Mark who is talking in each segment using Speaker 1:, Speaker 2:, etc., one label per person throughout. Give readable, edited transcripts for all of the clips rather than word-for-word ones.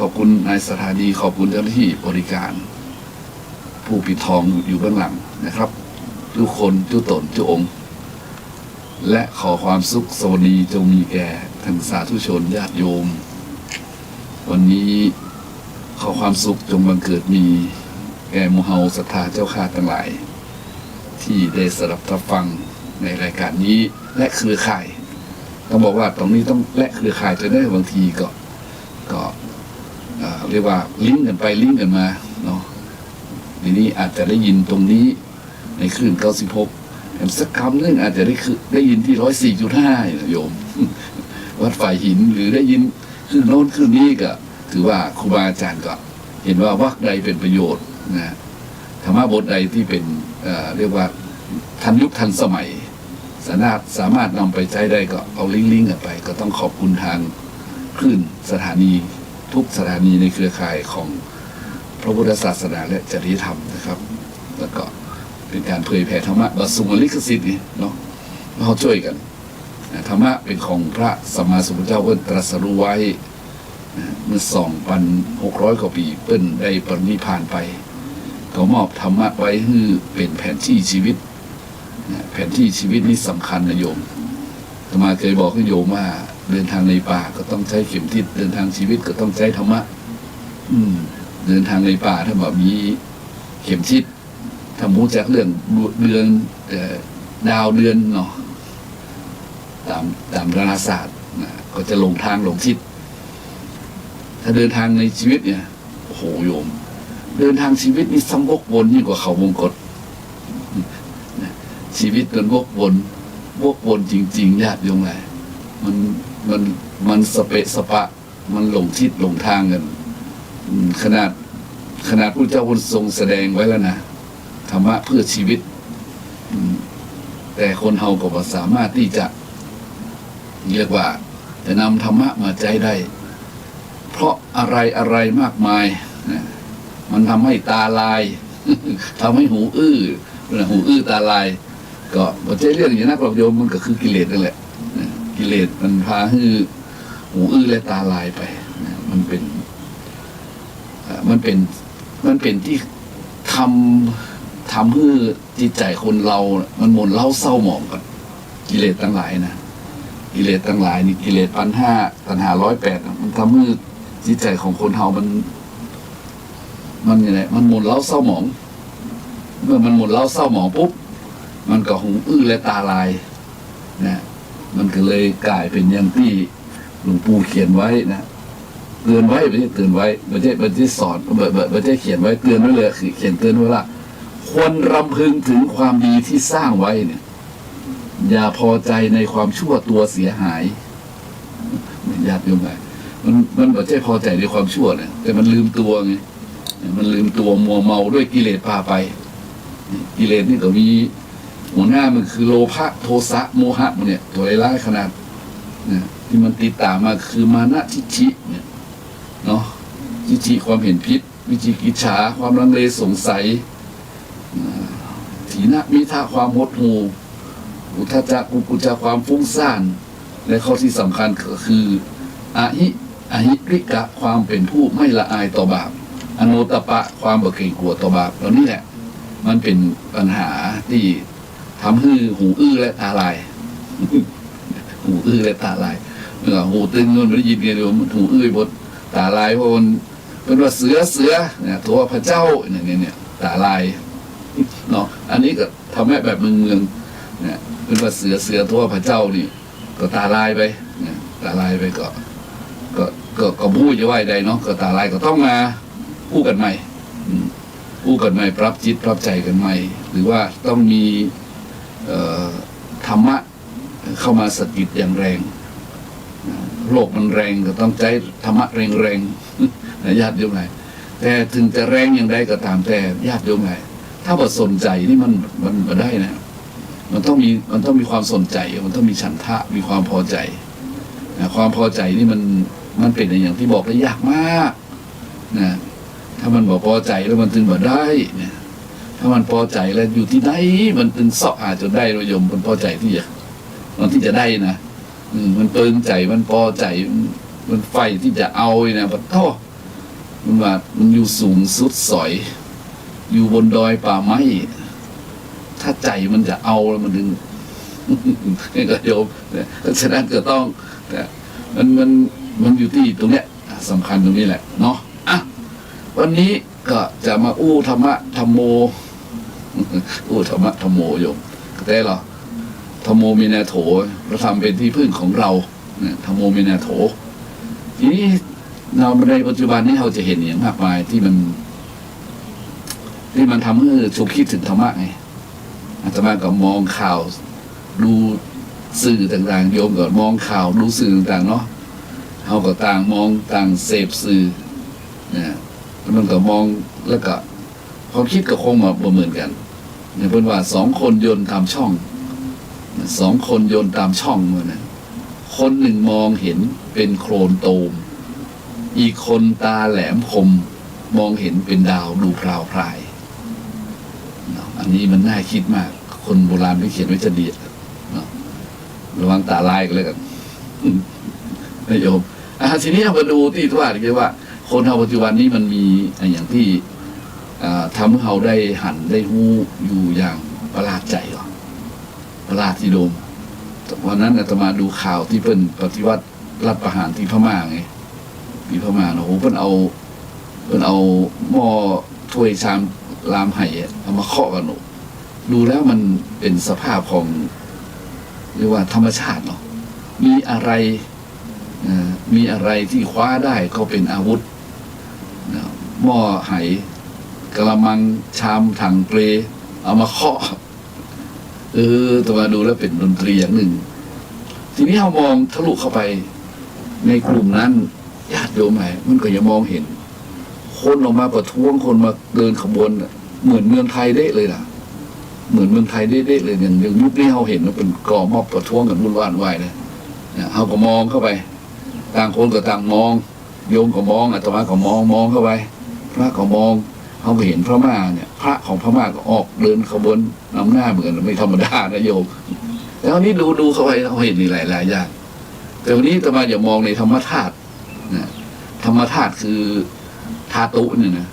Speaker 1: อบคุณนายสถานีขอบคุณเจ้าหน้าที่บริการผู้ปิดทองอยู่เบื้องหลังนะครับทุกคนทุกตนทุกองค์และขอความสุขสวัสดีจงมีแก่ท่านสาธุชนญาติโยมวันนี้ขอความสุขจงบังเกิดมีแก่หมู่เฮาศรัทธาเจ้าข้าทั้งหลายที่ได้สดับรับฟังในรายการนี้และเครือข่ายต้องบอกว่าตรงนี้ต้องและเครือข่ายจะได้บางทีก็เรียกว่าลิงก์กันไปลิงก์กันมาเนาะทีนี้อาจจะได้ยินตรงนี้ในคลื่น96สักคำนึงอาจจะได้ยินที่104.5โยมวัดฝ่ายหินหรือได้ยินขึ้นโน้นขึ้นนี้ก็ถือว่าครูบาอาจารย์ก็เห็นว่าวรรคใดเป็นประโยชน์นะธรรมะบทใดที่เป็นเรียกว่าทันยุคทันสมัยสามารถนำไปใช้ได้ก็เอาลิงก์กันไปก็ต้องขอบคุณทางคลื่นสถานีทุกสถานีในเครือข่ายของพระพุทธศาสนาและจริยธรรมนะครับแล้วก็เป็นการเผยแผ่ธรรมะบาสุงลิขสิทธิ์นี่เนาะเราช่วยกันธรรมะเป็นของพระสัมมาสัมพุทธเจ้าเพิ่นตรัสรู้ไว้เมื่อ 2,600 กว่าปีเพิ่นได้ปรินิพพานไปเขามอบธรรมะไว้ให้เป็นแผนที่ชีวิตแผนที่ชีวิตนี่สำคัญนะโยมอาตมาเคยบอกให้โยมว่าเดินทางในป่าก็ต้องใช้เข็มทิศเดินทางชีวิตก็ต้องใช้ธรรมะเดินทางในป่าถ้าแบบมีเข็มทิศถ้ามูจากเรื่องเดือนดาวเดือนเนาะตามดาราศาสตร์ก็จะลงทางลงทิศถ้าเดินทางในชีวิตเนี่ยโอ้โหโยมเดินทางชีวิตนี่ซ้ำวกวนยิ่งกว่าเขาวงกฏชีวิตมันวกวนจริงๆญาติโยมเลยมันสเปะสปะมันหลงทิศหลงทางกันขนาดพระเจ้าทรงแสดงไว้แล้วนะธรรมะเพื่อชีวิตแต่คนเฮาก็สามารถที่จะเรียกว่าจะนำธรรมะมาใจได้เพราะอะไรมากมายมันทำให้ตาลายทำให้หูอื้อตาลายก็ไม่ใช่เรื่องอย่างนั้นหรอกโยมมันก็คือกิเลสนั่นแหละกิเลสมันพาให้หูอื้อและตาลายไปมันเป็นที่ทำให้จิตใจคนเรามันหม่นเล่าเศร้าหมองกันกิเลสทั้งหลายนะกิเลสทั้งหลายนี่กิเลส1,500ตัณหา108มันทำให้จิตใจของคนเฮามันยังไงมันหม่นเล่าเศร้าหมองเมื่อมันหม่นเล่าเศร้าหมองปุ๊บมันก็หูอื้อและตาลายนะมันก็เลยกลายเป็นอย่างที่หลวงปู่เขียนไว้นะเตือนไว้ไม่ใช่เตือนไว้ไม่ใช่สอนไม่ใช่เขียนไว้เตือนไว้เลยคือเขียนเตือนไว้ว่าควรรำพึงถึงความดีที่สร้างไว้เนี่ยอย่าพอใจในความชั่วตัวเสียหายญาติโยมไงมันไม่ใช่พอใจในความชั่วนะแต่มันลืมตัวไงมันลืมตัวมัวเมาด้วยกิเลสพาไปกิเลสนี่ก็มีหัวหน้ามันคือโลภะโทสะโมหะมันเนี่ยตัวร้ายขนาดที่มันติดตามมาคือมานะทิฏฐิเนี่ยเนาะทิฏฐิความเห็นผิดวิจิกิจฉาความลังเลสงสัยถีนมิทะความหดหู่อุทธัจจะกุกุจจะความฟุ้งซ่านและข้อที่สำคัญก็คืออหิริกะความเป็นผู้ไม่ละอายต่อบาปอโนตปะความบ่เกรงกลัวต่อบาปแล้วนี่แหละมันเป็นปัญหาที่ทำให้หูอื้อและตาลายหูอื้อและตาลายหูตึงมันไม่ได้ยินกันเลยมันหูอื้อบดตาลายเพราะมันเป็นว่าเสือเนี่ยตัวพระเจ้าเนี่ยตาลายเนาะอันนี้ก็ทำให้แบบเมืองเนี่ยเป็นว่าเสือตัวพระเจ้านี่ก็ตาลายไปเนี่ยตาลายไปก็พูดจะว่าใดเนาะก็ตาลายก็ต้องมาพูดกันใหม่ปรับจิตปรับใจกันใหม่หรือว่าต้องมีธรรมะเข้ามาสกิดอย่างแรงโลกมันแรงก็ต้องใจธรรมะแรงนะญาติโยมไหนแต่ถึงจะแรงอย่างใดก็ตามแต่ญาติโยมไหนถ้าบ่สนใจนี่มันบ่ได้นะมันต้องมีความสนใจมันต้องมีฉันทะมีความพอใจความพอใจนี่มันเป็นอย่างที่บอกได้ยากมากนะถ้ามันบอกพอใจแล้วมันถึงบ่ได้เนี่ยถ้ามันพอใจแล้วอยู่ที่ไหนมันถึงเสาะหาจนได้โยมมันพอใจที่จะได้นะมันเปิงใจมันพอใจมันไฟที่จะเอาเนี่ยปะโท มันว่ามันอยู่สูงสุดสอย อยู่บนดอยป่าไม้ถ้าใจมันจะเอาแล้วมันดึง นี่ก็โยมเพราะฉะนั้นก็ต้องมันอยู่ที่ตรงเนี้ยสำคัญตรงนี้แหละเนาะอ่ะวันนี้ก็จะมาอู้ธรรมะธรรมโม อู้ธรรมะธรรมโมโยมแต่หรอธรรมโมมีนาโถพระธรรมเป็นที่พึ่งของเราธรรมโมมีนาโถทีนี้เราในปัจจุบันนี้เราจะเห็นอย่างมากมายที่มันทำให้ฉุกคิดถึงธรรมะไงอาตมาก็มองข่าวดูสื่อต่างๆโยมก็มองข่าวดูสื่อต่างๆเนาะเราก็ต่างมองต่างเสพสื่อเนี่ยมันก็มองแล้วก็ความคิดก็คงมาเหมือนกันเนี่ยเป็นว่า2 คนโยนตามช่อง2 คนโยนตามช่องมันนะคนหนึ่งมองเห็นเป็นโคลนโตมอีกคนตาแหลมคมมองเห็นเป็นดาวดูพราวพรายอันนี้มันน่าคิดมากคนโบราณไม่เขียนไว้จะดีระวังตาลายกันเลยกันนะโยมทีนี้เรามาดูที่ว่าคือว่าคนเราปัจจุบันนี้มันมีอย่างที่ทำให้เราได้หันได้หู้อยู่อย่างประหลาดใจหรอประหลาดที่โดมวันนั้นอาตมาดูข่าวที่เพิ่นปฏิวัติรัฐประหารที่พม่าไงที่พม่าโอ้โหเพิ่นเอาหม้อถ้วยชามรามไห่เอามาเคาะกันหนูดูแล้วมันเป็นสภาพของเรียกว่าธรรมชาติเนาะมีอะไรที่คว้าได้ก็เป็นอาวุธหม้อไหกระมังชามถังเปลเอามาเคาะตัวมาดูแล้วเป็นดนตรีอย่างหนึ่งทีนี้เรามองทะลุเข้าไปในกลุ่มนั้นญาติโยมไหมมันก็ยังมองเห็นคนออกมาประท้วงคนมาเดินขบวนเหมือนเมืองไทยได้เลยล่ะเหมือนเมืองไทยได้เลยอย่างยุคนี้เราเห็นว่าเป็นก่อม็อบประท้วงกันวุ่นวายวายเลยเราก็มองเข้าไปต่างคนก็ต่างมองโยมก็มองอาตมาก็มองเข้าไปพระก็มองเขาก็เห็นพระม่าเนี่ยพระของพม่าก็ออกเดินขบวนนำหน้าเหมือนไม่ธรรมดานะโยมแล้วนี้ดูเข้าไปเราเห็นนี่หลายอย่างแต่วันนี้อาตมาอย่ามองในธรรมธาตุธรรมธาตุคือธาตุเนี่ยนะ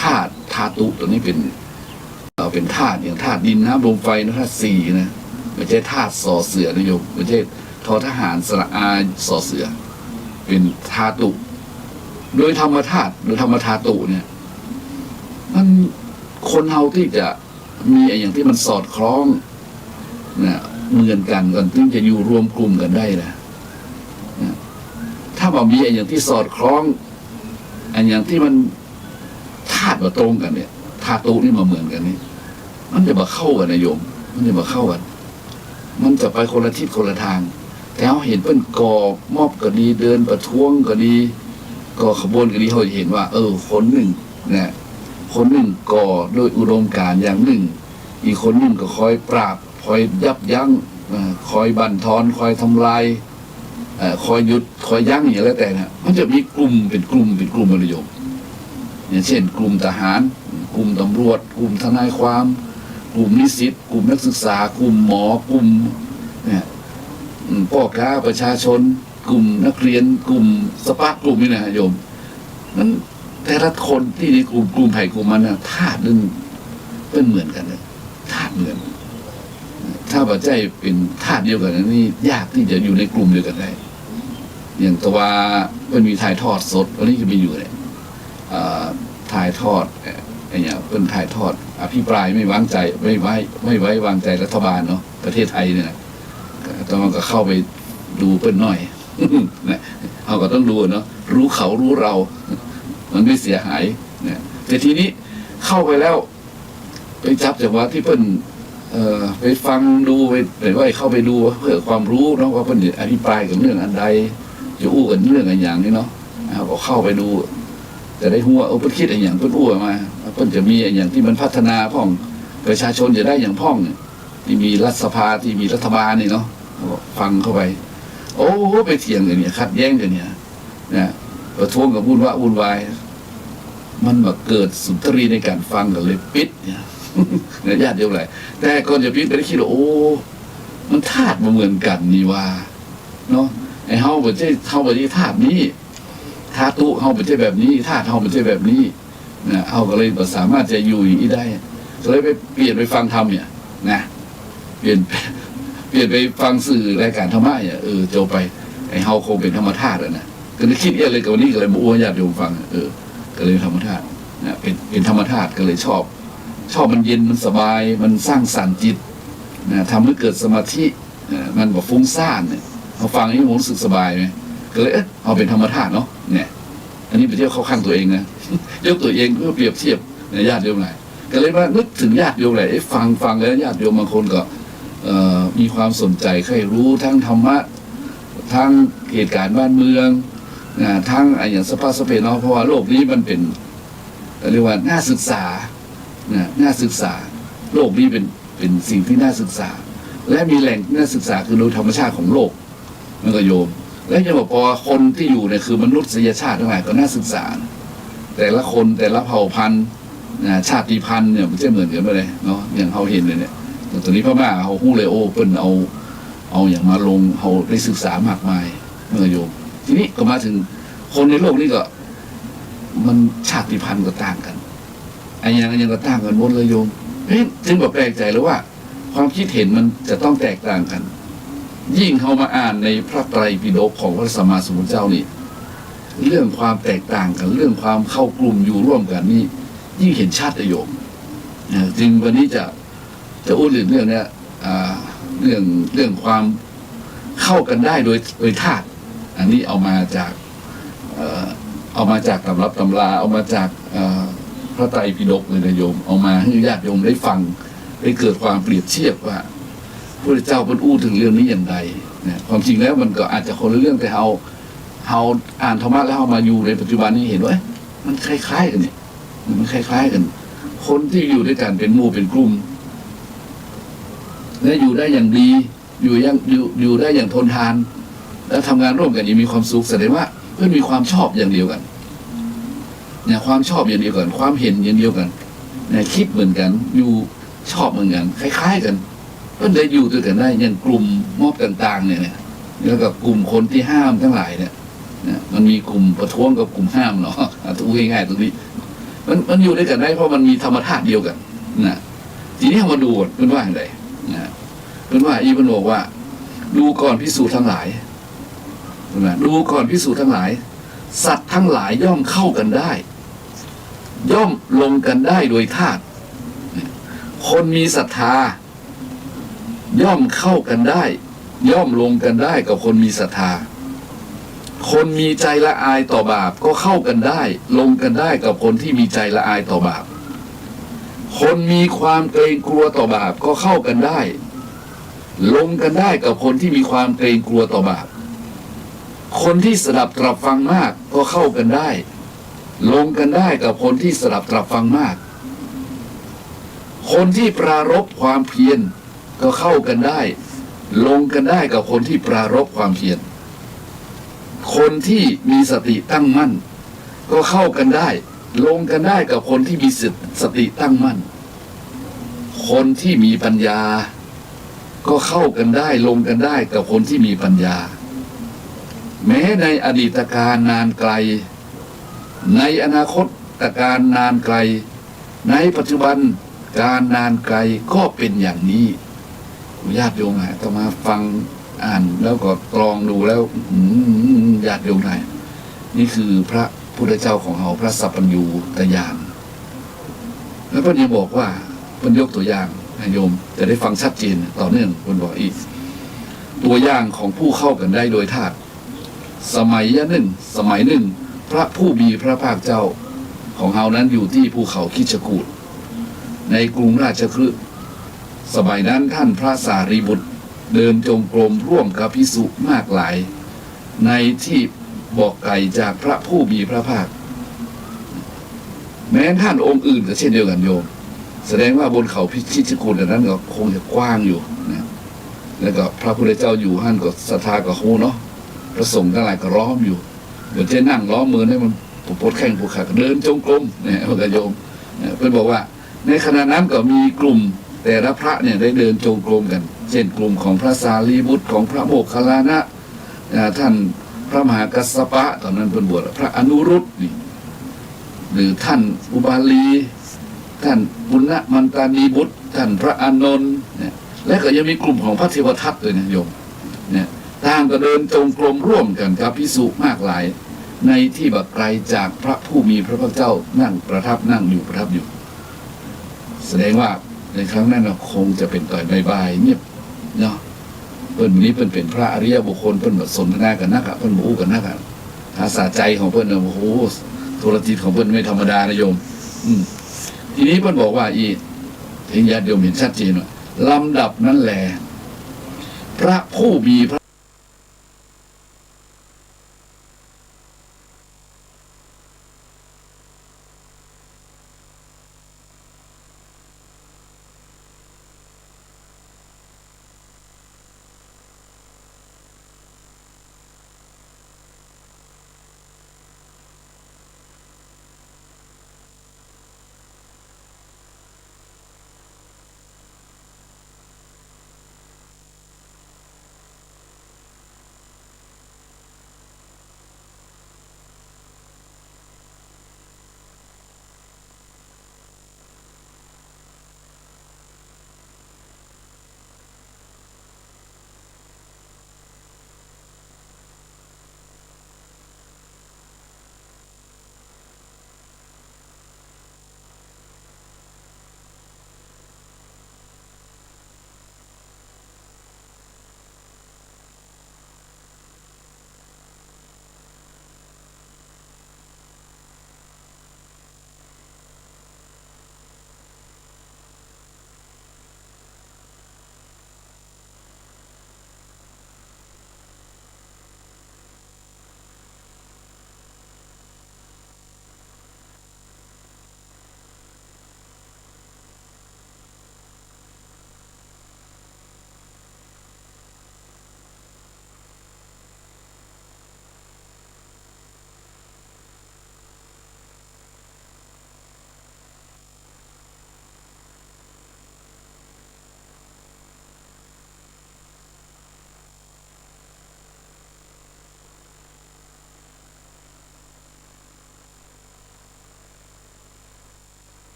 Speaker 1: ธาตุตัวนี้เป็นธาตุอย่างธาตุดินน้ำลมไฟนะธาตุสี่นะไม่ใช่ธาตุสอเสือนะโยมไม่ใช่ทอทหารสระอาสอเสือเป็นธาตุโดยธรรมธาตุหรือธรรมธาตุเนี่ยมันคนเฮาที่จะมีอย่างที่มันสอดคล้องนะเหมือนกันถึงจะอยู่รวมกลุ่มกันได้นะถ้าว่ามีอย่างที่สอดคล้องอย่างที่มันธาตุมาตรงกันเนี่ยธาตุนี่มาเหมือนกันนี่มันจะมาเข้ากันนะโยมมันจะมาเข้ากันมันจะไปคนละทิศคนละทางแต่เราเห็นเป็นก่อมอบก็ดีเดินประท้วงก็ดีก่อขบวนก็ดีเราเห็นว่าคนหนึ่งเนี่ยคนหนึ่งก่อโดยอุดมการณ์อย่างหนึ่งอีกคนหนึ่งก็คอยปราบคอยยับยั้งคอยบั่นทอนคอยทำลายคอยหยุดคอยยั้งอย่างแล้วแต่นะมันจะมีกลุ่มเป็นกลุ่มอะไรโยมอย่างเช่นกลุ่มทหารกลุ่มตำรวจกลุ่มทนายความกลุ่มนิสิตกลุ่มนักศึกษากลุ่มหมอกลุ่มเนี่ยพ่อค้าประชาชนกลุ่มนักเรียนกลุ่มสปาร์กลุ่มนี่นะโยมนั้นแต่ละคนที่ในกลุ่มไผ่กลุ่มมันนะธาตุนึงเป็นเหมือนกันเลยธาตุเหมือนถ้าปัจจัยเป็นธาตุเดียวกันนี่ยากที่จะอยู่ในกลุ่มเดียวกันได้อย่างตัวมันมีถ่ายทอดสดวันนี้ก็มีอยู่เนี่ยถ่ายทอดเนี่ยเป็นถ่ายทอดอภิปรายไม่วางใจไม่ไว้วางใจรัฐบาลเนาะประเทศไทยเนี่ยตอนนั้นก็เข้าไปดูเปิ้นหน่อยเราก็ต้องดูเนาะรู้เขารู้เรามันไม่เสียหายเนี่ยแต่ทีนี้เข้าไปแล้วไปจับจังหวะที่เปิ้นไปฟังดูไปว่าเข้าไปดูเพื่อความรู้เนาะว่าเปิ้นอภิปรายกับเรื่องอันใดจะอู้กันเรื่องอะไรอย่างนี้เนาะเราก็เข้าไปดูจะได้หัวเปิ้นคิดอะไรอย่างเปิ้นอู้มาเปิ้นจะมีอย่างที่มันพัฒนาพ่องประชาชนจะได้อย่างพ่องที่มีรัฐสภาที่มีรัฐบาลนี่เนาะฟังเข้าไปโอ้ไปเถียงกันเนี่ยขัดแย้งกันเนี่ยนะประท้วงกับวุ่นวายมันมาเกิดสุนทรีในการฟังกันเลยปิดเนี่ยญาติเดียวเลยแต่ก่อนจะปิดก็ได้คิดว่าโอ้มันธาตุมาเหมือนกันนี่ว่าเนาะไอ้เฮาบ่ใช่เฮาบ่ได้ธาตุนี้ ธาตุเฮาไม่ใช่แบบนี้ธาตุเฮาไม่ใช่แบบนี้นะเฮาก็เลยบ่สามารถจะอยู่อย่างนี้ได้ก็เลยไปเปลี่ยนไปฟังธรรมเนี่ยนะเปลี่ยนไปฟังสื่อรายการธรรมะเนี่ยโจไปไอ้เฮาคงเป็นธรรมธาตุนะก็เลยคิดเลยกับวันนี้ก็เลยมาอ้วญาติโยมฟังก็เลยธรรมธาตุนะเป็นธรรมธาตุก็เลยชอบมันเย็นมันสบายมันสร้างสรรค์จิตนะทำให้เกิดสมาธิมันแบบฟุ้งซ่านเนี่ยเราฟังนี้ผมรู้สึกสบายไหมก็เลยเอาเป็นธรรมธาตุเนาะเนี่ยอันนี้ไปเที่ยวเข้าข้างตัวเองนะยกตัวเองเพื่อเปรียบเทียบในญาติโยมไหนก็เลยว่านึกถึงญาติโยมไหนฟังแล้วญาติโยมบางคนก็มีความสนใจใครรู้ทั้งธรรมะทั้งเหตุการณ์บ้านเมืองทั้งอย่างสภาพสเปนเนาะเพราะว่าโลกนี้มันเป็นเรียกว่าน่าศึกษาน่าศึกษาโลกนี้เป็นสิ่งที่น่าศึกษาและมีแหล่งน่าศึกษาคือโดยธรรมชาติของโลกมันก็โยมและยังบอกพอคนที่อยู่เนี่ยคือมนุษยชาติทั้งหลายก็น่าศึกษาแต่ละคนแต่ละเผ่าพันธุ์ชาติพันธุ์เนี่ยมันจะเหมือนกันไปเลยเนาะอย่างเขาเห็นเลยเนี่ยตอนนี้พม่าเขาฮู้เลยเปิ้นเอาอย่างมาลงเขาได้ศึกษามากมายเมื่อโยมทีนี้ก็มาถึงคนในโลกนี้ก็มันชาติพันธุ์ก็ต่างกันไอ้ยังก็ต่างกันหมดเลยโยมจึงแบบแปลกใจเลยว่าความคิดเห็นมันจะต้องแตกต่างกันยิ่งเขามาอ่านในพระไตรปิฎกของพระสัมมาสัมพุทธเจ้านี่เรื่องความแตกต่างกันเรื่องความเข้ากลุ่มอยู่ร่วมกันนี่ยิ่งเห็นชัดเลยโยมจึงวันนี้จะพูดเรื่องเนี้ยเรื่องความเข้ากันได้โดยธาตุอันนี้เอามาจากตำรับตำราเอามาจากพระไตรปิฎกเลยนะโยมเอามาให้ญาติโยมได้ฟังได้เกิดความเปรียบเทียบว่าพระเจ้าพูดถึงเรื่องนี้อย่างไรนะความจริงแล้วมันก็อาจจะคนละเรื่องแต่เราอ่านธรรมะแล้วเรามาอยู่ในปัจจุบันนี้เห็นว่ามันคล้ายๆกันเนี่ยมันคล้ายๆกันคนที่อยู่ด้วยกันเป็นหมู่เป็นกลุ่มและอยู่ได้อย่างดีอยู่ได้อย่างทนทานแล้วทำงานร่วมกันยังมีความสุขแสดงว่าเพื่อนมีความชอบอย่างเดียวกันเนี่ยความชอบอย่างเดียวกันความเห็นอย่างเดียวกันเนี่ยคิดเหมือนกันอยู่ชอบเหมือนกันคล้ายๆกันเพื่อนได้อยู่ด้วยกันได้อย่างกลุ่มมอบต่างๆเนี่ยแล้วก็กลุ่มคนที่ห้ามทั้งหลายเนี่ยมันมีกลุ่มประท้วงกับกลุ่มห้ามเนาะถูกง่ายๆตรงนี้มันอยู่ด้วยกันได้เพราะมันมีธรรมธาตุเดียวกันนะทีนี้มาดูเพื่อนว่าอะไรนะเพื่อนว่าอีเพื่อนบอกว่าดูก่อนภิกษุทั้งหลายดูก่อนภิกษุทั้งหลายสัตว์ทั้งหลายย่อมเข้ากันได้ย่อมลงกันได้โดยธาตุคนมีศรัทธาย่อมเข้ากันได้ย่อมลงกันได้กับคนมีศรัทธาคนมีใจละอายต่อบาปก็เข้ากันได้ลงกันได้กับคนที่มีใจละอายต่อบาปคนมีความเกรงกลัวต่อบาปก็เข้ากันได้ลงกันได้กับคนที่มีความเกรงกลัวต่อบาปคนที่สดับตรับฟังมากก็เข้ากันได้ลงกันได้กับคนที่สดับตรับฟังมากคนที่ปรารภความเพียรก็เข้ากันได้ลงกันได้กับคนที่ปรารภความเพียรคนที่มีสติตั้งมั่นก็เข้ากันได้ลงกันได้กับคนที่มีสติตั้งมั่นคนที่มีปัญญาก็เข้ากันได้ลงกันได้กับคนที่มีปัญญาแม้ในอดีตการนานไกลในอนาคตการนานไกลในปัจจุบันการนานไกลก็เป็นอย่างนี้ญาติโยมต้องมาฟังอ่านแล้วก็ตรองดูแล้วญาติโยมนี่คือพระพุทธเจ้าของเราพระสัพพัญญูตญาณแล้วพระยังบอกว่าพระยกตัวอย่างโยมจะได้ฟังชัดเจนต่อเนื่องคนบอกอีกตัวอย่างของผู้เข้ากันได้โดยธาตุสมัยหนึ่งพระผู้มีพระภาคเจ้าของเฮานั้นอยู่ที่ภูเขาคิชกูฏในกรุงราชคฤห์สมัยนั้นท่านพระสารีบุตรเดินจงกรมร่วมกับภิกษุมากหลายในที่บอกไกลจากพระผู้มีพระภาคแม้ท่านองค์อื่นก็เช่นเดียวกันโยมแสดงว่าบนเขาคิชกูฏนั้นก็คงจะกว้างอยู่นะแล้วก็พระพุทธเจ้าอยู่ท่านก็ศรัทธากับโหเนาะพระสงฆ์ทั้งหลายก็ล้อมอยู่เดี๋ยวจะนั่งล้อมมือให้มันปวดแข้งปวดขาเดินจงกรมเนี่ยพระโยมเพื่อนบอกว่าในขณะนั้นก็มีกลุ่มแต่ละพระเนี่ยได้เดินจงกรมกันเช่นกลุ่มของพระสารีบุตรของพระโมคคัลลานะท่านพ พระมหากัสสปะตอนนั้นเป็นบวชพระอนุรุตนี่หรือท่านอุบาลีท่านปุณณมันตานีบุตรท่านพระอานนท์เนี่ยและก็ยังมีกลุ่มของพระเทวทัตเลยนะโยมเนี่ยต่างก็เดินจงกรมร่วมกันกับภิกษุมากหลายในที่บักไกลจากพระผู้มีพระภาคเจ้านั่งประทับอยู่แสดงว่าในครั้งนั้นคงจะเป็นต่อยบายเงียบเนาะเพิ่นนี้เพิ่นเป็นพระอริยบุคคลเพิ่นสนทนากันนักเพิ่นบู๊กันนักภาษาใจของเพิ่นโอ้โหโทรจิตของเพิ่นไม่ธรรมดานะโยมทีนี้เพิ่นบอกว่าถึงญาติโยมเห็นชัดเจนว่าลำดับนั้นแหละพระผู้มีพระ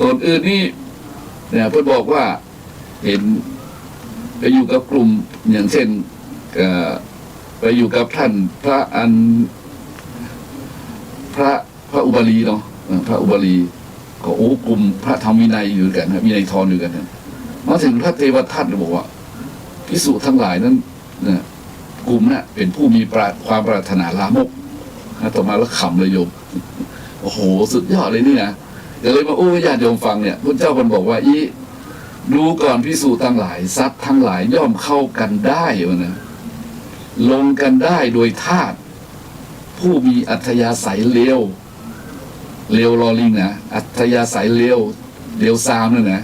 Speaker 1: ตนอื่นนี่เนี่ยเพิ่นบอกว่าเห็นไปอยู่กับกลุ่มอย่างเช่นไปอยู่กับท่านพระอุบาลีเนาะพระอุบาลีก็กลุ่มพระธรรมวินัยอยู่กันครับวินัยทรอยู่กันมาถึงพระเทวทัตบอกว่าภิกษุทั้งหลายนั้นเนี่ยกลุ่มน่ะเป็นผู้มีความปรารถนาลามกต่อมาแล้วขำเลยโยมโอ้โหสุดยอดเลยนี่นะเดี๋ยวเลยมาญาติโยมฟังเนี่ยพระเจ้ามันบอกว่าดูก่อนภิกษุทั้งหลายสัตว์ทั้งหลายย่อมเข้ากันได้วะนะลงกันได้โดยธาตุผู้มีอัธยาศัยเลวลอลิงนะอัธยาศัยเลวซามนั่นนะ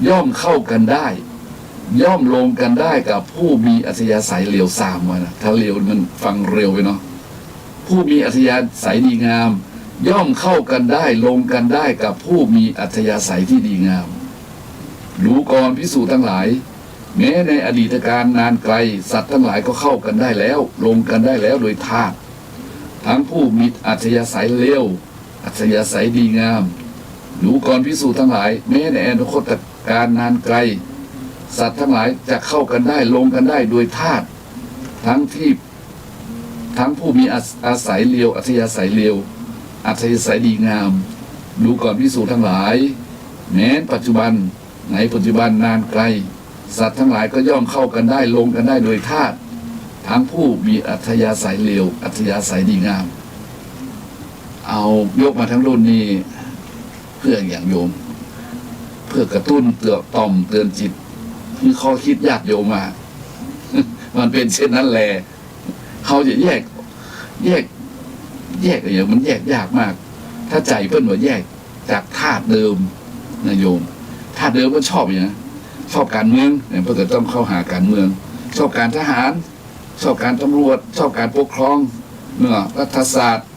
Speaker 1: ย่อมเข้ากันได้ ย่อมลงกันได้กับผู้มีอัธยาศัยเลวซามวะนะถ้าเลวมันฟังเร็วไปเนาะผู้มีอัธยาศัยดีงามย่อมเข้ากันได้ลงกันได้กับผู้มีอัธยาศัยที่ดีงามดูก่อนภิกษุทั้งหลายแม้ในอดีตการนานไกลสัตว์ทั้งหลายก็เข้ากันได้แล้วลงกันได้แล้วโดยธาตุทั้งผู้มีอัธยาศัยเลวอัธยาศัยดีงามดูก่อนภิกษุทั้งหลายแม้ในอนาคตการนานไกลสัตว์ทั้งหลายจะเข้ากันได้ลงกันได้โดยธาตุทั้งผู้มีอาศัยเลวอัธยาศัยเลวอัธยาศัยดีงามดูก่อนภิกษุทั้งหลาย แม้ปัจจุบันในปัจจุบันนานไกลสัตว์ทั้งหลายก็ย่อมเข้ากันได้ลงกันได้โดยธาตุทั้งผู้มีอัธยาศัยเลวอัธยาศัยดีงามเอายกมาทั้งรุ่นนี้เพื่ออย่างโยมเพื่อกระตุ้นเตือนต่อมเตือนจิตคือข้อคิดญาติโยมมามันเป็นเช่นนั้นแหละเขาจะแยกอย่างมันแยกยากมากถ้าใจเพิ่นว่าแยกจากธาตุเดิมนะโยมธาตุเดิมก็ชอบอย่างนะชอบการเมืองเนี่ยเพื่อต้องเข้าหาการเมือง ชอบการทหารชอบการตำรวจชอบการปกครองเมื่อรัฐศาสตร์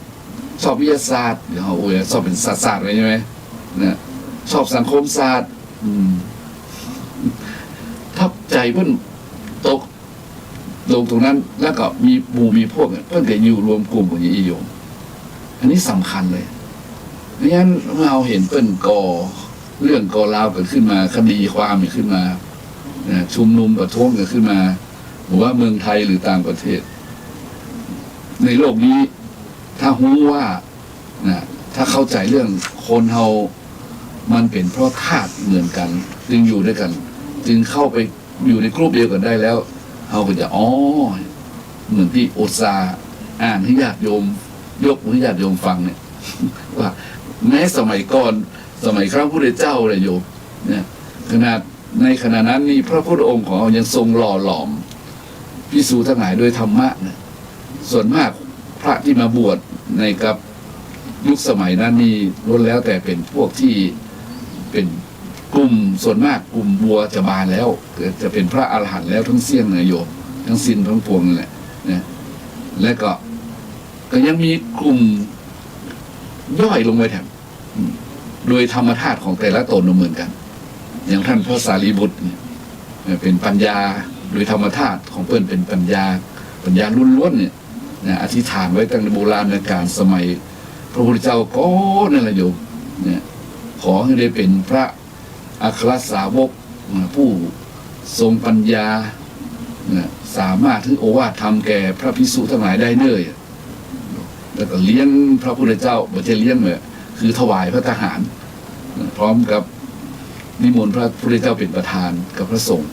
Speaker 1: ชอบวิทยาศาสตร์เดี๋ยวโอ้ยชอบเป็นศาสตร์อะไรใช่ไหมเนี่ยชอบสังคมศาสตร์ถ้าใจเพิ่นตกลงตรงนั้นแล้วก็มีหมู่มีพวกเพื่อนก็อยู่รวมกลุ่มกันอย่างนี้โยมอันนี้สำคัญเลยเพราะฉะนั้นเราเห็นเปิ้นก่อเรื่องก่อราวเกิดขึ้นมาคดีความขึ้นมาชุมนุมประท้วงเกิดขึ้นมาหรือว่าเมืองไทยหรือต่างประเทศในโลกนี้ถ้ารู้ว่าถ้าเข้าใจเรื่องคนเฮามันเป็นเพราะธาตุเหมือนกันจึงอยู่ด้วยกันจึงเข้าไปอยู่ในกลุ่มเดียวกันได้แล้วเฮาก็จะเหมือนที่โอซาอ่านให้ญาติโยมยกให้ญาติโยมฟังเนี่ยว่าแม้สมัยก่อนสมัยครั้งพระพุทธเจ้าเลยโยมเนี่ยในขณะนั้นนี่พระพุทธองค์ของเรายังทรงหล่อหลอมภิกษุทั้งหลายด้วยธรรมะเนี่ยส่วนมากพระที่มาบวชในกับยุคสมัยนั้นนี่ล้วนแล้วแต่เป็นพวกที่เป็นกลุ่มส่วนมากกลุ่มบัวจะบานแล้วจะเป็นพระอรหันต์แล้วทั้งเสี่ยงนะโยมทั้งสิ้นทั้งปวงนั่นแหละนะและก็ยังมีกลุ่มย่อยลงไปแถมโดยธรรมธาตุของแต่ละตนเหมือนกันอย่างท่านพระสารีบุตรเนี่ยเป็นปัญญาโดยธรรมธาตุของเพื่อนเป็นปัญญาล้วนๆเนี่ยอธิษฐานไว้ตั้งแต่โบราณในการสมัยพระพุทธเจ้าก็นั่นแหละโยมเนี่ยขอให้ได้เป็นพระอัครสาวกผู้ทรงปัญญาสามารถถึงโอวาทธรรมแก่พระภิกษุทั้งหลายได้เลยแล้วก็เลี้ยงพระพุทธเจ้าไม่ใช่เลี้ยงเลยคือถวายพระทหารพร้อมกับนิมนต์พระพุทธเจ้าเป็นประธานกับพระสงฆ์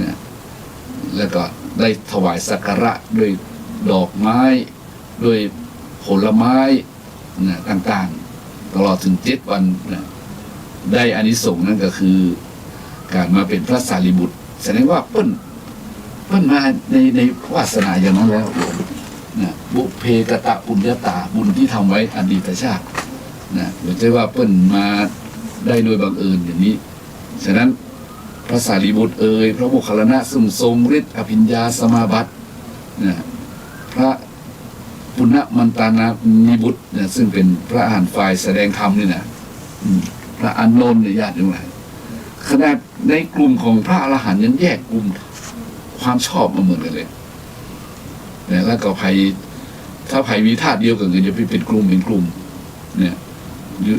Speaker 1: นะแล้วก็ได้ถวายสักการะด้วยดอกไม้ด้วยผลไม้นะต่างๆตลอดถึง7 วันนะได้อานิสงส์นั่นก็คือการมาเป็นพระสารีบุตรแสดงว่าเปิ้นมาในวาสนาอย่างนั้นแล้วนะบุพเพกตปุญญาตาบุญที่ทำไว้อดีตชาตินะไม่ใช่ว่าเปิ้นมาได้โดยบังเอิญอย่างนี้ฉะนั้นพระสารีบุตรพระโมคคัลลานะซึ่งทรงฤทธิ์อภิญญาสมาบัตินะพระปุณณมันตานานิบุตรนะซึ่งเป็นพระอรหันต์ฝ่ายแสดงธรรมนี่นะพระอานนท์เนี่ยญาติโยมขนาดในกลุ่มของพระอรหันต์ยังแยกกลุ่มความชอบมาเหมือนกันเลยแล้วก็ถ้าภัยมีธาตุเดียวกันจะเป็นกลุ่มเนี่ย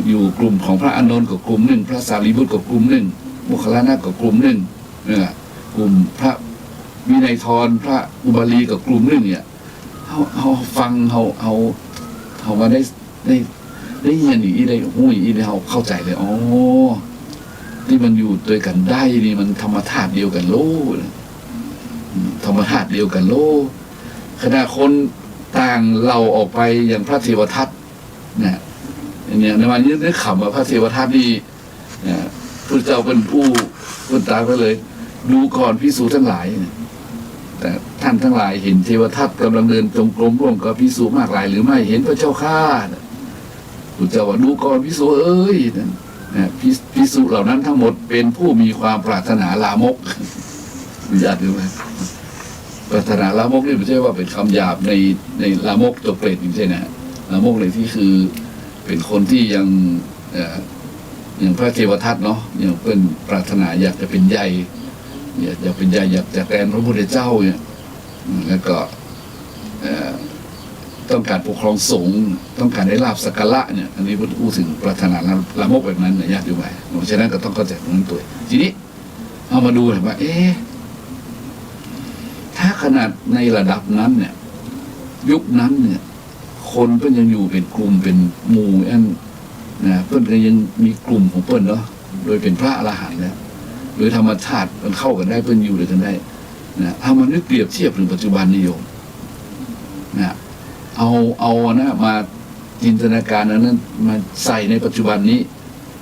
Speaker 1: อยู่กลุ่มของพระอานนท์กับกลุ่มหนึ่งพระสารีบุตรกับกลุ่มหนึ่งโมคคัลลานะกับกลุ่มหนึ่งเนี่ยกลุ่มพระวินัยทรพระอุบาลีกับกลุ่มหนึ่งเนี่ยเขาฟังเขามาได้ยินอีได้หูอีได้เขาเข้าใจเลยที่มันอยู่ด้วยกันได้นี่มันธรรมธาตุเดียวกันโลธรรมธาตุเดียวกันโลขณะคนต่างเราออกไปอย่างพระเทวทัตเนี่ยในวันนี้ได้ข่าวว่าพระเทวทัตนี่พระเจ้าเป็นผู้ตรัสไปเลยดูก่อนภิกษุทั้งหลายแต่ท่านทั้งหลายเห็นเทวทัตกำลังเดินจงกรมร่วมกับภิกษุมากหลายหรือไม่เห็นพระเจ้าข้าพระเจ้าว่าดูก่อนภิกษุภิกษุเหล่านั้นทั้งหมดเป็นผู้มีความปรารถนาลามกญาติดูไหมปรารถนาลามกนี่ไม่ใช่ว่าเป็นคำหยาบในลามกตัวเปรตไม่ใช่นะลามกเลยที่คือเป็นคนที่ยังอย่างพระเทวทัตเนาะอย่างเป็นปรารถนาอยากจะเป็นใหญ่อยากเป็นใหญ่อยากจะแทนพระพุทธเจ้าเนี่ยแล้วก็ต้องการปกครองสงฆ์ต้องการได้ลาภสักการะเนี่ยอันนี้พูดถึงปรารถนาลามกแบบนั้นเนี่ยญาติโยมเพราะฉะนั้นก็ต้องเข้าใจตรงนั้นตัวทีนี้เอามาดูเห็นว่าถ้าขนาดในระดับนั้นเนี่ยยุคนั้นเนี่ยคนเพิ่นยังอยู่เป็นกลุ่มเป็นหมู่นะเพิ่นก็ยังมีกลุ่มของเพิ่นเนาะ โดยเป็นพระอรหันต์แล้วโดยธรรมชาติมันเข้ากันได้เพิ่นอยู่ด้วยกันได้นะถ้ามันนึกเปรียบเทียบถึงปัจจุบันนิยมนะเอานะมาจินตนาการอันนั้นมาใส่ในปัจจุบันนี้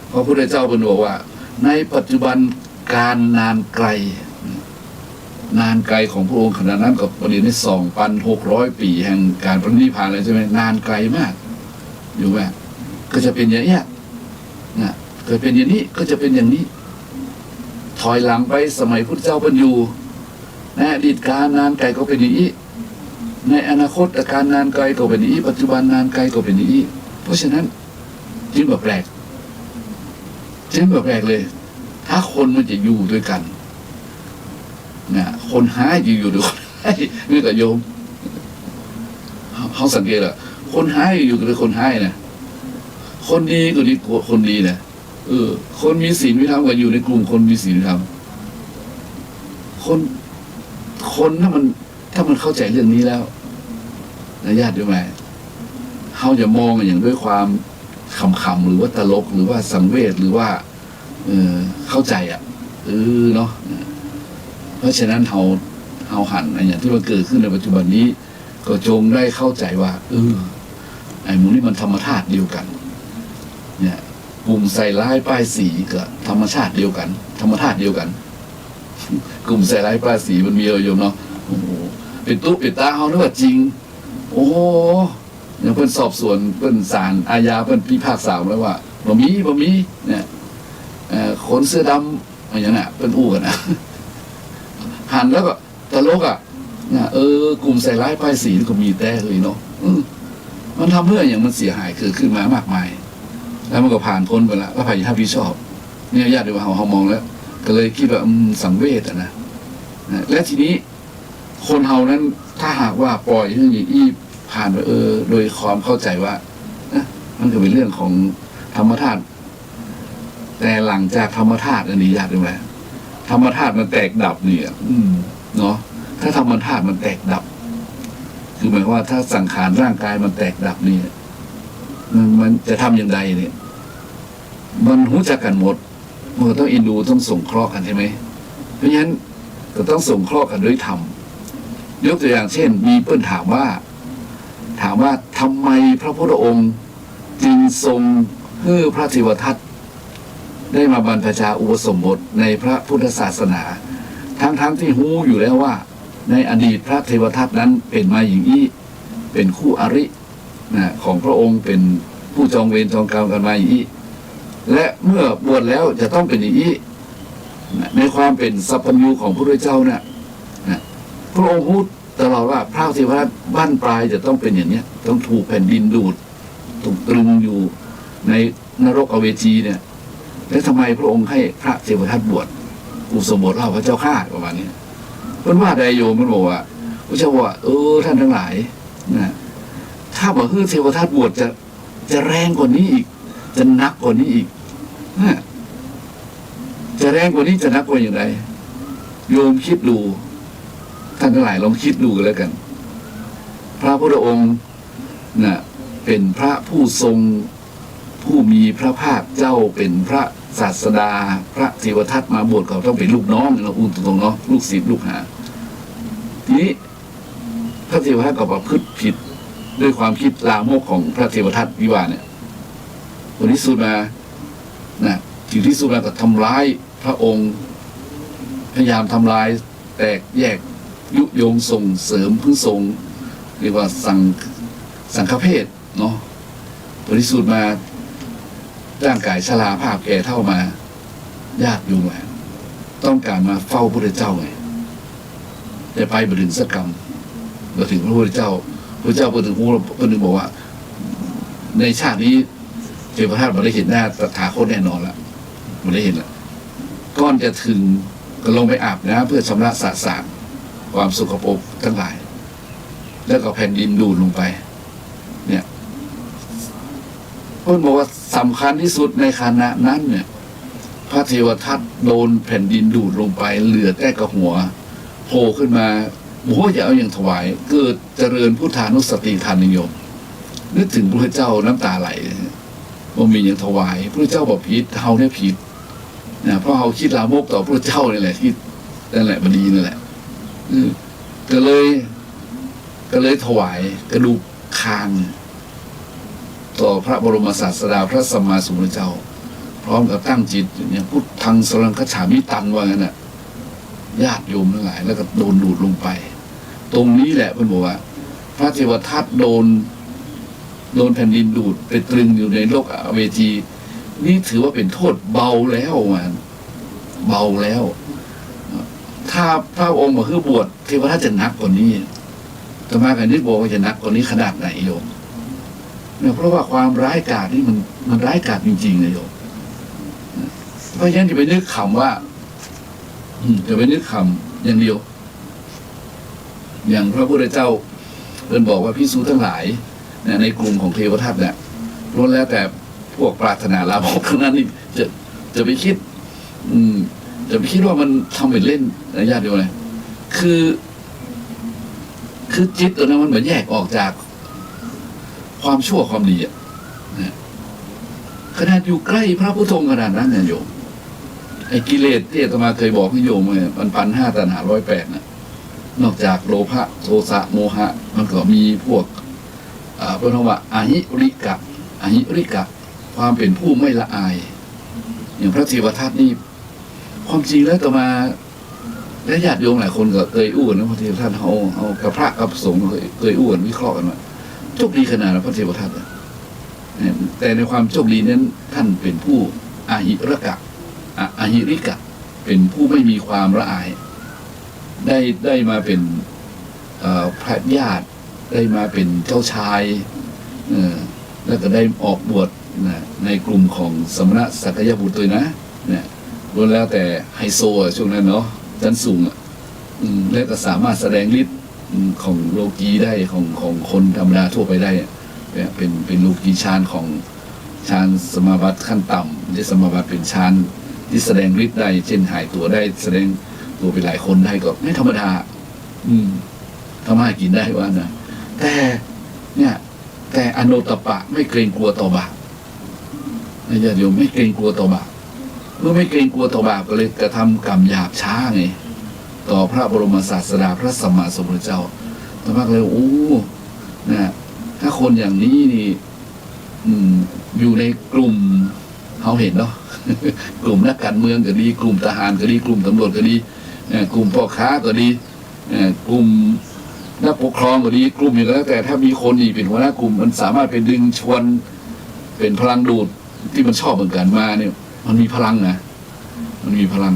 Speaker 1: เพราะพระพุทธเจ้าเป็นบอกว่า ในปัจจุบันการนานไกลของพระองค์ขณะนั้นกับประเดี๋ยวนี้2,600 ปีแห่งการปรินิพพานเลยใช่ไหมนานไกลมากอยู่ไหมก็จะเป็นอย่างนี้นะเกิดเป็นอย่างนี้ก็จะเป็นอย่างนี้ถอยหลังไปสมัยพุทธเจ้าเป็นอยู่ในอดีตการนานไกลก็เป็นอย่างนี้ในอนาคตการนานไกลก็เป็นอย่างนี้ปัจจุบันนานไกลก็เป็นอย่างนี้เพราะฉะนั้นจึงแบบแปลกเลยถ้าคนมันจะอยู่ด้วยกันนะคนหายอยู่ด้วยคนหายนี่ก็โยมเขาสังเกตอะคนหายอยู่กับคนหายนะคนดีก็ดีกว่าคนดีนะคนมีศีลมีธรรมก็อยู่ในกลุ่มคนมีศีลมีธรรมคนถ้ามันเข้าใจเรื่องนี้แล้วนะญาติโยมไหมเขาจะมองอย่างด้วยความขำหรือว่าตลกหรือว่าสังเวชหรือว่าเข้าใจอ่ะเนาะเพราะฉะนั้นเราหันอย่างที่มันเกิดขึ้นในปัจจุบันนี้ก็จงได้เข้าใจว่าไอ้หมูนี่มันธรรมชาติเดียวกันเนี่ยกลุ่มใส่ร้ายป้ายสีก็ธรรมชาติเดียวกันธรรมชาติเดียวกันกลุ่มใส่ร้ายป้ายสีมันมีโยมเนาะโอ้โหเป็นตุ๊เป็นตาเขานึกว่าจริงโอ้อย่างเพิ่นสอบสวนเพิ่นศาลอาญาเพิ่นพิพากษาแล้วว่าบ่มีเนี่ยคนเสื้อดำอะไรอย่างนั้นเพิ่นอู้กันนะหันแล้วก็ตลกอ่ะเนี่ยกลุ่มใส่ร้ายป้ายสีก็มีแต่เลยเนาะมันทำเพื่ออย่างมันเสียหายเกิดขึ้นมามากมายแล้วมันก็ผ่านพ้นไปแล้วพระภัยท่านพิชอบเนี่ยญาติโยมเขามองแล้วก็เลยคิดว่าสังเวชนะและทีนี้คนเฮานั้นถ้าหากว่าปล่อยเรื่องอย่างนี้ผ่านไปโดยความเข้าใจว่ามันก็เป็นเรื่องของธรรมธาตุแต่หลังจากธรรมธาตุอันนี้ญาติโยมธรรมธาตุมันแตกดับเนี่ยเนาะถ้าธรรมธาตุมันแตกดับคือหมายว่าถ้าสังขารร่างกายมันแตกดับนี่มันจะทำอย่างไรเนี่ยมันรู้จักกันหมดมันต้องอินดูต้องส่งเคราะห์กันใช่ไหมเพราะฉะนั้นก็ต้องส่งเคราะห์กันด้วยธรรมยกตัวอย่างเช่นมีเพื่อนถามว่าทำไมพระพุทธองค์จึงทรงให้พระเทวทัตได้มาบรรพชาอุปสมบทในพระพุทธศาสนาทั้งที่รู้อยู่แล้วว่าในอดีตพระเทวทัตนั้นเป็นมาอย่างนี้เป็นคู่อริของพระองค์เป็นผู้จองเวรจองกรรมกันมาอย่างนี้และเมื่อบวชแล้วจะต้องเป็นอย่างนี้ในความเป็นสัพพัญญูของพระพุทธเจ้าเนี่ยพระองค์พูดตลอดว่าพระเทวทัตบ้านปลายจะต้องเป็นอย่างนี้ต้องถูกแผ่นดินดูดถูกตรึงอยู่ในนรกอเวจีเนี่ยแล้วทำไมพระองค์ให้พระเทวทัตบวชอุปสมบทเล่าพระเจ้าข้าประมาณนี้เพิ่นว่าไดโยมมันบอกว่าพระเจ้าว่าท่านทั้งหลายนะถ้าบอกเทวทัตบวชจะแรงกว่านี้อีกจะหนักกว่านี้อีกจะแรงกว่านี้จะหนักกว่าอย่างไรโยมคิดดูท่านทั้งหลายลองคิดดูกันแล้วกันพระพุทธองค์น่ะเป็นพระผู้ทรงผู้มีพระภาคเจ้าเป็นพระศาสดาพระเทวทัตมาบวชเขาต้องเป็นลูกน้องเราพูดตรงๆเนาะลูกศิษย์ลูกหาทีนี้พระเทวทัตก็ประพฤติผิดด้วยความคิดลามกของพระเทวทัตวิวาเนี่ยวันนี้สุดมาถึงที่สุดมาก็ทำร้ายพระองค์พยายามทำลายแตกแยกยุยงส่งเสริมพึ่งทรงเรียกว่าสังฆเพศเนาะวันนี้สุดมาร่างกายชราภาพแก่เท่ามาญาติโยมต้องการมาเฝ้าพระพุทธเจ้าไงแต่ไปบถึงสักกรรมมาถึงพระพุทธเจ้าพระเจ้าพอถึงพระนึงบอกว่าในชาตินี้เทวทัตไม่ได้เห็นหน้าตถาคตแน่นอนละไม่ได้เห็นละก้อนจะถึงก็ลงไปอาบน้ำเพื่อชำระสะสางความสกปรกทั้งหลายแล้วก็แผ่นดินดูดลงไปเนี่ยพระบอกว่าสำคัญที่สุดในขณะนั้นเนี่ยพระเทวทัตโดนแผ่นดินดูดลงไปเหลือแต่กระหัวโผล่ขึ้นมาโอ้ยอย่าเอาอย่างถวายเกิดเจริญพุทธานุสติทานนิยมนึกถึงพระเจ้าน้ำตาไหลว่ามีอย่างถวายพระเจ้าบอกผิดเฮาเนี่ยผิด นะเพราะเขาคิดลามกต่อพระเจ้านี่แหละที่นั่นแหละบดีนั่นแหละก็เลยถวายกระดูกคางต่อพระบรมศาสดาพระสัมมาสัมพุทธเจ้าพร้อมกับตั้งจิตเนี่ยพุทธังสรังคัจฉามิตังว่างั้นน่ะญาติโยมทั้งหลายแล้วก็โดนดูดลงไปตรงนี้แหละเพิ่นบอกว่าพระเทวทัตโดนแผ่นดินดูดไปตรึงอยู่ในโลกอเวจีนี่ถือว่าเป็นโทษเบาแล้วมันเบาแล้วถ้าพระองค์มาคือบวชเทวทัตจะหนักกว่านี้แต่มากันนิดบอกว่าจะหนักกว่านี้ขนาดไหนโยมเนี่ยเพราะว่าความร้ายกาจนี่มันร้ายกาจจริงๆเลยโยมเพราะฉะนั้นจะไปนึกคำว่าจะไปนึกคำอย่างเดียวอย่างพระพุทธเจ้าเพิ่นบอกว่าภิกษุทั้งหลายในกลุ่มของเทวทัตเนี่ยล้วนแล้วแต่พวกปรารถนาลาภทั้งนั้นนี่จะไปคิดจะไปคิดว่ามันทำเป็นเล่นนะญาติโยมเลยคือจิตตัวนั้นมันเหมือนแยกออกจากความชั่วความดีอ่ะขนาดอยู่ใกล้พระพุทธองค์ขนาดนั้นเนี่ยโยมไอ้กิเลสที่อาตมาเคยบอกให้โยมเนี่ยมัน1,500 ตัณหา108นะนอกจากโลภะโทสะโมหะมันก็มีพวกพระธรรมว่าอหิริกะความเป็นผู้ไม่ละอายอย่างพระเทวทัตนี่ความจริงแล้วต่อมาและญาติโยมหลายคนก็เคยอู้กันนะพระเทวทัตเอากับพระกับสงฆ์เคยอู้กันวิเคราะห์กันว่าโชคดีขนาดพระเทวทัตแต่ในความโชคดีนั้นท่านเป็นผู้อหิริกะเป็นผู้ไม่มีความละอายได้มาเป็นพระญาติได้มาเป็นเจ้าชายแล้วก็ได้ออกบวชในกลุ่มของสมณะสักยบุตรด้วยนะเนี่ยล้วนแล้วแต่ไฮโซช่วงนั้นเนาะชั้นสูงแล้วก็สามารถแสดงฤทธิ์ของโลกีได้ของคนธรรมดาทั่วไปได้เป็นโลกีฌานของฌานสมาบัติขั้นต่ำที่สมาบัติเป็นฌานที่แสดงฤทธิ์ได้เช่นหายตัวได้แสดงตัวไปหลายคนได้ก็ไม่ธรรมดาทำให้กินได้ว่านะแต่อโนตปะไม่เกรงกลัวต่อบาปนะญาติโยมไม่เกรงกลัวต่อบาปเมื่อไม่เกรงกลัวต่อบาปก็เลยกระทำกรรมหยาบช้าไงต่อพระบรมศาสดาพระสัมมาสัมพุทธเจ้าธรรมะเลยโอ้นะถ้าคนอย่างนี้นี่อยู่ในกลุ่มเขาเห็นเนาะ กลุ่มนักการเมืองก็ดีกลุ่มทหารก็ดีกลุ่มตำรวจก็ดีกลุ่มพ่อค้าก็ดีกลุ่มนักปกครองก็ดีกลุ่มอย่างนั้นแต่ถ้ามีคนอีกเป็นหัวหน้ากลุ่มมันสามารถเป็นดึงชวนเป็นพลังดูดที่มันชอบเหมือนกันมาเนี่ยมันมีพลังนะมันมีพลัง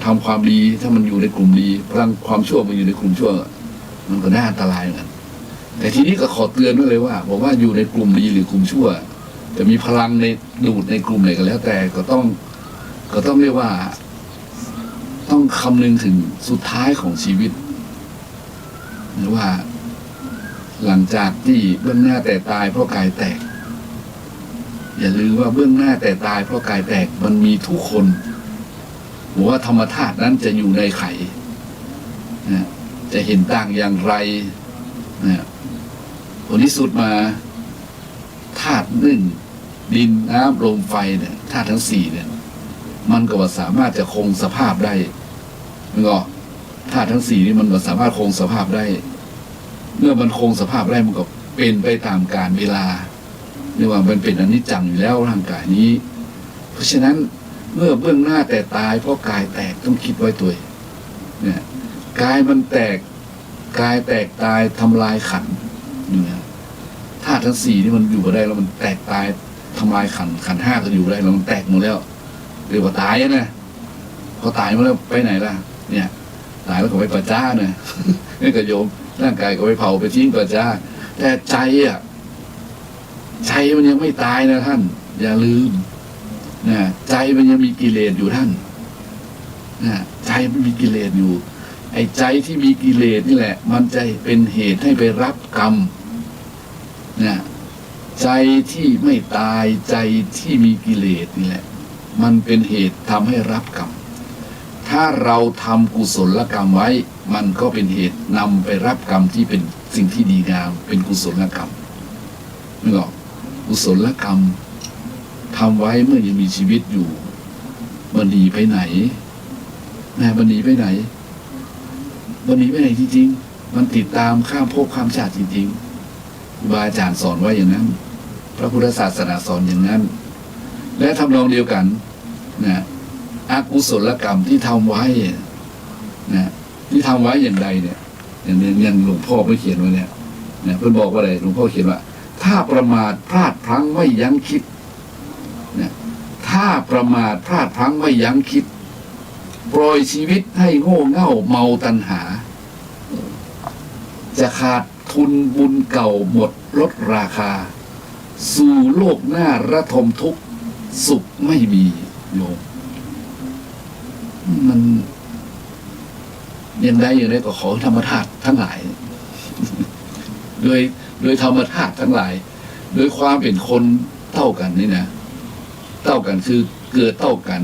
Speaker 1: ทำความดีถ้ามันอยู่ในกลุ่มดีพลังความชั่วมันอยู่ในกลุ่มชั่วมันก็น่าอันตรายเหมือนกันแต่ทีนี้ก็ขอเตือนไว้เลยว่าบอกว่าอยู่ในกลุ่มดีหรือกลุ่มชั่วจะมีพลังในดูดในกลุ่มไหนก็แล้วแต่ก็ต้องเรียกว่าต้องคำนึงถึงสุดท้ายของชีวิตหรือว่าหลังจากที่เบื้องหน้าแต่ตายเพราะกายแตกอย่าลืมว่าเบื้องหน้าแต่ตายเพราะกายแตกมันมีทุกคนบอกว่าธรรมธาตุนั้นจะอยู่ในไข่จะเห็นต่างอย่างไรผลที่สุดมาธาตุนึ่งดินน้ำลมไฟเนี่ยธาตุทั้ง4เนี่ยมันก็สามารถจะคงสภาพได้มันก็ธาตุทั้ง4นี่มันก็สามารถคงสภาพได้เมื่อมันคงสภาพได้มันก็เป็นไปตามกาลเวลาเรียกว่ามันเป็นอนิจจังอยู่แล้วร่างกายนี้เพราะฉะนั้นเมื่อเบื้องหน้าแต่ตายเพราะกายแตกต้องคิดไว้ตัวเนี่ยกายมันแตกกายแตกตายทำลายขันธ์เนี่ยธาตุทั้ง4นี่มันอยู่มาได้แล้วมันแตกตายทำลายขันธ์5ก็อยู่ได้แล้วมันแตกหมดแล้วเรียกว่าตายนะพอตายมาแล้วไปไหนล่ะเนี่ยตายแล้วก็ไปประจ้าเนี่ยนี่ก็โยมร่างกายก็ไปเผาไปทิ้งประจ้าแต่ใจมันยังไม่ตายนะท่านอย่าลืมนะใจมันยังมีกิเลสอยู่ท่านนะใจมันมีกิเลสอยู่ไอ้ใจที่มีกิเลสนี่แหละมันจะเป็นเหตุให้ไปรับกรรมนะใจที่ไม่ตายใจที่มีกิเลสนี่แหละมันเป็นเหตุทำให้รับกรรมถ้าเราทำกุศลกรรมไว้มันก็เป็นเหตุนำไปรับกรรมที่เป็นสิ่งที่ดีงามเป็นกุศลกรรมนึกออกกุศลกรรมทำไว้เมื่อยังมีชีวิตอยู่ มันหนีไปไหนนะมันหนีไปไหนมันหนีไปไหนจริงๆมันติดตามข้ามภพข้ามชาติจริงๆครูบาอาจารย์สอนไว้อย่างนั้นพระพุทธศาสนาสอนอย่างนั้นและทำนองเดียวกันนะอกุศลกรรมที่ทำไว้นะที่ทำไว้อย่างใดเนี่ยอย่างหลวงพ่อเพิ่งเขียนไว้เนี่ยเพิ่นบอกว่าอะไรหลวงพ่อเขียนว่าถ้าประมาทพลาดพลั้งไม่ยั้งคิดนะถ้าประมาทพลาดพลั้งไม่ยั้งคิดปล่อยชีวิตให้โง่เง่าเมาตัณหาจะขาดทุนบุญเก่าหมดลดราคาสู่โลกหน้าระทมทุกข์สุขไม่มีโยมมันอย่างใดอย่างใดก็ขอธรรมธาตุทั้งหลายโดยธรรมธาตุทั้งหลายโดยความเป็นคนเท่ากันนี่นะเท่ากันคือเกิดเท่ากัน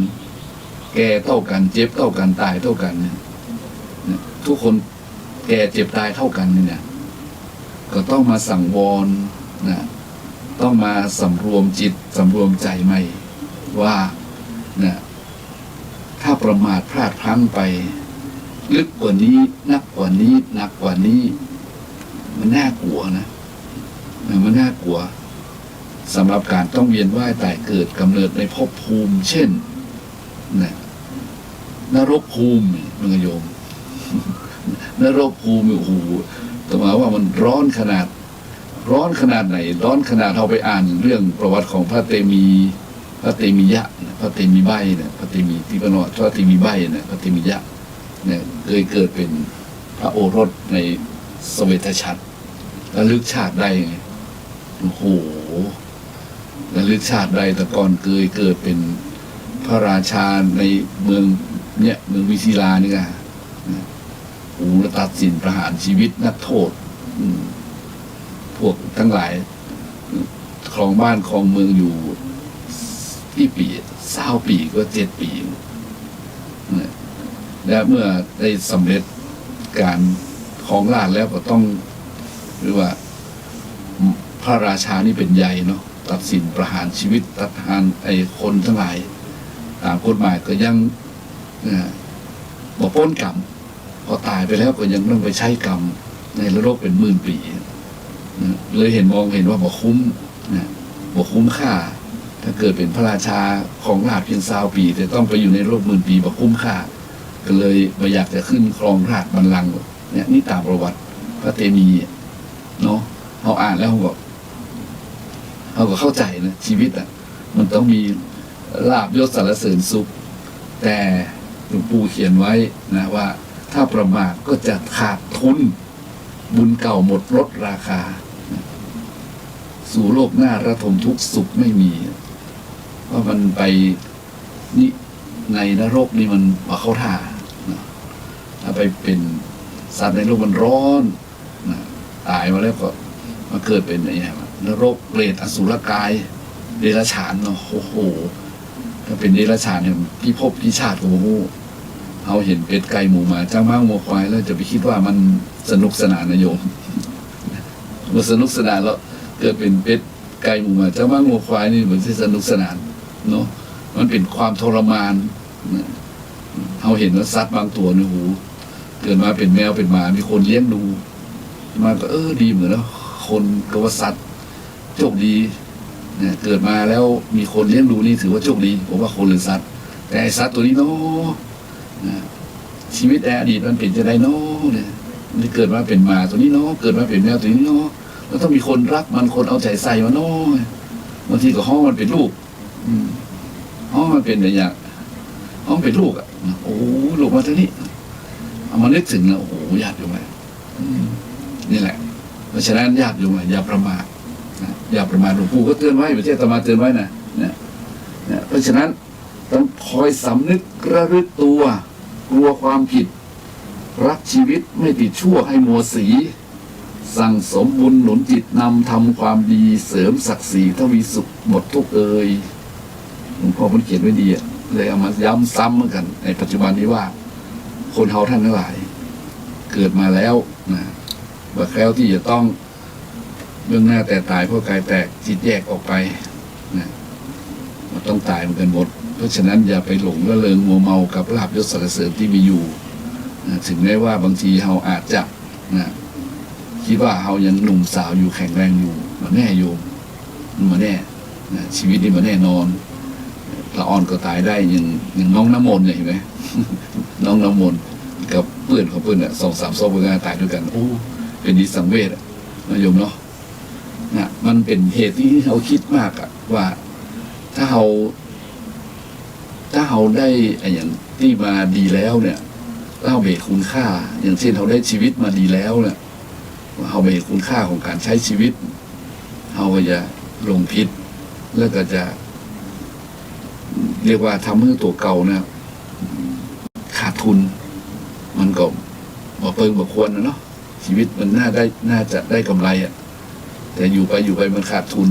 Speaker 1: แก่เท่ากันเจ็บเท่ากันตายเท่ากันเนี่ยทุกคนแก่เจ็บตายเท่ากันนี่นะก็ต้องมาสังวรนะต้องมาสำรวมจิตสำรวมใจใหม่ว่านะถ้าประมาทพลาดพลั้งไปลึกกว่านี้นักกว่านี้หนักกว่านี้มันน่ากลัวนะมันน่ากลัวสำหรับการต้องเวียนว่ายตายเกิดกำเนิดในภพภูมิเช่นนะนรกภูมิมันโยมนรกภูมิโอ้โหแต่มาว่ามันร้อนขนาดไหนร้อนขนาดเราไปอ่านเรื่องประวัติของพระเตมียะพระเตมีใบเนี่ยพระเตมีที่พระนอพระเตมีใบเนี่ยพระเตมียะเนี่ยเคยเกิดเป็นพระโอรสในสเวทฉัตรระลึกชาติได้ไงโอ้โหระลึกชาติได้แต่ก่อนเคยเกิดเป็นพระราชาในเมืองเนี่ยเมืองวิศิลานี่ไงโอ้ตัดสินประหารชีวิตนักโทษพวกทั้งหลายครองบ้านครองเมืองอยู่ที่ปี20 ปีก็7 ปีและเมื่อได้สำเร็จการครองราชย์แล้วก็ต้องหรือว่าพระราชานี่เป็นใหญ่เนาะตัดสินประหารชีวิตตัดหารไอ้คนทั้งหลายตามกฎหมายก็ยังบ่พ้นกรรมพอตายไปแล้วก็ยังต้องไปใช้กรรมในนรกเป็น10,000 ปีเลยมองเห็นว่าบ่คุ้มบ่คุ้มค่าถ้าเกิดเป็นพระราชาของราชย์เพียง20 ปีแต่ต้องไปอยู่ในโลก10,000 ปีบ่คุ้มค่าก็เลยไม่อยากจะขึ้นครองราชย์บัลลังก์เนี่ยนี่ตามประวัติพระเตมีเนาะเราอ่านแล้วเราก็เข้าใจนะชีวิตมันต้องมีลาภยศสรรเสริญสุขแต่หลวงปู่เขียนไว้นะว่าถ้าประมาทก็จะขาดทุนบุญเก่าหมดลดราคาสู่โลกหน้าระทมทุกข์สุขไม่มีเพราะมันไปนี่ในนรกนี่มันมาเข้าท่าถ้าไปเป็นสัตว์ในโลกมันร้อนตายมาแล้วก็มาเกิดเป็นอะไรนรกเปรตอสุรกายเดรัจฉานเนาะโอ้โหถ้าเป็นเดรัจฉานเนี่ยพี่ภพพี่ชาติโอ้โหเขาเห็นเป็ดไก่หมูหมาจ้างม้างัวควายแล้วจะไปคิดว่ามันสนุกสนานนะโยมมันสนุกสนานแล้วเกิดเป็นเป็ดไก่หมูหมาจ้างม้างัวควายนี่เหมือนที่สนุกสนานเนาะมันเป็นความทรมานเขาเห็นว่าสัตว์บางตัวเนี่ยโหเกิดมาเป็นแมวเป็นหมามีคนเลี้ยงดูมันก็ดีเหมือนแล้วคนกับว่าสัตว์โชคดีเนี่ยเกิดมาแล้วมีคนเลี้ยงดูนี่ถือว่าโชคดีผมว่าคนหรือสัตว์แต่ไอ้สัตว์ตัวนี้เนาะชีวิตในอดีตมันเป็นจะได้เนาะเนี่ยมันเกิดมาเป็นหมาตัวนี้เนาะเกิดมาเป็นแมวตัวนี้เนาะแล้วต้องมีคนรักมันคนเอาใจใส่มันเนาะบางทีก็ห้องมันเป็นลูกห้องมันเป็นอะไรอย่างห้องเป็นลูกโอ้ลูกมาตัวนี้เอามานึกถึงแล้วโอ้โหญาติโยมนี่แหละเพราะฉะนั้นญาติโยมอย่าประมาทอย่าประมาทหลวงปู่ก็เตือนไว้ประเทศอาตมาเตือนไว้นะเพราะฉะนั้นต้องคอยสำนึกระลึกตัวกลัวความผิดรักชีวิตไม่ติดชั่วให้มัวสีสั่งสมบุญหนุนจิตนำทำความดีเสริมศักดิ์ศรีทวีสุขหมดทุกหลวงพ่อมันเขียนไว้ดีเลยเอามาย้ำซ้ำเหมือนกันในปัจจุบันนี้ว่าคนเฮาท่านทั้งหลายเกิดมาแล้วนะว่าแคล้วที่จะต้องเบื้องหน้าแต่ตายเพราะกายแตกจิตแยกออกไปนะมันต้องตายเหมือนกันหมด เพราะฉะนั้นอย่าไปหลงละเลงมัวเมากับลาภยศสรรเสริญที่มีอยู่ถึงแม้ว่าบางทีเราอาจจะคิดว่าเรายังหนุ่มสาวอยู่แข็งแรงอยู่มาแน่โยมมาแน่ชีวิตนี้มาแน่นอนละอ่อนก็ตายได้อย่างน้องน้ำมนต์เห็นไหม น้องน้ำมนต์กับเพื่อนของเพื่อน2-3 ศพงานตายด้วยกันโอ้เป็นนิสังเวชนะโยมเนาะมันเป็นเหตุที่เราคิดมากอะว่าถ้าเราได้อย่างที่มาดีแล้วเนี่ยเราเบรคุณค่าอย่างเช่นเราได้ชีวิตมาดีแล้วเนี่ยเราเบรคุณค่าของการใช้ชีวิตเราก็จะลงพิษแล้วก็จะเรียกว่าทำให้ตัวเก่าเนี่ยขาดทุนมันก็บ่เปิงบ่ควรนะเนาะชีวิตมันน่าจะได้กำไรอ่ะแต่อยู่ไปมันขาดทุน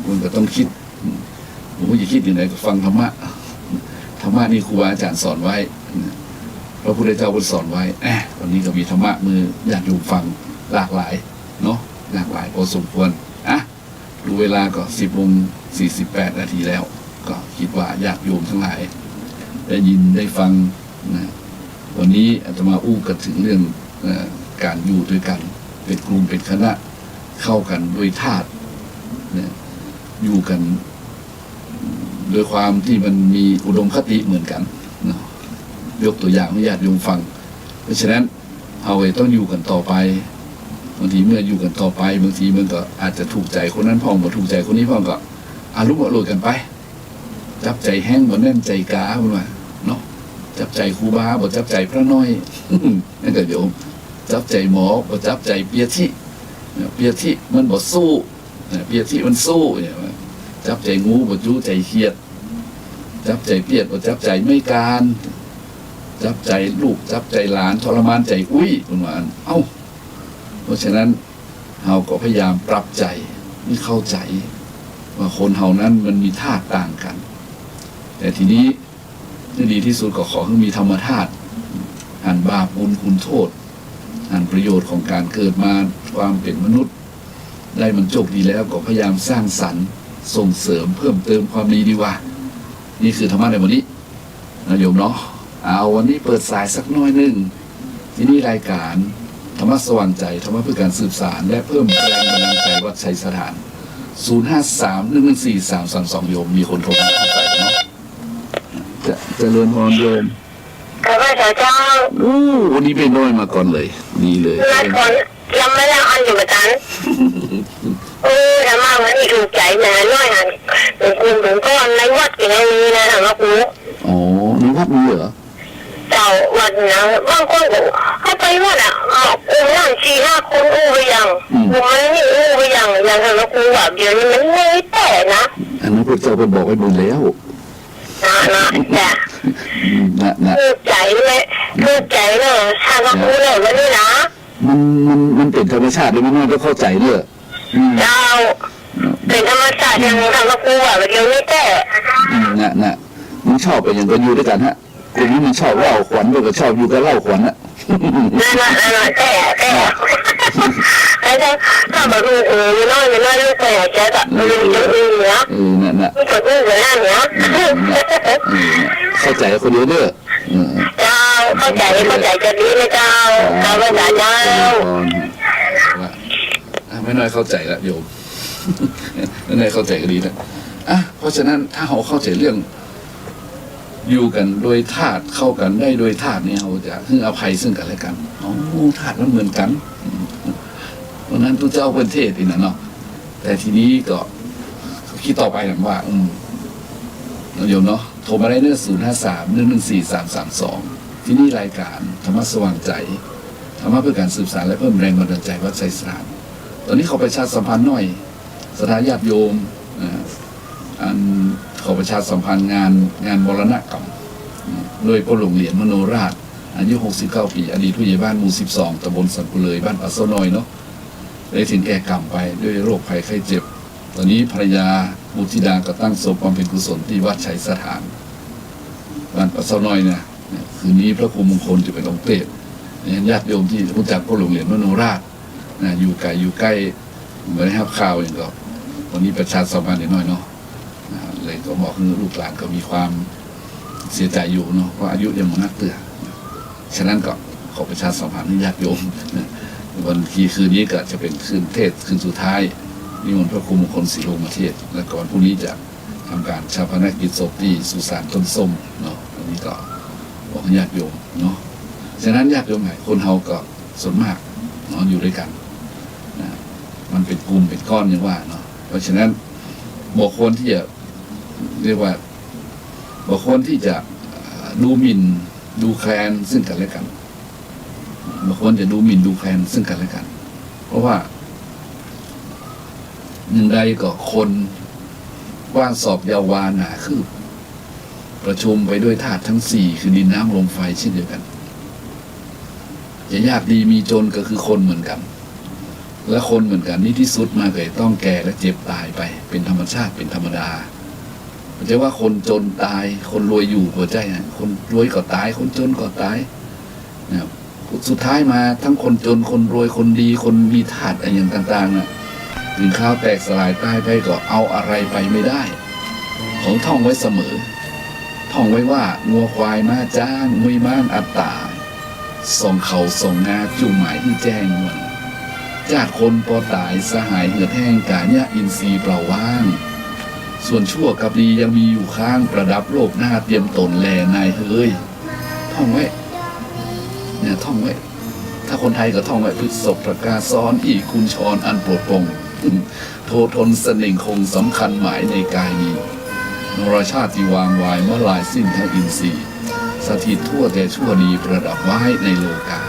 Speaker 1: มันก็ต้องคิดผมก็จะคิดอยู่ไหนก็ฟังธรรมะนี่ครูอาจารย์สอนไว้พระพุทธเจ้าก็สอนไว้วันนี้ก็มีธรรมะมืออยากอยู่ฟังหลากหลายเนาะหลากหลายพอสมควรดูเวลาก็10:48 นาทีแล้วก็คิดว่าอยากโยมทั้งหลายได้ยินได้ฟังนะวันนี้อาตมาอู้กันถึงเรื่องการอยู่ด้วยกันเป็นกลุ่มเป็นคณะเข้ากันด้วยธาตุอยู่กันโดยความที่มันมีอุดมคติเหมือนกันนะยกตัวอย่างให้ญาติโยมฟังเพราะฉะนั้นเราต้องอยู่กันต่อไปบางทีเมื่ออยู่กันต่อไปบางทีมันก็อาจจะถูกใจคนนั้นพ่องบ่ถูกใจคนนี้พ่องก็อารุมอร่วยกันไปจับใจแห้งบ่แน่นใจกาเป็นว่าเนาะจับใจครูบาบ่จับใจพระน้อย นั่นก็โยมจับใจหมอบ่จับใจเปียที่มันบ่สู้เปียที่มันสู้เนี่ยจับใจงูบ่จู้ใจเครียดจับใจเปียดบ่จับใจไม่การจับใจลูกจับใจหลานทรมานใจอุ้ยเป็นว่าเพราะฉะนั้นเราก็พยายามปรับใจให้เข้าใจว่าคนเฮานั้นมันมีธาตุต่างกันแต่ทีนี้ที่ดีที่สุดก็ขอให้มีธรรมธาตุอ่านบาปบุญคุณโทษอ่านประโยชน์ของการเกิดมาความเป็นมนุษย์ได้มันจบดีแล้วก็พยายามสร้างสรรค์ส่งเสริมเพิ่มเติมความดีดีว่านี่คือธรรมะในวันนี้นะโยมเนาะเอาวันนี้เปิดสายสักน้อยนึงที่นี่รายการธรรมะสว่างใจธรรมะเพื่อการสืบสารและเพิ่มแรงบันดาลใจวัดชัยสถาน053-114-332โยมมีคนโทรมาเข้าใจเนาะจะเจริญพรโยม
Speaker 2: ข้าพเจ้า
Speaker 1: วันนี้เป็นน้อยมาก่อนเลยนี่เลย
Speaker 2: มาก่อนยังไม่ได้อันอยู่กับฉันธรรมะวันนี้ถูกใจนะน้อยหันหลวงก้อนในวัดอย่างนี้นะธรรมะครู
Speaker 1: ในวัดมีเหรอ
Speaker 2: เจ้าวัดนะบางคนบอกเขาไปวัดนั่ง4-5 คนไปยังมันนี่ไปยังธรรมะครูแบบเดี๋ยวนี้มันไม่แต่นะ
Speaker 1: อันนั้นพระเจ้าไปบอกไว้หมดแล้ว
Speaker 2: จ้ะคือใจเลยธรรมะครูเลยวันนี้นะ
Speaker 1: มันเป็นธรรมชาติเลยมันต้องเข้าใจเลย
Speaker 2: เจ้าเป็นธรรมชาติอย่างธรรมะครูแบบเดี๋ยวนี้แต่
Speaker 1: มันชอบเป็นอย่างกันอยู่ด้วยกันฮะคนนี้มันชอบเล่าขวัญด้วยก็ชอบอยู่กับเล่าขวัญน่ะ
Speaker 2: แต่ถ้าแบบน้อยลูกไปหายใจแบบมันจะอื่นเนาะมันจะอื่นเลยนะเนาะ
Speaker 1: เข้าใจคนเดียวเด้อ
Speaker 2: เจ้าเข้าใจจะดีเลยเจ้าภาษาเจ้า
Speaker 1: ไม่น้อยเข้าใจละโยมไม่น้อยเข้าใจก็ดีนะเพราะฉะนั้นถ้าเราเข้าใจเรื่องอยู่กันโดยธาตุเข้ากันได้โดยธาตุเนี่ยเราจะให้อภัยซึ่งกันและกันธาตุมันเหมือนกันเพราะนั้นทุกเจ้าเป็นเทศอีกนะเนาะแต่ทีนี้ก็คิดต่อไปกันว่าเราโยมเนาะโทรมาได้เนื้อ053-114-332ที่นี่รายการธรรมะสว่างใจธรรมะเพื่อการสืบสานและเพิ่มแรงบันดาลใจวัดไซสานตอนนี้เขาประชาสัมพันธ์หน่อยสถานญาติโยมขอประชาสัมพันธ์งานมรณกรรมโดยพระหลวงเหรียญมโนราชอายุ69 ปีอดีตผู้ใหญ่บ้านหมู่12ตำบลสันกุเลยบ้านป่าเสาน้อยเนาะได้ถึงแก่กรรมไปด้วยโรคภัยไข้เจ็บตอนนี้ภรรยาบุตรธิดาก็ตั้งศพบำเพ็ญกุศลที่วัดชัยสถานบ้านป่าเสาน้อยเนี่ยคืนนี้พระครูมงคลจะไปลงเปรตญาติโยมที่รู้จักพระหลวงเหรียญมโนราชอยู่ใกล้ไม่ได้รับข่าวอย่างก็วันนี้ประชาสัมพันธ์หน่อยเนาะ เลยก็บอกคือลูกหลานก็มีความเสียใจอยู่เนาะเพราะอายุยังไม่นักเตือฉะนั้นก็ขอประชาสัมพันธ์ให้ญาติโยมนะวันคืนนี้ก็จะเป็นคืนเทศคืนสุดท้ายนิมนต์พระครูมงคลศิโรมาเทศและก่อนพรุ่งนี้จะทำการชาปนกิจศพที่สุสานต้นส้มเนาะอันนี้ก็บอกญาติโยมเนาะฉะนั้นญาติโยมไหนคนเฮาก็ส่วนมากนอนอยู่ด้วยกันนะมันเป็นกลุ่มเป็นก้อนอย่างว่าเนาะเพราะฉะนั้นบอกควรที่จะเรียกว่าบอกควรที่จะดูหมิ่นดูแคลนซึ่งกันและกันบอกควรจะดูหมิ่นดูแคลนซึ่งกันและกัน เพราะว่าหนึ่งใดก็คนว่างสอบยาวาหนาคืบประชุมไปด้วยธาตุทั้งสี่คือดินน้ำลมไฟเช่นเดียวกันจะยากดีมีจนก็คือคนเหมือนกันและคนเหมือนกันนี่ที่สุดมาเกิดต้องแก่และเจ็บตายไปเป็นธรรมชาติเป็นธรรมดาไม่ใช่ว่าคนจนตายคนรวยอยู่หัวใจนะคนรวยก็ตายคนจนก็ตายนะครับสุดท้ายมาทั้งคนจนคนรวยคนดีคนมีธาตุอะไรอย่างต่างๆนะถึงข้าวแตกสลายตายไปก็เอาอะไรไปไม่ได้ของท่องไว้เสมอท่องไว้ว่างัวควายมาจ้างมวยม้านอัตตาส่งเขาส่งงาจุ่มหมายที่แจ้งวันจากคนปอตายสหายเหือดแห้งกาเนี่ยอินทรีย์เปล่าว่างส่วนชั่วกับดียังมีอยู่ข้างประดับโลกหน้าเตรียมตนแลนายเฮ้ยท่องไว้เนี่ยท่องไว้ถ้าคนไทยก็ท่องไว้พฤษภประกาศซ้อนอีกคุณชรอันโปรดปรงโททนเสน่งคงสำคัญหมายในกายนี้นรชาติวางวายเมื่อลายสิ้นทั้งอินทรีย์สถิตทั่วแต่ชั่วดีประดับไว้ในโลกา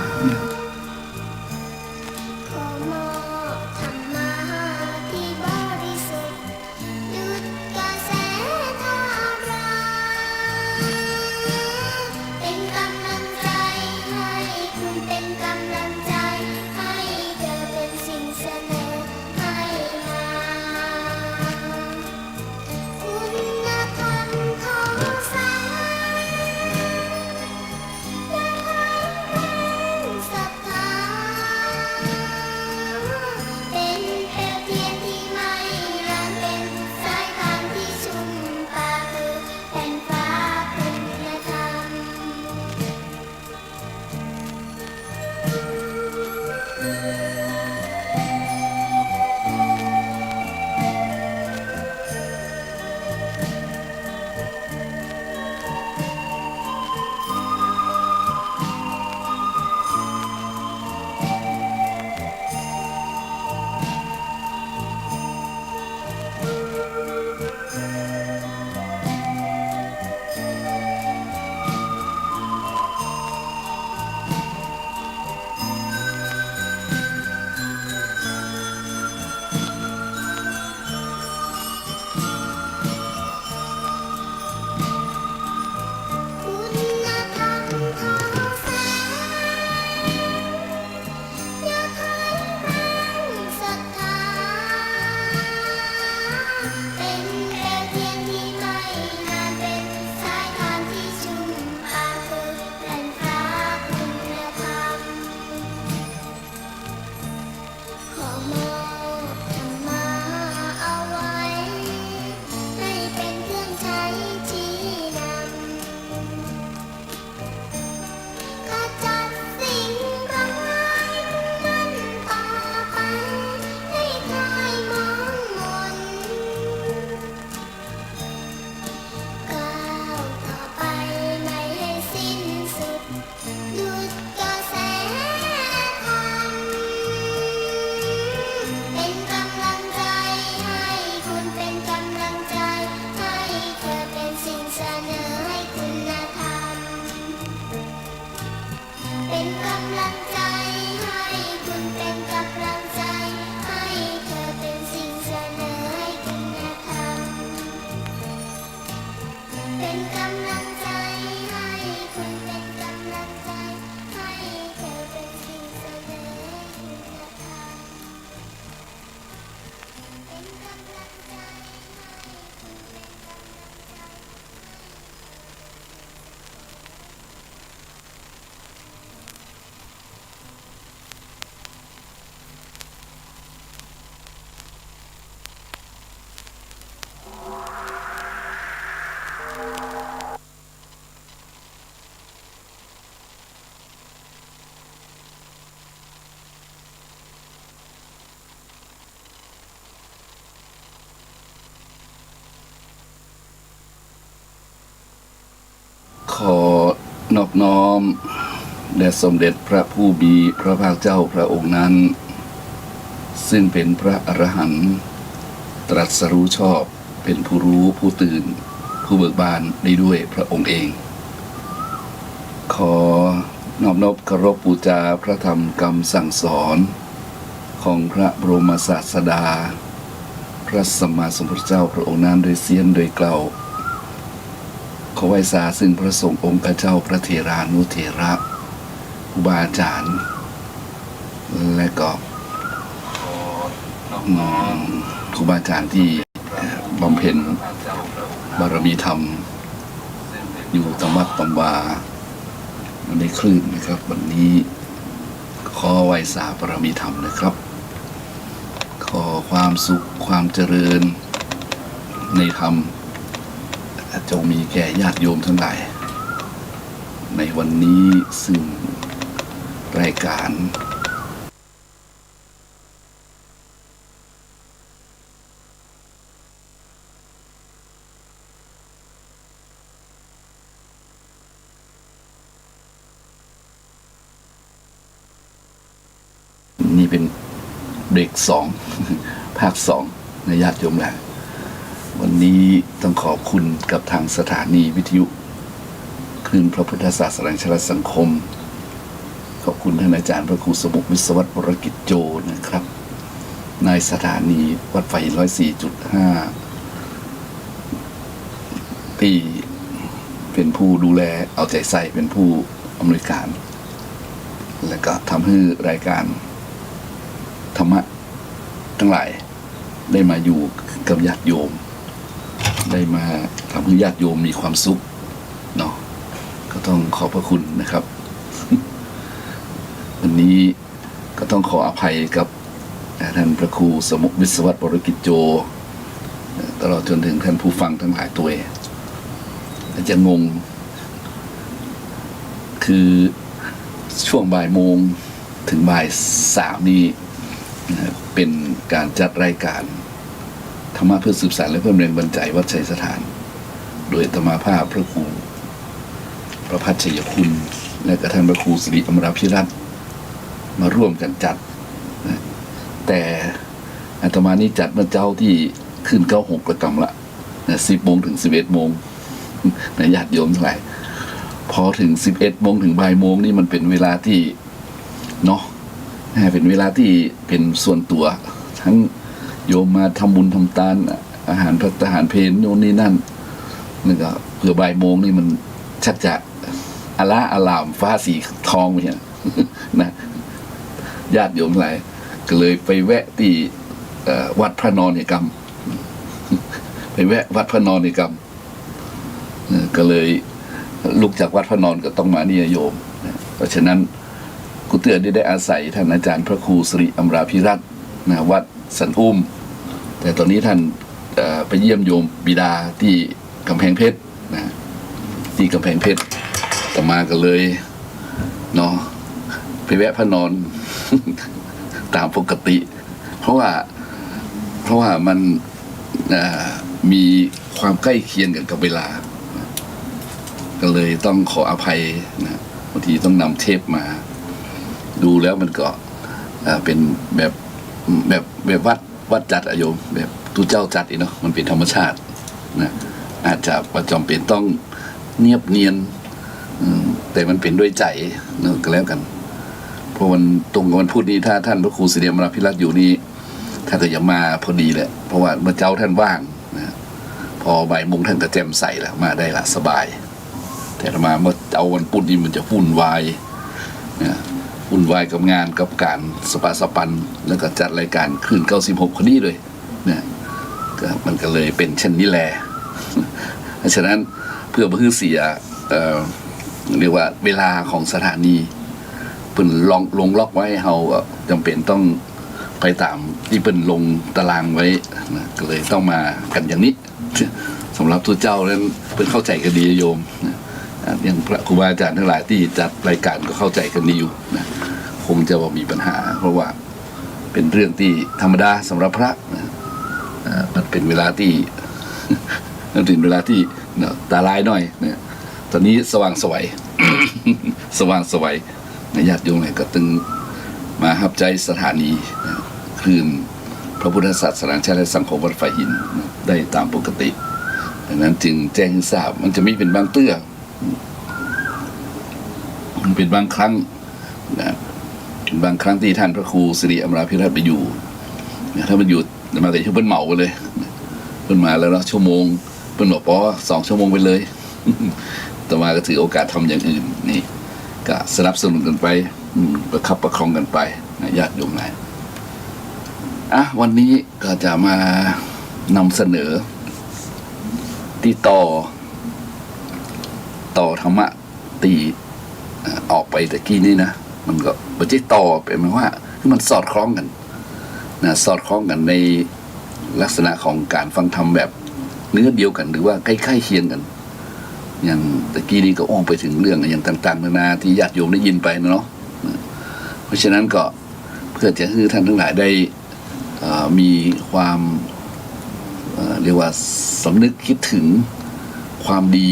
Speaker 1: อบน้อมแด่สมเด็จพระผู้มีพระภาคเจ้าพระองค์นั้นซึ่งเป็นพระอรหันต์ตรัสรู้ชอบเป็นผู้รู้ผู้ตื่นผู้เบิกบานได้ด้วยพระองค์เอง ขอนอบน้อมเคารพบูชาพระธรรมคำสั่งสอนของพระบรมศาสดาพระสัมมาสัมพุทธเจ้าพระองค์นั้นโดยเสียงโดยเกล่าวขอไหว้สาซึ่งพระสงฆ์องค์เจ้าพระเถรานุเถระครูบาอาจารย์และก็ครูบาอาจารย์ที่บำเพ็ญบารมีธรรมอยู่ตามวัดตามวาในคลื่นนะครับวันนี้ขอไหว้สาบารมีธรรมนะครับขอความสุขความเจริญในธรรมจงมีแก่ญาติโยมทั้งหลายในวันนี้ซึ่งรายการนี่เป็นเบรก2 ภาค 2ในญาติโยมแหละวันนี้ต้องขอบคุณกับทางสถานีวิทยุคลื่นพระพุทธศาสนาชลสังคมขอบคุณท่านอาจารย์พระครูสมุขวิศวัตรวรกิจโจนะครับนายสถานีวัดไฟ 104.5 ที่เป็นผู้ดูแลเอาใจใส่เป็นผู้อำนวยการและก็ทำให้รายการธรรมะทั้งหลายได้มาอยู่กับญาติโยมได้มาทำให้ญาติโยมมีความสุขเนาะก็ต้องขอบพระคุณนะครับ วันนี้ก็ต้องขออภัยกับท่านพระครูสมุขวิศวัตรวรกิจโจตลอดจนถึงท่านผู้ฟังทั้งหลายตัวอาจจะงงคือช่วงบ่ายโมงถึงบ่าย3นี่เป็นการจัดรายการธรรมะเพื่อสืบสานและเพิ่มแรงบันดาลใจวัดชัยสถานโดยอาตมาภาพพระครูประภัชชัยคุณและกระท่านพระครูสิริอมราภิรัตน์มาร่วมกันจัดแต่อาตมานี้จัดเมื่อเจ้าที่ขึ้น96ประจำละ10 โมงถึง 11 โมงในญาติโยมทั้งหลายพอถึง11 โมงถึงบ่ายโมงนี่มันเป็นเวลาที่เนาะเป็นเวลาที่เป็นส่วนตัวทั้งโยมมาทำบุญทำทานอาหารพระทหารเพลโน่นนี่นั่นแล้วก็เผื่อบ่ายโมงนี่มันชักจะอาลามฟ้าสีทองไปเนี่ยนะญาติโยมหลายก็เลยไปแวะที่วัดพระนอนในกรรมไปแวะวัดพระนอนในกรรมก็เลยลุกจากวัดพระนอนก็ต้องมานี่โยมเพราะฉะนั้นกุเตือนได้อาศัยท่านอาจารย์พระครูสิริอมราภิรัตน์วัดสันอุ้มแต่ตอนนี้ท่านไปเยี่ยมโยมบิดาที่กำแพงเพชรที่กำแพงเพชรต่อมาก็เลยเนาะไปแวะพระนอน ตามปกติเพราะว่ามันมีความใกล้เคียงกับเวลาก็เลยต้องขออภัยนะบางทีต้องนำเทปมาดูแล้วมันก็เป็นแบบวัดจัดอะโยมแบบทุเจ้าจัดอีกเนาะมันเป็นธรรมชาตินะอาจจะประจำเป็นต้องเนียบเนียนแต่มันเป็นด้วยใจเนอะก็แล้วกันเพราะวันตรงกับวันพุธนี้ถ้าท่านพระครูสิริอมราภิรัตน์อยู่นี่ท่านก็จะมาพอดีแหละเพราะว่าเมื่อเจ้าท่านว่างนะพอบ่ายโมงท่านก็แจ่มใสแล้วมาได้ละสบายแต่ถ้ามาเมื่อเจ้าวันพุธนี่มันจะวุ่นวายนะวุ่นวายกับงานกับการสปาสปันแล้วก็จัดรายการคลื่น96คนนี้เลยเนี่ยก็มันก็เลยเป็นเช่นนี้แหละเพราะฉะนั้นเพื่อไม่ให้เสียเรียกว่าเวลาของสถานีเพิ่นลงล็อกไว้เฮาจำเป็นต้องไปตามที่เพิ่นลงตารางไว้นะก็เลยต้องมากันอย่างนี้สำหรับตัวเจ้านั้นเพิ่นเข้าใจกันดีโยมนะอย่างพระครูบาอาจารย์ทั้งหลายที่จัดรายการก็เข้าใจกันดีอยู่นะคงจะว่ามีปัญหาเพราะว่าเป็นเรื่องที่ธรรมดาสำหรับพระนะมันเป็นเวลาที่มันเป็นเวลาที่ตาลายหน่อยเนี่ยตอนนี้สว่างสวย สว่างไสวัยญาติโยมเลยก็ตึงมารับใจสถานีคลื่นพระพุทธศาสนาชาติและสังคมวัดไฟหินได้ตามปกติดังนั้นจึงแจ้งให้ทราบมันจะมีเป็นบางเตื้อมันเป็นบางครั้งนะบางครั้งที่ท่านพระครูสิริอมราภิรัตน์ไปอยู่ถ้ามันอยู่มาแต่ชั่วเพิ่นเหมาไปเลยเพิ่นมาแล้วเนาะชั่วโมงเพิ่นบอก2 ชั่วโมงไปเลยต่อมาก็ถือโอกาสทำอย่างอื่นนี่ก็สนับสนุนกันไปประคับประคองกันไปนะญาติโยมนายวันนี้ก็จะมานำเสนอที่ต่อธรรมะตีออกไปตะกี้นี่นะมันก็ไม่ใช่ต่อเป็นหมายว่ามันสอดคล้องกันนะสอดคล้องกันในลักษณะของการฟังธรรมแบบเนื้อเดียวกันหรือว่าใกล้ๆเคียงกันอย่างตะกี้นี้ก็อ้อมไปถึงเรื่องอย่างต่างๆนานาที่ญาติโยมได้ยินไปเนาะเพราะฉะนั้นก็เพื่อจะให้ท่านทั้งหลายได้มีความเรียกว่าสำนึกคิดถึงความดี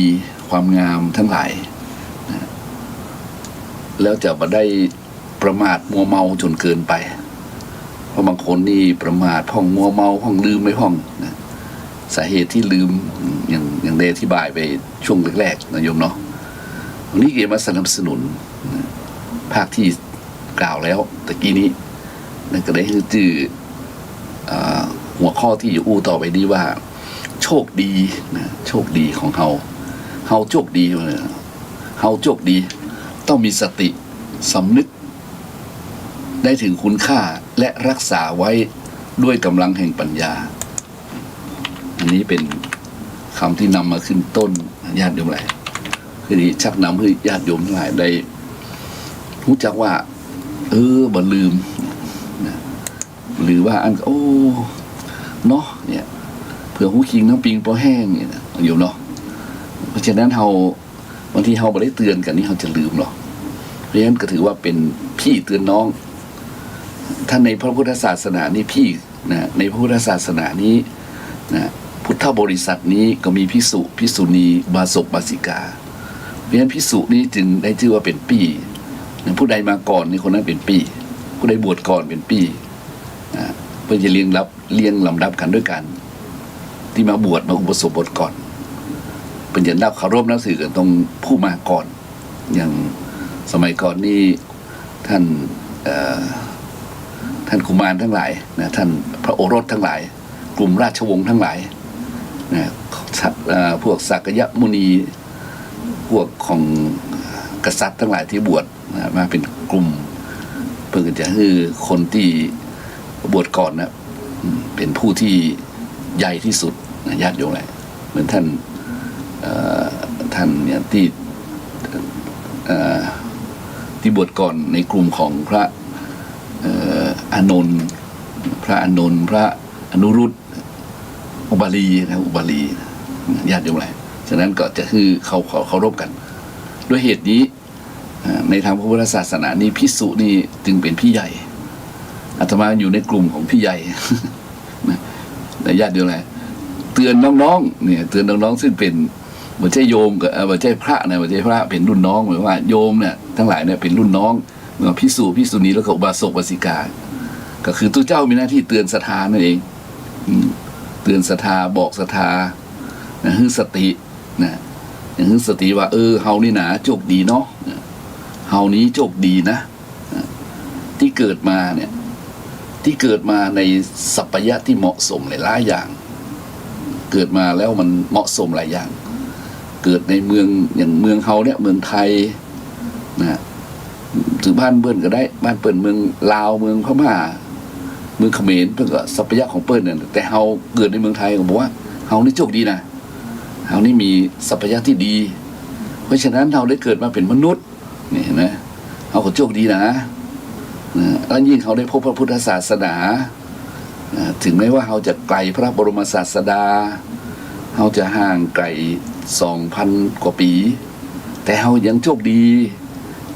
Speaker 1: ความงามทั้งหลายนะแล้วจะมาได้ประมาทมัวเมาจนเกินไปเพราะบางคนนี่ประมาทพ่องมัวเมาพ่องลืมไม่พ่องนะสาเหตุที่ลืมอย่างได้อธิบายไปช่วงแรกๆนะโยมเนาะวันนี้เกี่ยวมาสนับสนุนนะภาคที่กล่าวแล้วตะกี้นี้นั่นก็ได้ชื่อหัวข้อที่อยู่ต่อไปนี้ว่าโชคดีนะโชคดีของเฮาโชคดีเฮาโชคดีต้องมีสติสำนึกได้ถึงคุณค่าและรักษาไว้ด้วยกำลังแห่งปัญญาอันนี้เป็นคำที่นำมาขึ้นต้นญาติโยมหลายคือชักนำให้ญาติโยมทั้งหลายได้รู้จักว่าบ่ลืมนะหรือว่าเนาะเนี่ยเผื่อหูคิงน้ำปิงพอแห้งเนี่ยนะโยมเนาะเพราะฉะนั้นบางทีเราไม่ได้เตือนกันนี่เราจะลืมหรอกเพราะฉะนั้นก็ถือว่าเป็นพี่เตือนน้องท่านในพระพุทธศาสนานี่พี่นะในพระพุทธศาสนานี้นะพุทธบริษัทนี้ก็มีภิกษุภิกษุณีบาศกบาสิกาเพราะฉะนั้นภิกษุนี้จึงได้ชื่อว่าเป็นปี่ผู้ใดมาก่อนนี่คนนั้นเป็นปี่ผู้ใดบวชก่อนเป็นปี่เพื่อจะเรียงลำดับกันด้วยกันที่มาบวชมาอุปสมบทก่อนเป็นอย่างนับเคารพนับถือกันตรงผู้มาก่อนอย่างสมัยก่อนนี่ท่านกุมารทั้งหลายนะท่านพระโอรสทั้งหลายกลุ่มราชวงศ์ทั้งหลายนะพวกสักยมุนีพวกของกษัตริย์ทั้งหลายที่บวชนะมาเป็นกลุ่มเพื่อจะให้คนที่บวชก่อนนะเป็นผู้ที่ใหญ่ที่สุดนะญาติโยมเลยเหมือนท่านเนี่ยที่บวชก่อนในกลุ่มของพระอานนท์พระอนุรุตอุบาลีญาติโยมเลยฉะนั้นก็จะคือเขาเคารพกันด้วยเหตุนี้ในทางพระพุทธศาสนานี้ภิกษุนี่จึงเป็นพี่ใหญ่อาตมาอยู่ในกลุ่มของพี่ใหญ่ในญาติโยมเลยเตือนน้องๆเนี่ยเตือนน้องๆซึ่งเป็นไม่ใช่โยมกับไม่ใช่พระนะไม่ใช่พระเป็นรุ่นน้องหมายว่าโยมเนี่ยทั้งหลายเนี่ยเป็นรุ่นน้องภิกษุภิกษุณีแล้วก็อุบาสกอุบาสิกาก็คือตัวเจ้ามีหน้าที่เตือนศรัทธานั่นเองเตือนศรัทธาบอกศรัทธานะฮึสตินะอย่างฮึสติว่าเฮานี่นะโชคดีเนาะเฮานี้โชคดีนะที่เกิดมาเนี่ยที่เกิดมาในสัพพยะที่เหมาะสมหลายอย่างเกิดมาแล้วมันเหมาะสมหลายอย่างเกิดในเมืองอย่างเมืองเฮาเนี่ยเมืองไทยนะถือบ้านเปิ้นก็ได้บ้านเปิ้นเมืองลาวเมืองพม่าเมืองเขมรเพิ่นก็สัพพยะของเปิ้นเนี่ยแต่เฮาเกิดในเมืองไทยก็บอกว่าเฮานี่โชคดีนะเฮานี่มีสัพพยะที่ดีเพราะฉะนั้นเฮาได้เกิดมาเป็นมนุษย์นี่เห็นไหมเฮาก็โชคดีนะแล้วยิ่งเขาได้พบพระพุทธศาสนาถึงแม้ว่าเฮาจะไกลพระบรมศาสดาเฮาจะห่างไกล 2,000 กว่าปีแต่เฮายังโชคดี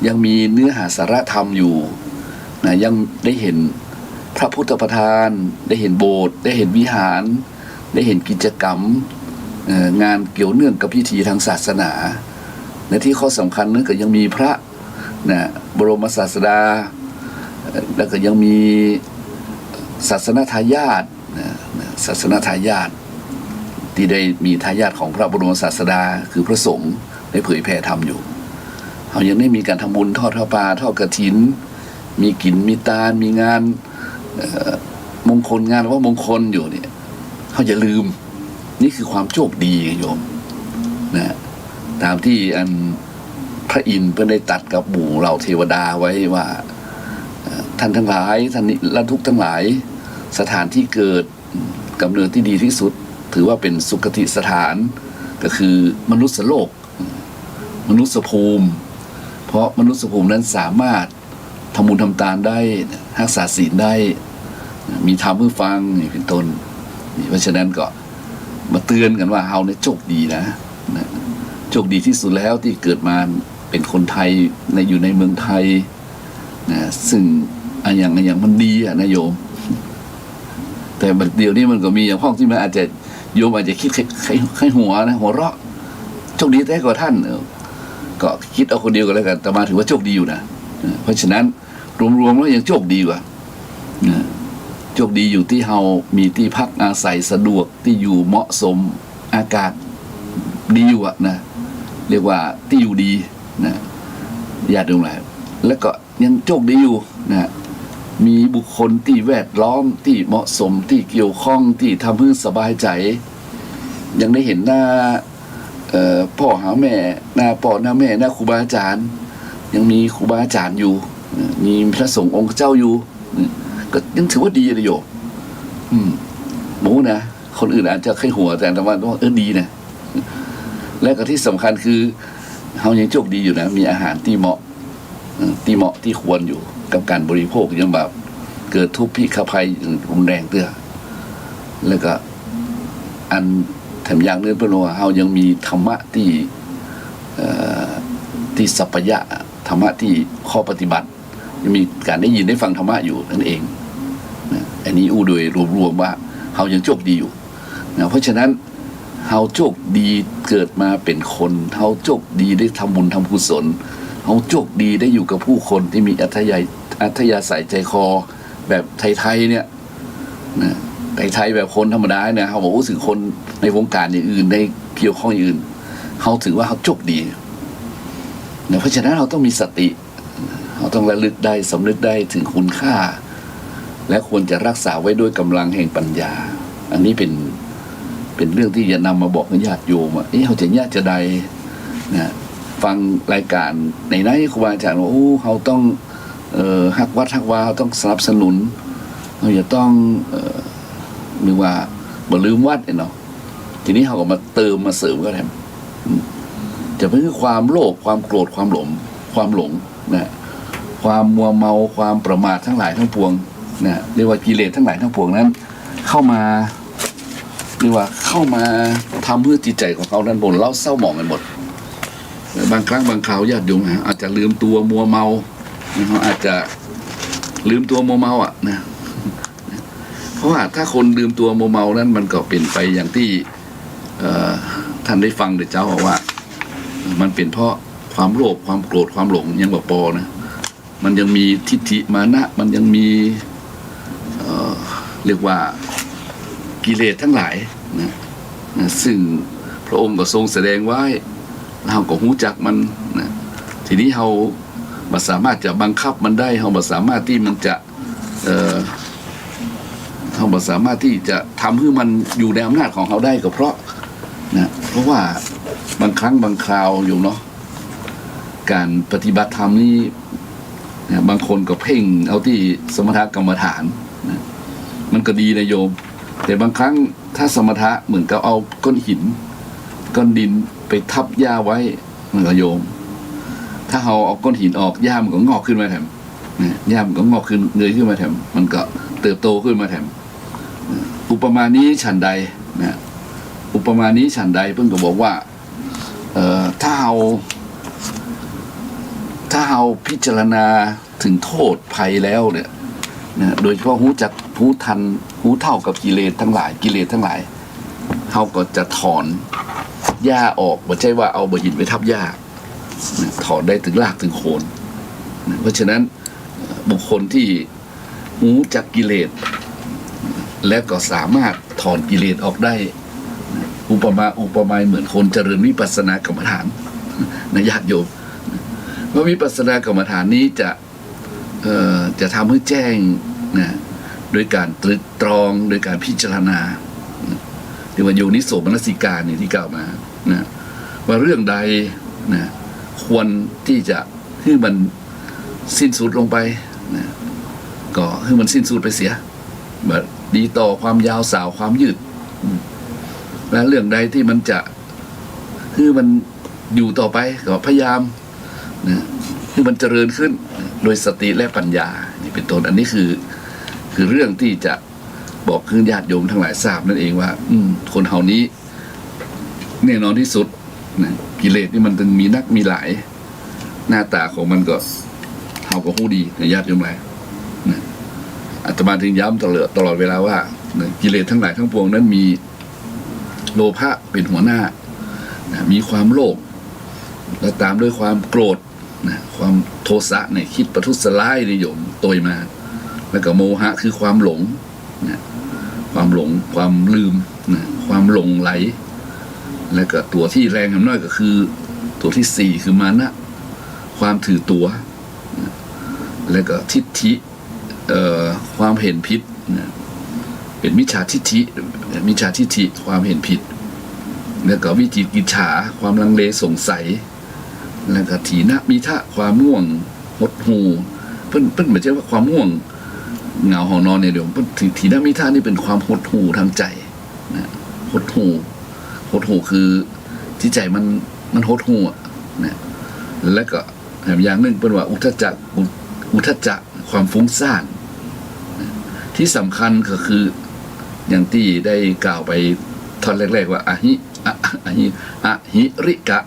Speaker 1: ยังมีเนื้อหาสาระธรรมอยู่นะยังได้เห็นพระพุทธประธานได้เห็นโบสถ์ได้เห็นวิหารได้เห็นกิจกรรมงานเกี่ยวเนื่องกับพิธีทางศาสนา และที่ข้อสำคัญนั้นก็ยังมีพระนะบรมศาสดาแล้วก็ยังมีศาสนทายาทศาสนทายาทที่ได้มีทายาทของพระบรมศาสดาคือพระสงฆ์ได้เผยแผ่ธรรมอยู่เขายังได้มีการทำบุญทอดผ้าป่าทอดกฐินมีกินมีตาลมีงานมงคลงานว่ามงคลอยู่เนี่ยเขาอย่าลืมนี่คือความโชคดีโยมนะตามที่อันพระอินทร์เพิ่นได้ตัดกับหมู่เหล่าเทวดาไว้ว่าท่านทั้งหลายท่านละทุกทั้งหลายสถานที่เกิดกำเนิดที่ดีที่สุดถือว่าเป็นสุคติสถานก็คือมนุษย์โลกมนุษย์ภูมิเพราะมนุษย์ภูมินั้นสามารถทำบุญทำทานได้รักษาศีลได้มีธรรมเพื่อฟังนี่เป็นต้นเพราะฉะนั้นก็มาเตือนกันว่าเฮาเนี่ยโชคดีนะโชคดีที่สุดแล้วที่เกิดมาเป็นคนไทยอยู่ในเมืองไทยนะซึ่งอย่างมันดีอะนะโยมแต่เดี๋ยวนี้มันก็มีอย่างพ้องที่มันอาจจะโยมอาจจะคิดใครหัวนะหัวเราะโชคดีแต่กว่าท่านก็คิดเอาคนเดียวกันแล้วกันแต่มาถือว่าโชคดีอยู่นะเพราะฉะนั้นรวมๆแล้วยังโชคดีกว่าโชคดีอยู่ที่เฮามีที่พักอาศัยสะดวกที่อยู่เหมาะสมอากาศดีอยู่อะนะเรียกว่าที่อยู่ดีนะญาติโยมหลายแล้วก็ยังโชคดีอยู่นะมีบุคคลที่แวดล้อมที่เหมาะสมที่เกี่ยวข้องที่ทำให้สบายใจยังได้เห็นหน้าพ่อหาแม่หน้าพ่อหน้าแม่หน้าครูบาอาจารย์ยังมีครูบาอาจารย์อยู่มีพระสงฆ์องค์เจ้าอยู่ก็ยังถือว่าดีเลยโยมหมูนะคนอื่นอาจจะเคยหัวแต่ว่าดีนะและก็ที่สำคัญคือเขายังโชคดีอยู่นะมีอาหารที่เหมาะที่ควรอยู่กับการบริโภคยังแบบเกิดทุพพิฆภัยรุนแรงเตื้อแล้วก็อันแถมอย่างนึงเป็นว่าเขายังมีธรรมะที่สัพพยะธรรมะที่ข้อปฏิบัติยังมีการได้ยินได้ฟังธรรมะอยู่นั่นเองนะอันนี้โดยรวมๆว่าเขายังโชคดีอยู่นะเพราะฉะนั้นเขาโชคดีเกิดมาเป็นคนเขาโชคดีได้ทำบุญทำกุศลเขาโชคดีได้อยู่กับผู้คนที่มีอัธยาศัยใจคอแบบไทยๆเนี่ยนะไทยแบบคนธรรมดาเนี่ยเขาบอกว่าถึงคนในวงการอย่างอื่นในเกี่ยวข้องอย่างอื่นเขาถือว่าเขาโชคดีนะเพราะฉะนั้นเราต้องมีสติเราต้องระลึกได้สำนึกได้ถึงคุณค่าและควรจะรักษาไว้ด้วยกำลังแห่งปัญญาอันนี้เป็นเรื่องที่จะนำมาบอกกับญาติโยมว่าเขาจะญาติจะใดนะฟังรายการในนั้นครูบาอาจารย์ว่าเขาต้องฮักวัดฮักวาเขาต้องสนับสนุนเขาจะต้องหรือว่าบ่ลืมวัดเนาะทีนี้เขาก็มาเติมมาเสริมก็แทนจะเป็นความโลภความโกรธความหลงนะความมัวเมาความประมาททั้งหลายทั้งปวงนะเรียกว่ากิเลสทั้งหลายทั้งปวงนั้นเข้ามาเรียกว่าเข้ามาทำเพื่อจิตใจของเขานั้นบ่นเล่าเศร้าหมองกันหมดบางครั้งบางคราวญาติโยมอาจจะลืมตัวมัวเมาเขาอาจจะลืมตัวมัวเมาอ่ะนะเพราะว่าถ้าคนลืมตัวมัวเมานั้นมันก็เป็นไปอย่างที่ท่านได้ฟังเดี๋ยวเจ้าบอกว่ามันเป็นเพราะความโลภความโกรธความหลงยังบ่พอนะมันยังมีทิฏฐิมานะมันยังมีเรียกว่ากิเลสทั้งหลายนะซึ่งพระองค์ก็ทรงแสดงไว้เราก็รู้จักมันนะทีนี้เราบ่สามารถจะบังคับมันได้เราบ่สามารถที่มันจะเราบ่สามารถที่จะทำให้มันอยู่ในอำนาจของเขาได้ก็เพราะว่าบางครั้งบางคราวอยู่เนาะการปฏิบัติธรรมนี่บางคนก็เพ่งเอาที่สมถกรรมฐานนะมันก็ดีนะโยมแต่บางครั้งถ้าสมถะเหมือนกับเอาก้อนหินก้อนดินไปทับหญ้าไว้มันก็โยมถ้าเอาก้อนหินออกหญ้ามันก็งอกขึ้นมาแถมหญ้ามันก็งอกขึ้นเงยขึ้นมาแถมมันก็เติบโตขึ้นมาแถมอุปมานี้ฉันใดนะอุปมานี้ฉันใดเพิ่งก็บอกว่าถ้าเราพิจารณาถึงโทษภัยแล้วเนี่ยนะโดยเฉพาะรู้จักรู้ทันรู้เท่ากับกิเลสทั้งหลายเขาก็จะถอนหญ้าออกไม่ใช่ว่าเอาบ่หินไปทับหญ้า ถอนได้ถึงรากถึงโคนเพราะฉะนั้นบุคคลที่รู้จักกิเลสและก็สามารถถอนกิเลสออกได้อุปมาเหมือนคนเจริญวิปัสสนากรรมฐานนะญาติโยมว่าวิปัสสนากรรมฐานนี้จะทำให้แจ้งนะโดยการตรึกตรองโดยการพิจารณาที่ว่าโยนิโสมนสิการนี่ที่กล่าวมานะว่าเรื่องใดนะควรที่จะให้มันสิ้นสุดลงไปนะก็ให้มันสิ้นสุดไปเสียแบบดีต่อความยาวสาวความยืดและเรื่องใดที่มันจะให้มันอยู่ต่อไปก็พยายามนะให้มันเจริญขึ้นโดยสติและปัญญานี่เป็นต้นอันนี้คือเรื่องที่จะบอกคือญาติโยมทั้งหลายทราบนั่นเองว่าคนเฮานี้แน่นอนที่สุดนะกิเลสนี่มันถึงมีนักมีหลายหน้าตาของมันก็เฮาก็ฮู้ดีนะญาติโยมหลายนะอาตมาถึงย้ำตลอดเวลาว่ากิเลสทั้งหลายทั้งปวงนั้นมีโลภะเป็นหัวหน้านะมีความโลภและตามด้วยความโกรธนะความโทสะเนี่ยคิดประทุษร้ายนิยมโตยมาแล้วก็โมหะคือความหลงนะความหลงความลืมนะความหลงไหลแล้วก็ตัวที่แรงน้อยก็คือตัวที่สี่คือมานะความถือตัวนะแล้วก็ทิฏฐิความเห็นผิดนะเป็นมิจฉาทิฏฐิความเห็นผิดแล้วก็วิจิกิจฉาความลังเลสงสัยแล้วก็ถีนมิทะความง่วงหดหู่เพิ่นหมายถึงว่าความง่วงเหงาหอนอนเนี่ยเดี๋ยวถีนมิทะนี่เป็นความหดหู่ทางใจนะหดหู่คือที่ใจมันหดหู่นะแล้วก็อย่างหนึ่งเป็นว่าอุทธัจจะความฟุ้งซ่านที่สำคัญก็คืออย่างที่ได้กล่าวไปตอนแรกๆว่าอหิริกะ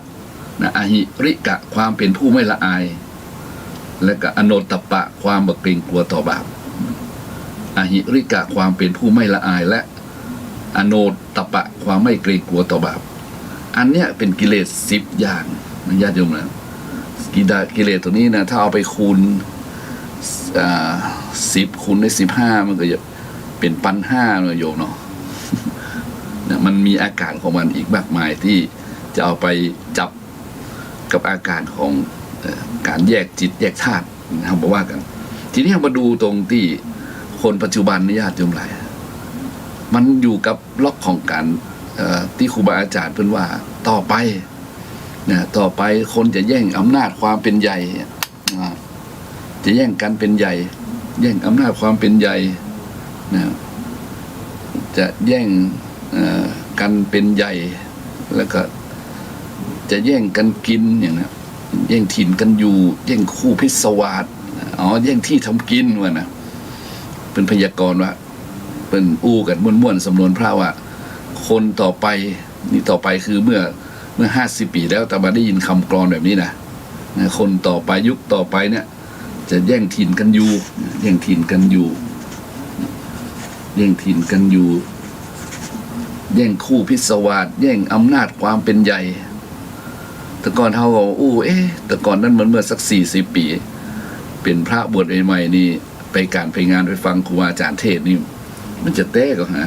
Speaker 1: นะอหิริกะความเป็นผู้ไม่ละอายและก็อโนตตัปปะความบ่เกรงกลัวต่อบาปอหิริกะความเป็นผู้ไม่ละอายและอโนตตัปปะความไม่เกรงกลัวต่อบาปอันเนี้ยเป็นกิเลส10อย่างนะญาติโยมนะกิเลสตัวนี้นะถ้าเอาไปคูณ10คูณได้15มันก็จะเป็น1,500นะโยมเนาะมันมีอาการของมันอีกมากมายที่จะเอาไปจับกับอาการของการแยกจิตแยกธาตุนะครับบอกว่ากันทีนี้มาดูตรงที่คนปัจจุบันนี่ญาติโยมหลายมันอยู่กับล็อกของการที่ครูบาอาจารย์เพิ่นว่าต่อไปนะต่อไปคนจะแย่งอำนาจความเป็นใหญ่จะแย่งกันเป็นใหญ่แย่งอำนาจความเป็นใหญ่นะจะแย่งกันเป็นใหญ่แล้วก็จะแย่งกันกินอย่างนั้นแย่งถิ่นกันอยู่แย่งคู่พิศวาสแย่งที่ทำกินวะนะเป็นพยากรณ์ว่าเป็นอู้กันม่วนๆสำนวนพระว่าคนต่อไปนี่ต่อไปคือเมื่อ50 ปีแล้วแต่มาได้ยินคำกลอนแบบนี้นะคนต่อไปยุคต่อไปเนี่ยจะแย่งถิ่นกันอยู่แย่งถิ่นกันอยู่แย่งถิ่นกันอยู่แย่งคู่พิศวาสแย่งอำนาจความเป็นใหญ่แต่ก่อนเขาก็แต่ก่อนนั้นเหมือนเมื่อสัก40 ปีเป็นพระบวชใหม่ๆนี่ไปงานไปฟังครูอาจารย์เทศนี่มันจะแต้ก็หา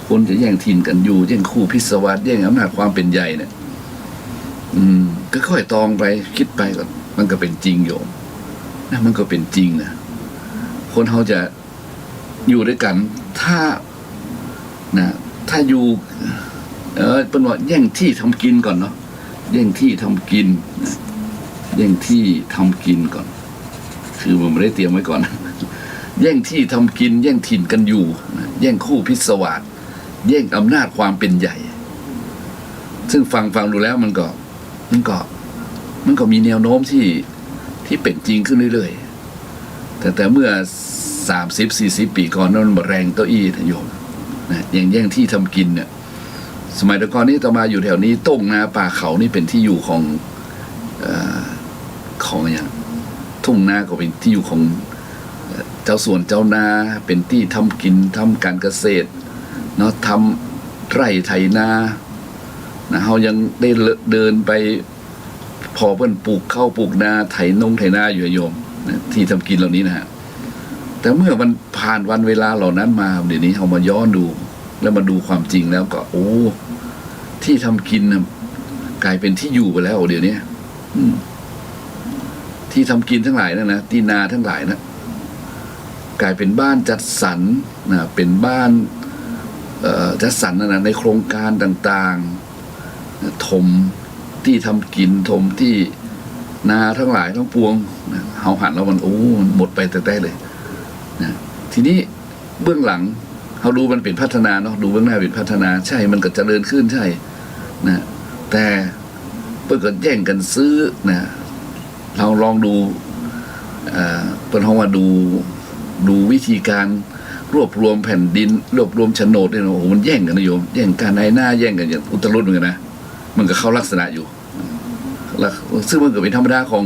Speaker 1: คนจะแย่งถิ่นกันอยู่แย่งคู่พิศวาสแย่งอำนาจความเป็นใหญ่เนี่ยก็ค่อยตองไปคิดไปก่อนมันก็เป็นจริงโยมนะมันก็เป็นจริงนะคนเขาจะอยู่ด้วยกันถ้าอยู่เป็นว่าแย่งที่ทำกินก่อนเนาะแย่งที่ทำกินแย่งที่ทำกินก่อนคือผมไม่ได้เตรียมไว้ก่อนแย่งที่ทำกินแย่งถิ่นกันอยู่แย่งคู่พิศวาสแย่งอำนาจความเป็นใหญ่ซึ่งฟังดูแล้วมันก็มีแนวโน้มที่เป็นจริงขึ้นเรื่อยๆแต่เมื่อ30-40 ปีก่อนนั้นมันแรงเต้าอี้โยมนะแย่งที่ทำกินเนี่ยสมัยก่อนนี้ต่อมาอยู่แถวนี้ต้งนาป่าเขานี่เป็นที่อยู่ของอย่างทุ่งนาก็เป็นที่อยู่ของเจ้าสวนเจ้านาเป็นที่ทำกินทำการเกษตรเนาะทำไร่ไถนานะเขายังได้เดินไป พอเพิ่นปลูกข้าวปลูกนาไถนาอยู่โยมนะที่ทำกินเหล่านี้นะฮะแต่เมื่อมันผ่านวันเวลาเหล่านั้นมาเดี๋ยวนี้เรามาย้อนดูแล้วมาดูความจริงแล้วก็ โอ้ที่ทำกินนะกลายเป็นที่อยู่ไปแล้วเดี๋ยวนี้ที่ทำกินทั้งหลายนะที่นาทั้งหลายนะกลายเป็นบ้านจัดสรรนะเป็นบ้านจัดสรรนะในโครงการต่างๆถมที่ทำกินถมที่นาทั้งหลายทั้งปวงนะเฮาหันแล้วมันมันหมดไปแต่ได้เลยนะทีนี้เบื้องหลังเขาดูมันเป็นพัฒนาเนาะดูเบื้องหน้าเป็นพัฒนาใช่มันก็เจริญขึ้นใช่นะแต่เพื่อกันแย่งกันซื้อนะเราลองดูเป็นห้องว่าดูวิธีการรวบรวมแผ่นดินรวบรวมโฉนดเนี่ยโอ้โหมันแย่งกันนะโยมแย่งกันนายหน้าแย่งกันอย่างอุตรุดเหมือนกันนะมันก็เข้าลักษณะอยู่แล้วซึ่งมันก็เป็นธรรมดาของ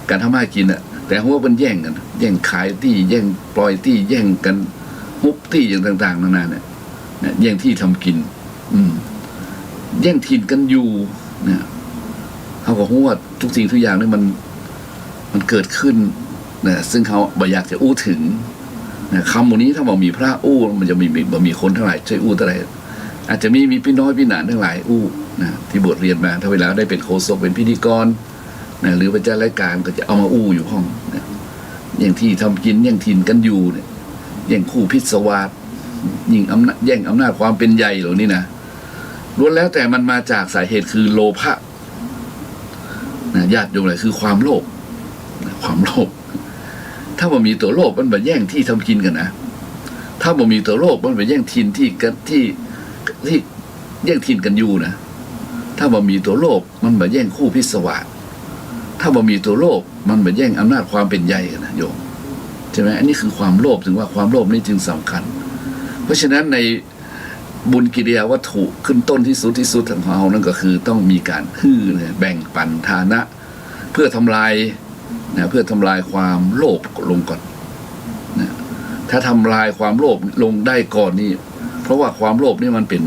Speaker 1: การทำมากินอะแต่หัวมันแย่งกันแย่งขายที่แย่งปล่อยที่แย่งกันฮุบที่อย่างต่างๆนานาเนี่ยแย่งที่ทำกินแย่งถิ่นกันอยู่เนี่ยเขาก็หัวทุกสิ่งทุกอย่างเนี่ยมันเกิดขึ้นนะซึ่งเขาบ่อยากจะอู้ถึงนะคำวันนี้ถ้าบอกมีพระอู้มันจะมีคนทั้งหลายช่วยอู้เท่าไหร่อาจจะมีพี่น้อยพี่หนานทั้งหลายอู้นะที่บทเรียนมาถ้าเวลาได้เป็นโฆษกเป็นพิธีกรนะหรือเป็นเจ้ารายการก็จะเอามาอู้อยู่ห้องนะอย่างที่ทำกินอย่างถิ่นกันอยู่เนี่ยอย่างคู่พิศวาสยิ่งแย่งอำนาจความเป็นใหญ่เหล่านี้นะล้วนแล้วแต่มันมาจากสาเหตุคือโลภะนะญาติโยมอะไรคือความโลภความโลภถ้าบ่มีตัวโลภมันไปแย่งที่ทำกินกันนะถ้าบ่มีตัวโลภมันไปแย่งถิ่นที่แย่งถิ่นกันอยู่นะถ้าบ่มีตัวโลภมันไปแย่งคู่พิศวาสถ้าบ่มีตัวโลภมันไปแย่งอำนาจความเป็นใหญ่กันนะโยมใช่ไหมอันนี้คือความโลภถึงว่าความโลภนี่จึงสำคัญเพราะฉะนั้นในบุญกิริยาวัตถุขึ้นต้นที่สุดของเรานั่นก็คือต้องมีการแบ่งปันทานะเพื่อทำลายเพื่อทำลายความโลภลงก่อนนะถ้าทำลายความโลภลงได้ก่อนนี่เพราะว่าความโลภนี่มันเป็น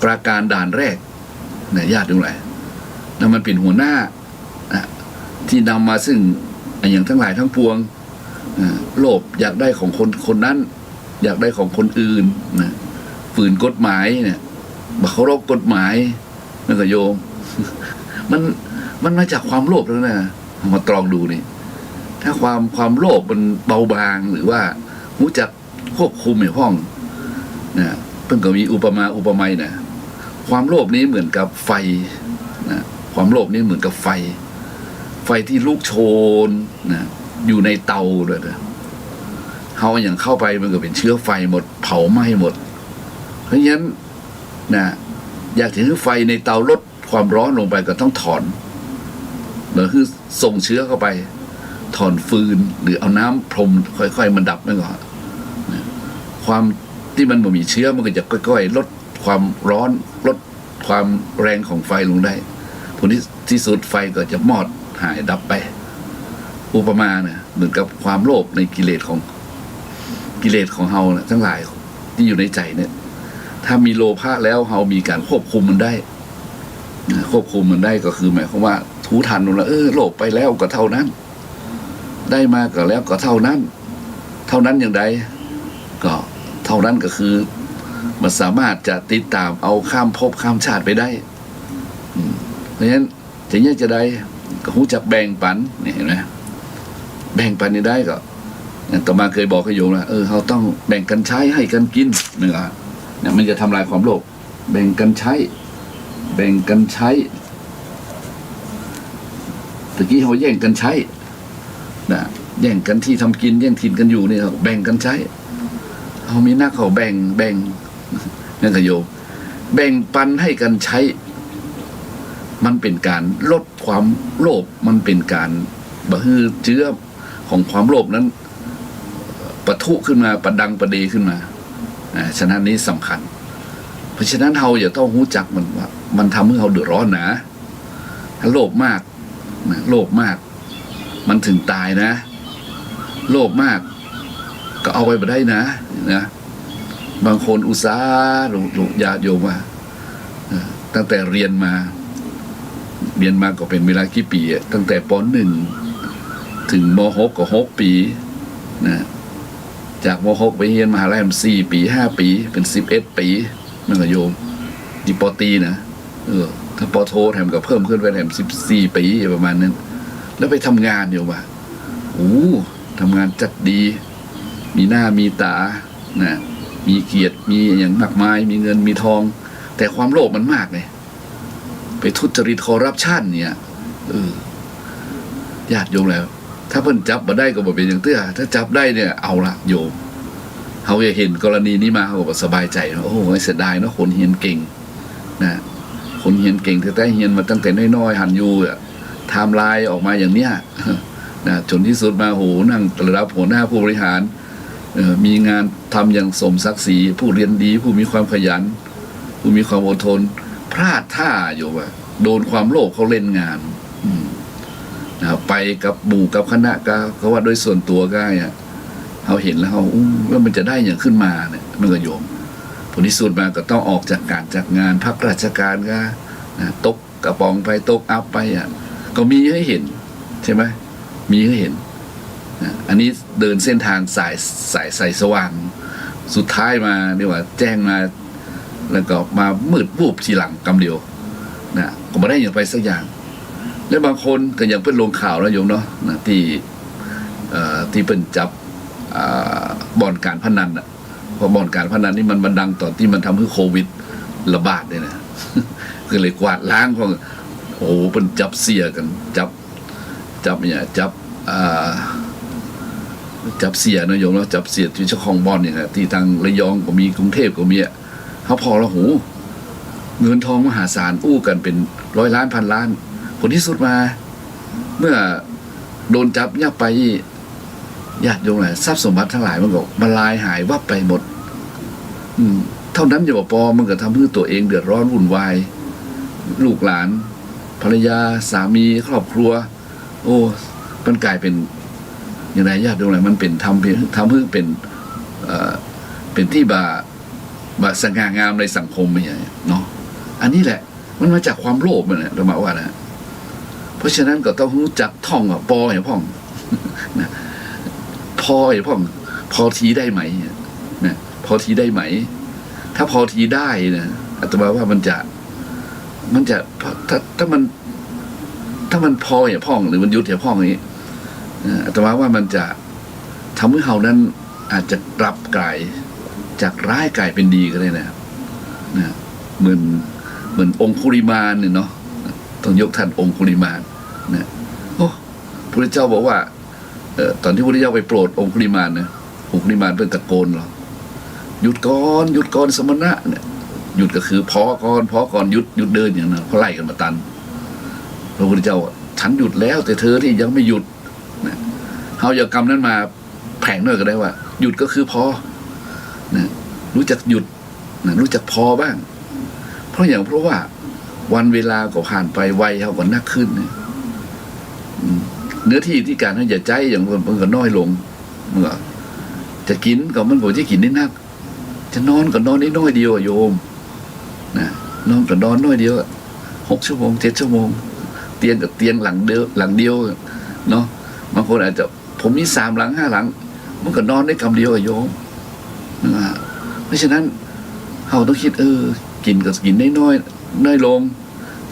Speaker 1: ประการด่านแรกนะญาติทั้งหลายนะมันเป็นหัวหน้าที่นำมาซึ่งอย่างทั้งหลายทั้งปวงโลภอยากได้ของคนนั้นอยากได้ของคนอื่นนะฝืนกฎหมายเนี่ยบักเคารพกฎหมายนั่นก็โยมมันมาจากความโลภแล้วนะมาตรองดูนี่ถ้าความโลภมันเบาบางหรือว่ารู้จักควบคุมในห้องนะเพิ่งก็มีอุปไมยนะความโลภนี้เหมือนกับไฟนะความโลภนี้เหมือนกับไฟที่ลุกโชนนะอยู่ในเตาเลยนะเขาอย่างเข้าไปมันก็เป็นเชื้อไฟหมดเผาไหม้หมดเพราะฉะนั้นนะอยากจะให้ไฟในเตาลดความร้อนลงไปก็ต้องถอนหรือคือส่งเชื้อเข้าไปถอนฟืนหรือเอาน้ำพรมค่อยๆมันดับไปก่อนความที่มันบ่มีเชื้อมันก็จะค่อยๆลดความร้อนลดความแรงของไฟลงได้ผลที่สุดไฟก็จะมอดหายดับไปอุปมาเนี่ยเหมือนกับความโลภในกิเลสของเฮานะทั้งหลายที่อยู่ในใจเนี่ยถ้ามีโลภะแล้วเฮามีการควบคุมมันได้ควบคุมมันได้ก็คือหมายความว่าทูทันลงแล้วโลภไปแล้วก็เท่านั้นได้มาก็แล้วก็เท่านั้นอย่างใดก็เท่านั้นก็คือมันสามารถจะติดตามเอาข้ามภพข้ามชาติไปได้เพราะฉะนั้นถึงจะได้ก็รู้จักแบ่งปันนี่เห็นไหมแบ่งปันนี่ได้ก็ต่อมาเคยบอกให้โยมนะเขาต้องแบ่งกันใช้ให้กันกินเนี่ยมันจะทำลายความโลภแบ่งกันใช้ตะกี้เขาแย่งกันใช้นะแย่งกันที่ทำกินแย่งถิ่นกันอยู่นี่เขาแบ่งกันใช้เขามีนักเขาแบ่งนั่นก็โยมแบ่งปันให้กันใช้มันเป็นการลดความโลภมันเป็นการบะฮือเชื้อของความโลภนั้นปะทุขึ้นมาประดังประเดขึ้นมาฉะนั้นนี้สำคัญเพราะฉะนั้นเราอย่าต้องรู้จักมันว่ามันทำให้เราเดือดร้อนนะถ้าโลภมากมันถึงตายนะโลภมากก็เอาไว้ไม่ได้นะบางคนอุตส่าห์ญาติโยมว่าตั้งแต่เรียนมา เรียนมาก็เป็นเวลากี่ปีอะตั้งแต่ป .1 ถึงม .6 ก็6 ปีนะจากม .6 ไปเรียนมหาลัย4 ปี5 ปีเป็น11 ปีนั่นก็โยมที่ป.ตรีนะถ้าป.โทแถมก็เพิ่มขึ้นไปแถม14 ปีประมาณนั้นแล้วไปทำงานอยู่ว่ะทำงานจัดดีมีหน้ามีตานะมีเกียรติมีอย่างมากมายมีเงินมีทองแต่ความโลภมันมากเลยไปทุจริตคอร์รัปชันเนี่ยญาติโยมแล้วถ้าเพิ่นจับมาได้ก็บ่เป็นอย่างเตื้อถ้าจับได้เนี่ยเอาละโยมเขาจะเห็นกรณีนี้มาเขาก็สบายใจโอ้โหเสียดายเนาะคนเฮียนเก่งนะคนเฮียนเก่งแต่เฮียนมาตั้งแต่น้อยๆหันอยู่ไทม์ไลน์ออกมาอย่างเนี้ยนะจนที่สุดมาโหนั่งระดับหัวหน้าผู้บริหารมีงานทำอย่างสมศักดิ์ศรีผู้เรียนดีผู้มีความขยันผู้มีความอดทนพลาดท่าอยู่ว่าโดนความโลภเขาเล่นงานนะไปกับหมู่กับคณะก็ว่าโดยส่วนตัวก็เขาเห็นแล้วเขาว่ามันจะได้อย่างขึ้นมาเนี่ยมันก็โยมผลที่สุดมาก็ต้องออกจากการจากงานพักราชการก็นะตกกระป๋องไปตกอัพไปก็มีให้เห็นใช่ไหมมีให้เห็นนะอันนี้เดินเส้นทางสายสว่างสุดท้ายมาเรียกว่าแจ้งมาแล้วก็มามืดวูบทีหลังกำเดียวนะก็ไม่ได้อย่างไปสักอย่างและบางคนก็ยังเป็นลงข่าวแล้วโยมเนาะนะที่เป็นจับบ่อนการพนันเพราะบ่อนการพนันนี่มันดังตอนที่มันทำให้โควิดระบาดเนี่ยนะก็เลยกวาดล้างเพราะโอ้เป็นจับเสียกันจับเนี่ยจับเสียนะโยมเนาะจับเสียที่เจ้าของบ่อนเนี่ยนะที่ทางระยองก็มีกรุงเทพก็มีเขาพอแล้วโหเงินทองมหาศาลอู้กันเป็น100 ล้านพันล้านผลที่สุดมาเมื่อโดนจับยับไปญาติโยมทรัพย์สมบัติทั้งหลายมันก็มาลายหายวับไปหมดเท่านั้นอย่าบอกมันก็ทำให้ตัวเองเดือดร้อนวุ่นวายลูกหลานภรรยาสามีครอบครัวโอ้มันกลายเป็นอย่างไรญาติโยมมันเป็นทำให้เป็นที่บาสง่างามในสังคมไม่ใช่เนาะอันนี้แหละมันมาจากความโลภมันแหละเรามาว่านะเพราะฉะนั้นก็ต้องรู้จักท่องปออย่าพ่องนะพออย่าพ่องพอทีได้ไหมนะพอทีได้ไหมถ้าพอทีได้นะอาตมาว่ามันจะถ้ามันพออย่าพ่องหรือมันยุดอย่าพ่องอย่างนี้อาตมาว่ามันจะทำให้เขานั้นอาจจะกลับกลายจากร้ายกลายเป็นดีก็ได้นะเหมือนองคุลิมานเนี่ยเนาะต้องยกท่านองคุลิมานนะโอ้พระเจ้าบอกว่าตอนที่พระเจ้าไปโปรดองคุลิมานนะองคุลิมานเป็นตะโกนหรอหยุดก่อนสมณะเนี่ยหยุดก็คือพอก่อนหยุดเดินอย่างนั้นเขาไล่กันมาตันพระพุทธเจ้าฉันหยุดแล้วแต่เธอที่ยังไม่หยุดนะเขาอย่ากรรมนั้นมาแผงด้วยก็ได้ว่าหยุดก็คือพอนะรู้จักหยุดนะรู้จักพอบ้างเพราะว่าวันเวลาก็ผ่านไปวัยเขาก็นักขึ้นเนี่ยเนื้อที่การให้อย่าใจอย่างมันก็น้อยลงเมื่อจะกินก็มันก็จะกินได้นักจะนอนก็นอนได้น้อยเดียวโยมนะนอนก็นอนน้อยเดียว6 ชั่วโมง7 ชั่วโมงเตียงกับเตียงหลังเดียวเนาะบางคนอาจจะผมมี3 หลัง 5 หลังมันก็นอนได้คำเดียวโยมนะเพราะฉะนั้นเราต้องคิดกินก็กินได้น้อยลง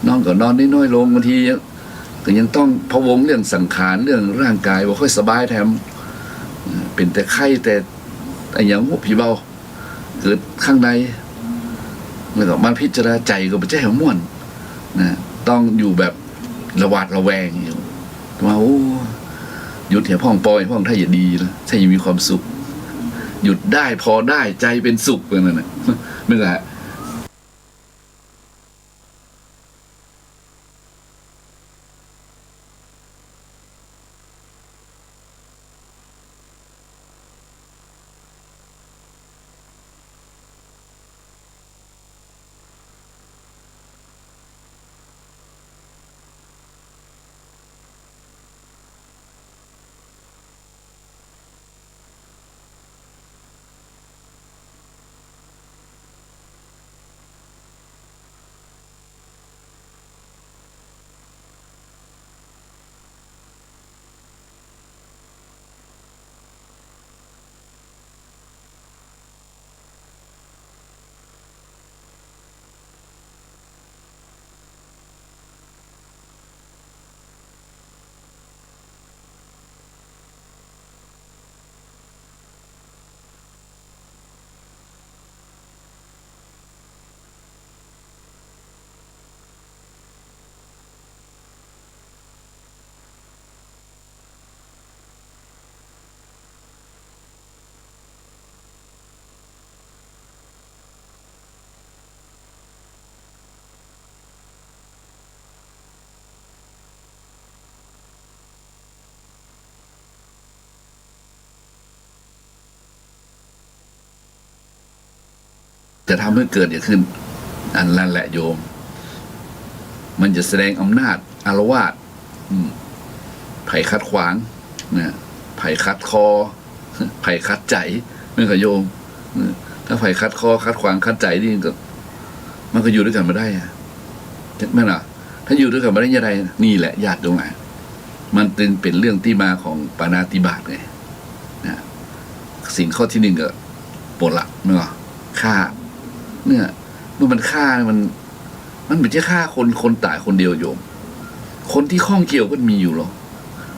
Speaker 1: นอนก็นอนได้น้อยลงบางทีก็ยังต้องพะวงเรื่องสังขารเรื่องร่างกายว่าค่อยสบายแถมเป็นแต่ไข้แต่อย่างหัวผีเบาเกิดข้างในแล้วก็มันพิจารณาใจก็ไม่ใช่หัวม่วนนะต้องอยู่แบบระหวาดระแวงอยู่ว่าโอ้หยุดเหี่ยพ่องปอยพ่องถ้าอย่าดีนะถ้าอย่ามีความสุขหยุดได้พอได้ใจเป็นสุขนั่นแหละไม่ใช่ จะทำให้เกิดอย่างขึ้นอันนั้นแหละโยมมันจะแสดงอำนาจอารวาสไผ่คัดขวางนะไผ่คัดคอไผ่คัดใจไม่ก็โยมถ้าไผ่คัดคอคัดขวางคัดใจนี่ก็มันก็อยู่ด้วยกันไม่ได้อะใช่ไหมล่ะถ้าอยู่ด้วยกันไม่ได้ยังไงนี่แหละญาติตรงไหนมันเป็นเรื่องที่มาของปาณาติบาตไงนะสิ่งข้อที่หนึ่งก็ปวดหลักเนาะฆ่าเนี่ยเมื่อมันฆ่ามันไม่ใช่ฆ่าคนตายคนเดียวโยมคนที่ข้องเกี่ยวก็มีอยู่หรอก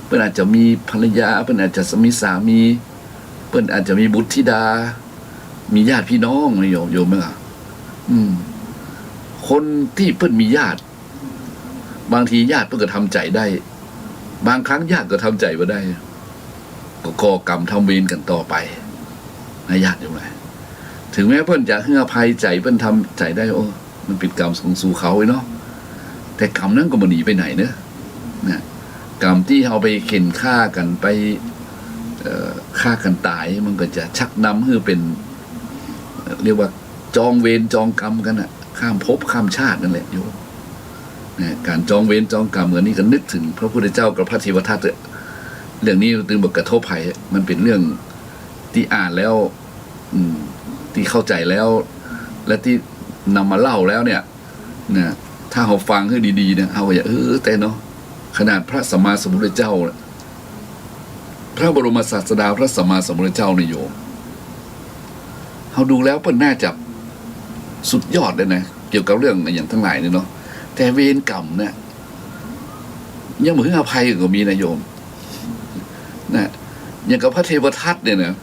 Speaker 1: เพื่อนอาจจะมีภรรยาเพื่อนอาจจะมีสามีเพื่อนอาจจะมีบุตรธิดามีญาติพี่น้องนะโยมไหมล่ะคนที่เพื่อนมีญาติบางทีญาติเพื่อนก็ทำใจได้บางครั้งญาติก็ทำใจไม่ได้ก็ก่อกรรมทำเวรกันต่อไปนะญาติอยู่ไหมถึงแม้เพื่อนจะให้อภัยใจเพื่อนทำใจได้โอ้มันเป็นกรรมของสู่เขาไว้เนาะแต่กรรมนั้นก็มันหนีไปไหนเนอะนะกรรมที่เอาไปเข็นฆ่ากันไปฆ่ากันตายมันก็จะชักนำให้เป็นเรียกว่าจองเวรจองกรรมกันอะข้ามภพข้ามชาตินั่นแหละโยมนะการจองเวรจองกรรมเหมือนนี้ก็นึกถึงพระพุทธเจ้ากับพระเทวทัตเรื่องนี้ตึงบอกกระทบภัยมันเป็นเรื่องที่อ่านแล้วที่เข้าใจแล้วและที่นำมาเล่าแล้วเนี่ยนะถ้าเราฟังให้ดีๆเนี่ยเอาอย่าแต่เนาะขนาดพระสัมมาสัมพุทธเจ้าพระบรมศาสดาพระสัมมาสัมพุทธเจ้าเนี่ยโยมเราดูแล้วเพิ่นน่าจะสุดยอดเลยนะเกี่ยวกับเรื่องอย่างทั้งหลายเนี่ยเนาะแต่เวรกรรมเนี่ยยังเหมือนอภัยก็มีนะโยมนะอย่างกับพระเทวทัตเนี่ยนะ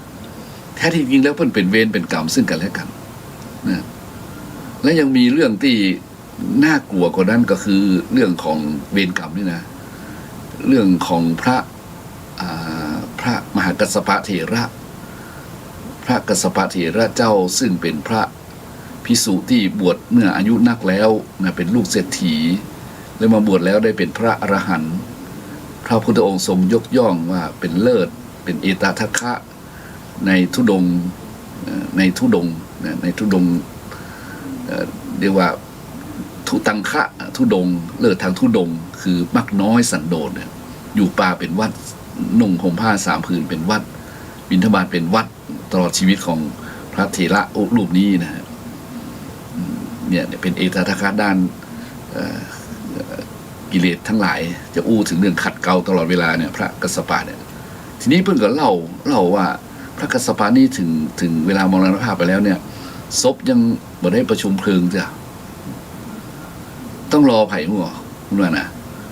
Speaker 1: แท้ที่จริงแล้วเพิ่นเป็นเวรเป็นกรรมซึ่งกันและกันนะและยังมีเรื่องที่น่ากลัวกว่านั้นก็คือเรื่องของเวรกรรมนี่นะเรื่องของพระมหากัสสปะเถระพระกัสสปะเถระเจ้าซึ่งเป็นพระภิกษุที่บวชเมื่ออายุนักแล้วนะเป็นลูกเศรษฐีแล้วมาบวชแล้วได้เป็นพระอรหันต์พระพุทธองค์ทรงยกย่องว่าเป็นเลิศเป็นเอตทัคคะในธุดงค์ในธุดงค์เรียกว่าทุตังคะธุดงค์เลิศทางธุดงค์คือมักน้อยสันโดษอยู่ป่าเป็นวัดนุ่งห่มผ้า3 ผืนเป็นวัดบิณฑบาตเป็นวัดตลอดชีวิตของพระเถระรูปนี้นะฮะเนี่ยเป็นเอตทัคคะด้านกิเลสทั้งหลายจะอู้ถึงเรื่องขัดเกลาตลอดเวลาเนี่ยพระกัสสปะเนี่ยทีนี้เพิ่นก็เล่าว่าพระกัสสปะนี่ถึงเวลามรณภาพไปแล้วเนี่ยศพยังบ่ได้ประชุมเพลิงจ้ะต้องรอไผ่หัวคุณว่านะ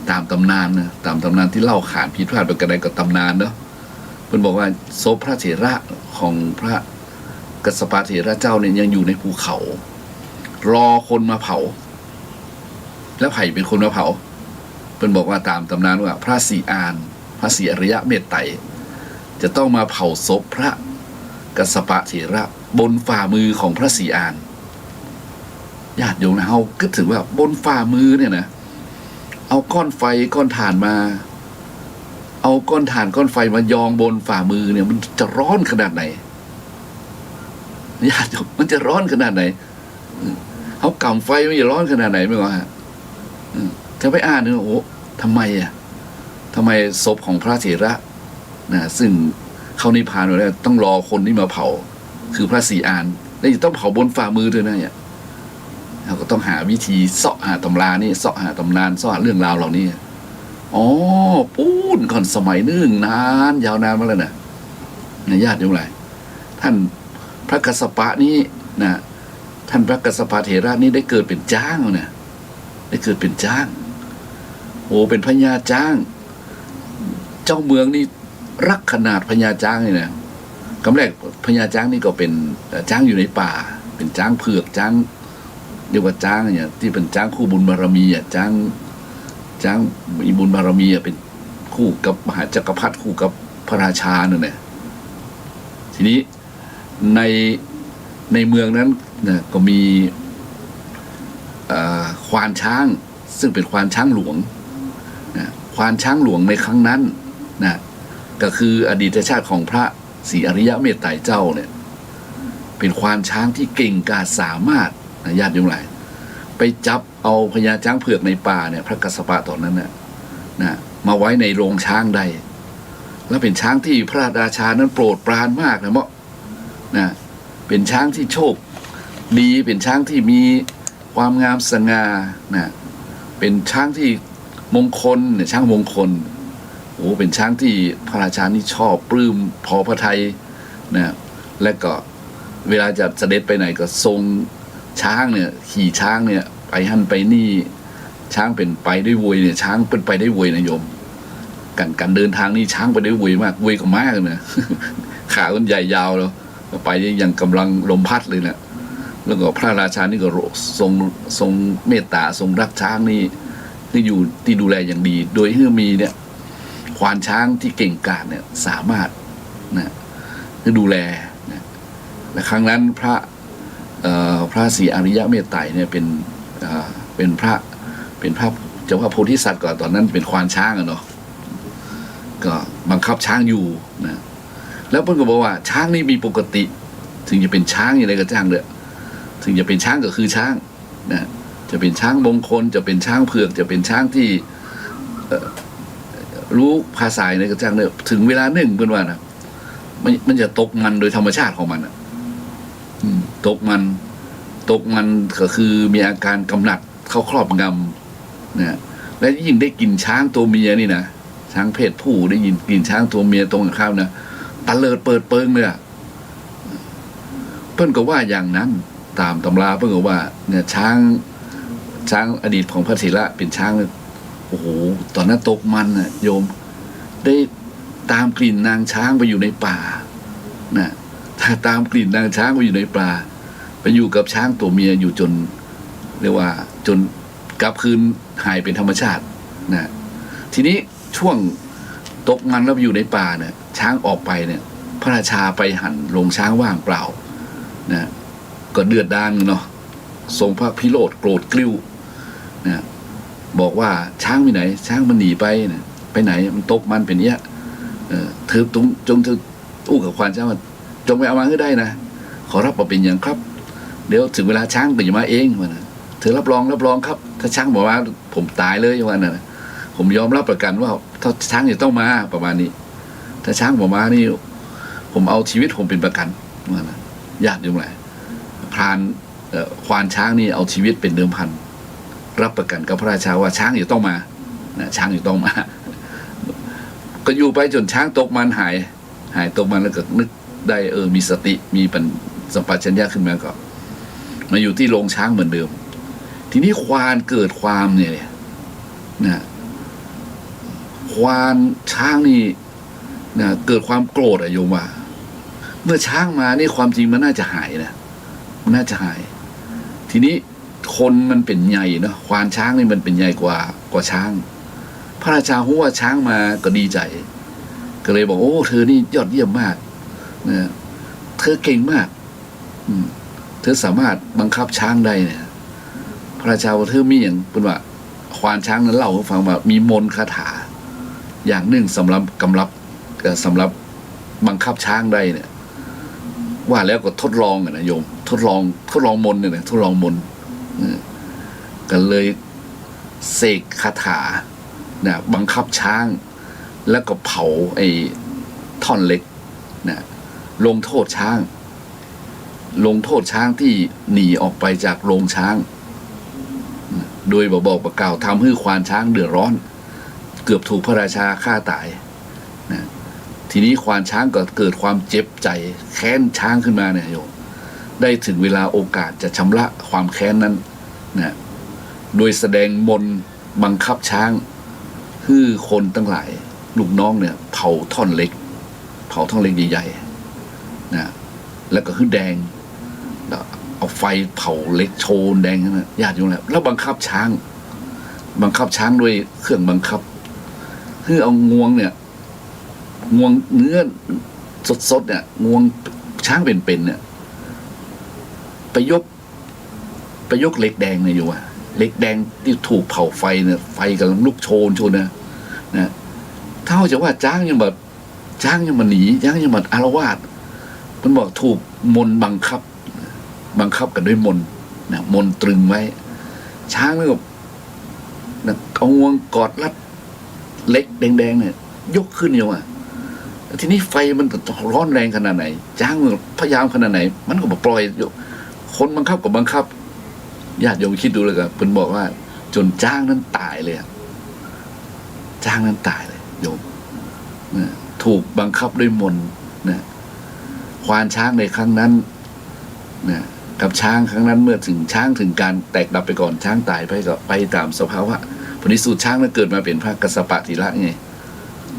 Speaker 1: ตามตำนานนะตามตำนานที่เล่าขานผิดพลาดไปกันใดก็ตำนานเนาะเพิ่นบอกว่าศพพระเถระของพระกัสสปะเถระเจ้าเนี่ยยังอยู่ในภูเขารอคนมาเผาแล้วไผ่เป็นคนมาเผาเพิ่นบอกว่าตามตำนานว่าพระศรีอานพระศรีอริยะเมตไตรจะต้องมาเผาศพพระกัสสปะเถระบนฝ่ามือของพระศรีอานญาติโยมนะเฮาคิดถึงว่าบนฝ่ามือเนี่ยนะเอาก้อนไฟก้อนถ่านมาเอาก้อนถ่านก้อนไฟมายองบนฝ่ามือเนี่ยมันจะร้อนขนาดไหนญาติโยมมันจะร้อนขนาดไหนเขากำไฟมันจะร้อนขนาดไหนไม่รู้ฮะจะไปอ่านเนี่ยโอ้ทำไมศพของพระเถระนะซึ่งเขานิพพานไปแล้วต้องรอคนที่มาเผาคือพระศรีอานแล้วจะต้องเผาบนฝ่ามือด้วยนะเนี่ยเราก็ต้องหาวิธีเสาะหาตำรานี่เสาะหาตำนานเสาะหาเรื่องราวเหล่านี้อ๋อปูนก่อนสมัยนึงนานยาวนานมาแล้วนะญาติโยมหลายท่านพระกัสสปะนี้นะท่านพระกัสสปะเถระนี้ได้เกิดเป็นจ้างนะได้เกิดเป็นจ้างโอ้เป็นพญาจ้างเจ้าเมืองนี่รักขนาดพญาจ้างเลยนะคำแรกพญาจ้างนี่ก็เป็นจ้างอยู่ในป่าเป็นจ้างเผือกจ้างเรียกว่าจ้างเนี่ยที่เป็นจ้างคู่บุญบารมีจ้างมีบุญบารมีเป็นคู่กับมหาจักรพรรดิคู่กับพระราชาเนี่ยนะทีนี้ในเมืองนั้นนะก็มีควานช้างซึ่งเป็นควานช้างหลวงนะควานช้างหลวงในครั้งนั้นนะก็คืออดีตชาติของพระศรีอริยะเมตไตรเจ้าเนี่ยไป เป็นควานช้างที่เก่งกาจสามารถญาติโยมหลายไปจับเอาพญาช้างเผือกในป่าเนี่ยพระกัสสปะตอนนั้นนะมาไว้ในโรงช้างได้แล้วเป็นช้างที่พระราชานั้นโปรดปรานมากนะเมาะนะเป็นช้างที่โชคดีเป็นช้างที่มีความงามสง่านะเป็นช้างที่มงคลเนี่ยช้างมงคลโอ้เป็นช้างที่พระราชานี่ชอบปลื้มพอพระทัยนะและก็เวลาจะเสด็จไปไหนก็ทรงช้างเนี่ยขี่ช้างเนี่ยไปหั่นไปนี่ช้างเป็นไปได้วยเนี่ยช้างเป็นไปได้วยนะโยมการเดินทางนี่ช้างไปได้วยมากวยก็มากนะ ขามันใหญ่ยาวแล้วไปยังกำลังลมพัดเลยนะแล้วก็พระราชานี่ก็ทรงเมตตาทรงรักช้างนี่ที่อยู่ที่ดูแลอย่างดีโดยที่มีเนี่ยควานช้างที่เก่งกาจเนี่ยสามารถนะคือดูแลนะและครั้งนั้นพระศรีอริยเมตไตรเนี่ยเป็นพระเจ้าพระโพธิสัตว์ก่อนตอนนั้นเป็นควานช้างอะเนาะก็บังคับช้างอยู่นะแล้วเพิ่นก็บอกว่าช้างนี่มีปกติถึงจะเป็นช้างอย่างไรก็จ้างเลยถึงจะเป็นช้างก็คือช้างนะจะเป็นช้างมงคลจะเป็นช้างเผือกจะเป็นช้างที่รู้ภาษาในกระจ้างเนี่ยถึงเวลาหนึ่งเพื่อนว่านะมันจะตกมันโดยธรรมชาติของมันอ่ะตกมันก็คือมีอาการกำหนัดเข้าครอบงำนะและยิ่งได้กินช้างตัวเมียนี่นะช้างเพศผู้ได้ยินกินช้างตัวเมียตรงกับข้าวนะตะเลิดเปิดเปิงเลยเพื่อนก็ว่าอย่างนั้นตามตำราเพื่อนก็ว่าเนี่ยช้างอดีตของพระศิระเป็นช้างโอ้โหตอนนั้นตกมันน่ะโยมได้ตามกลิ่นนางช้างไปอยู่ในป่านะถ้าตามกลิ่นนางช้างไปอยู่ในป่าไปอยู่กับช้างตัวเมียอยู่จนเรียกว่าจนกลับคืนหายเป็นธรรมชาตินะทีนี้ช่วงตกมันแล้วไปอยู่ในป่าเนี่ยช้างออกไปเนี่ยพระราชาไปหั่นโรงช้างว่างเปล่านะก็เดือดดาลเนาะทรงพระพิโรธโกรธกลิ้วนะบอกว่าช้างไปไหนช้างมันหนีไปนะไปไหนมันตกมันเป็นเนี้ยเธอจงอู้กับควานช้างว่าจงไปเอามาให้ได้นะขอรับมาเป็นอย่างครับเดี๋ยวถึงเวลาช้างก็จะมาเองว่านะเธอรับรองครับถ้าช้างบอกว่าผมตายเลยว่านะผมยอมรับประกันว่าถ้าช้างจะต้องมาประมาณนี้ถ้าช้างบอกมานี่ผมเอาชีวิตผมเป็นประกันว่านะญาติโยมหลายพรานควานช้างนี่เอาชีวิตเป็นเดิมพันรับประกันกับพระราชาว่าช้างจะต้องมานะช้างจะต้องมาก็อยู่ไปจนช้างตกมันหายตกมันแล้วก็นึกได้มีสติมีปัญสัมปชัญญะขึ้นมาก็มาอยู่ที่โรงช้างเหมือนเดิมทีนี้ควานเกิดความเนี่ยนะควานช้างนี่นะเกิดความโกรธอะโยมว่าเมื่อช้างมานี่ความจริงมันน่าจะหายนะมันน่าจะหายทีนี้คนมันเป็นใหญ่เนาะควานช้างนี่มันเป็นใหญ่กว่าช้างพระราชารู้ว่าช้างมาก็ดีใจก็เลยบอกโอ้เธอนี่ยอดเยี่ยมมากนะเธอเก่งมากเธอสามารถบังคับช้างได้เนี่ยพระราชาว่าเธอมีอย่างเป็นว่าควานช้างนั้นเล่าให้ฟังว่ามีมนต์คาถาอย่างหนึ่งสำหรับบังคับช้างได้เนี่ยว่าแล้วก็ทดลองนะโยมทดลองมนต์เนี่ยนะทดลองมนต์ก็เลยเสกคาถานะบังคับช้างแล้วก็เผาไอ้ท่อนเหล็กนะลงโทษช้างที่หนีออกไปจากโรงช้างโดยบอกประกล่าวทำให้ควานช้างเดือดร้อนเกือบถูกพระราชาฆ่าตายนะทีนี้ควานช้างก็เกิดความเจ็บใจแค้นช้างขึ้นมาเนี่ยโยมได้ถึงเวลาโอกาสจะชำระความแค้นนั้นนะโดยแสดงมนต์บังคับช้างให้คนทั้งหลายลูกน้องเนี่ยเผาท่อนเหล็กใหญ่ๆนะแล้วก็ขึ้นแดงเอาไฟเผาเหล็กโชนแดงนั่นนะญาติโยมแล้วบังคับช้างด้วยเครื่องบังคับคือเอางวงเนื้อสดๆเนี่ยงวงช้างเป็นเนี่ยไปยกเหล็กแดงเนี่ยอยู่ว่าเหล็กแดงที่ถูกเผาไฟเนี่ยไฟกำลังลุกโชนนะเท่าจะว่าช้างยังมาหนีช้างยังมาอารวาสมันบอกถูกมนต์บังคับ บังคับกันด้วยมนนะมนตรึงไว้ช้างแล้วก็นะเอางวงกอดรัดเล็กแดงๆเนี่ยยกขึ้นอยู่ทีนี้ไฟมันร้อนแรงขนาดไหนช้างมันพยายามขนาดไหนมันก็บอกปล่อยคนบังคับกับบังคับญาติโยมคิดดูเลยครับเพิ่นบอกว่าจนช้างนั้นตายเลยช้างนั้นตายเลยโยมนะถูกบังคับด้วยมนนะควานช้างในครั้งนั้นนะกับช้างครั้งนั้นเมื่อถึงช้างถึงการแตกดับไปก่อนช้างตายไปก็ไปตามสภาวะผลที่สุดช้างนั้นเกิดมาเป็นพระกัสสปะทีละไง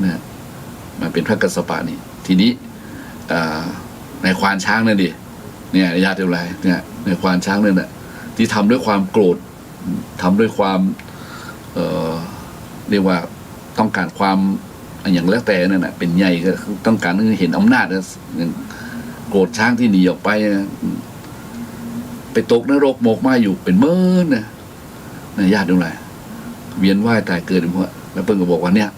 Speaker 1: นะมาเป็นพระกัสสปะนี่ทีนี้ในควานช้างนั่นดิเนี่ยญาติโยมไรเนี่ยในควานช้างนั่นแหละที่ทำด้วยความโกรธทำด้วยความเรียกว่าต้องการความอย่างแล้วแต่นั่นแหะเป็นใหญ่ก็ต้องการเห็นอำนาจโกรธช้างที่หนีออกไปไปตกนรกหมกไหม้อยู่เป็นเมื่อนะญาติโยมไรเวียนว่ายตายเกิดเพราะแล้วเพิ่งก็บอกว่าเนี่ย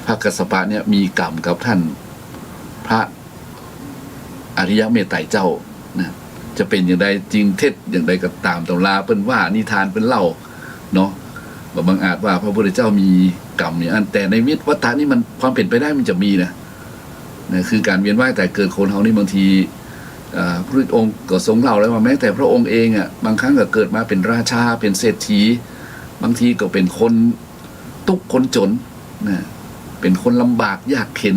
Speaker 1: พระกัสสปะเนี่ยมีกรรมกับท่านพระอริยเมตไตรเจ้านะจะเป็นอย่างใดจริงเท็จอย่างใดก็ตามตำราเป็นว่านิทานเป็นเล่าเนาะบางอาจว่าพระพุทธเจ้ามีกรรมอย่างนั้นแต่ในวิวัฏฏะนี่มันความเป็นไปได้มันจะมีนะคือการเวียนว่ายแต่เกิดคนเฮานี่บางทีพระพุทธองค์ก็ทรงเล่าแล้วว่าแม้แต่พระองค์เองอ่ะบางครั้งก็เกิดมาเป็นราชาเป็นเศรษฐีบางทีก็เป็นคนทุกข์คนจนนะเป็นคนลำบากยากเข็ญ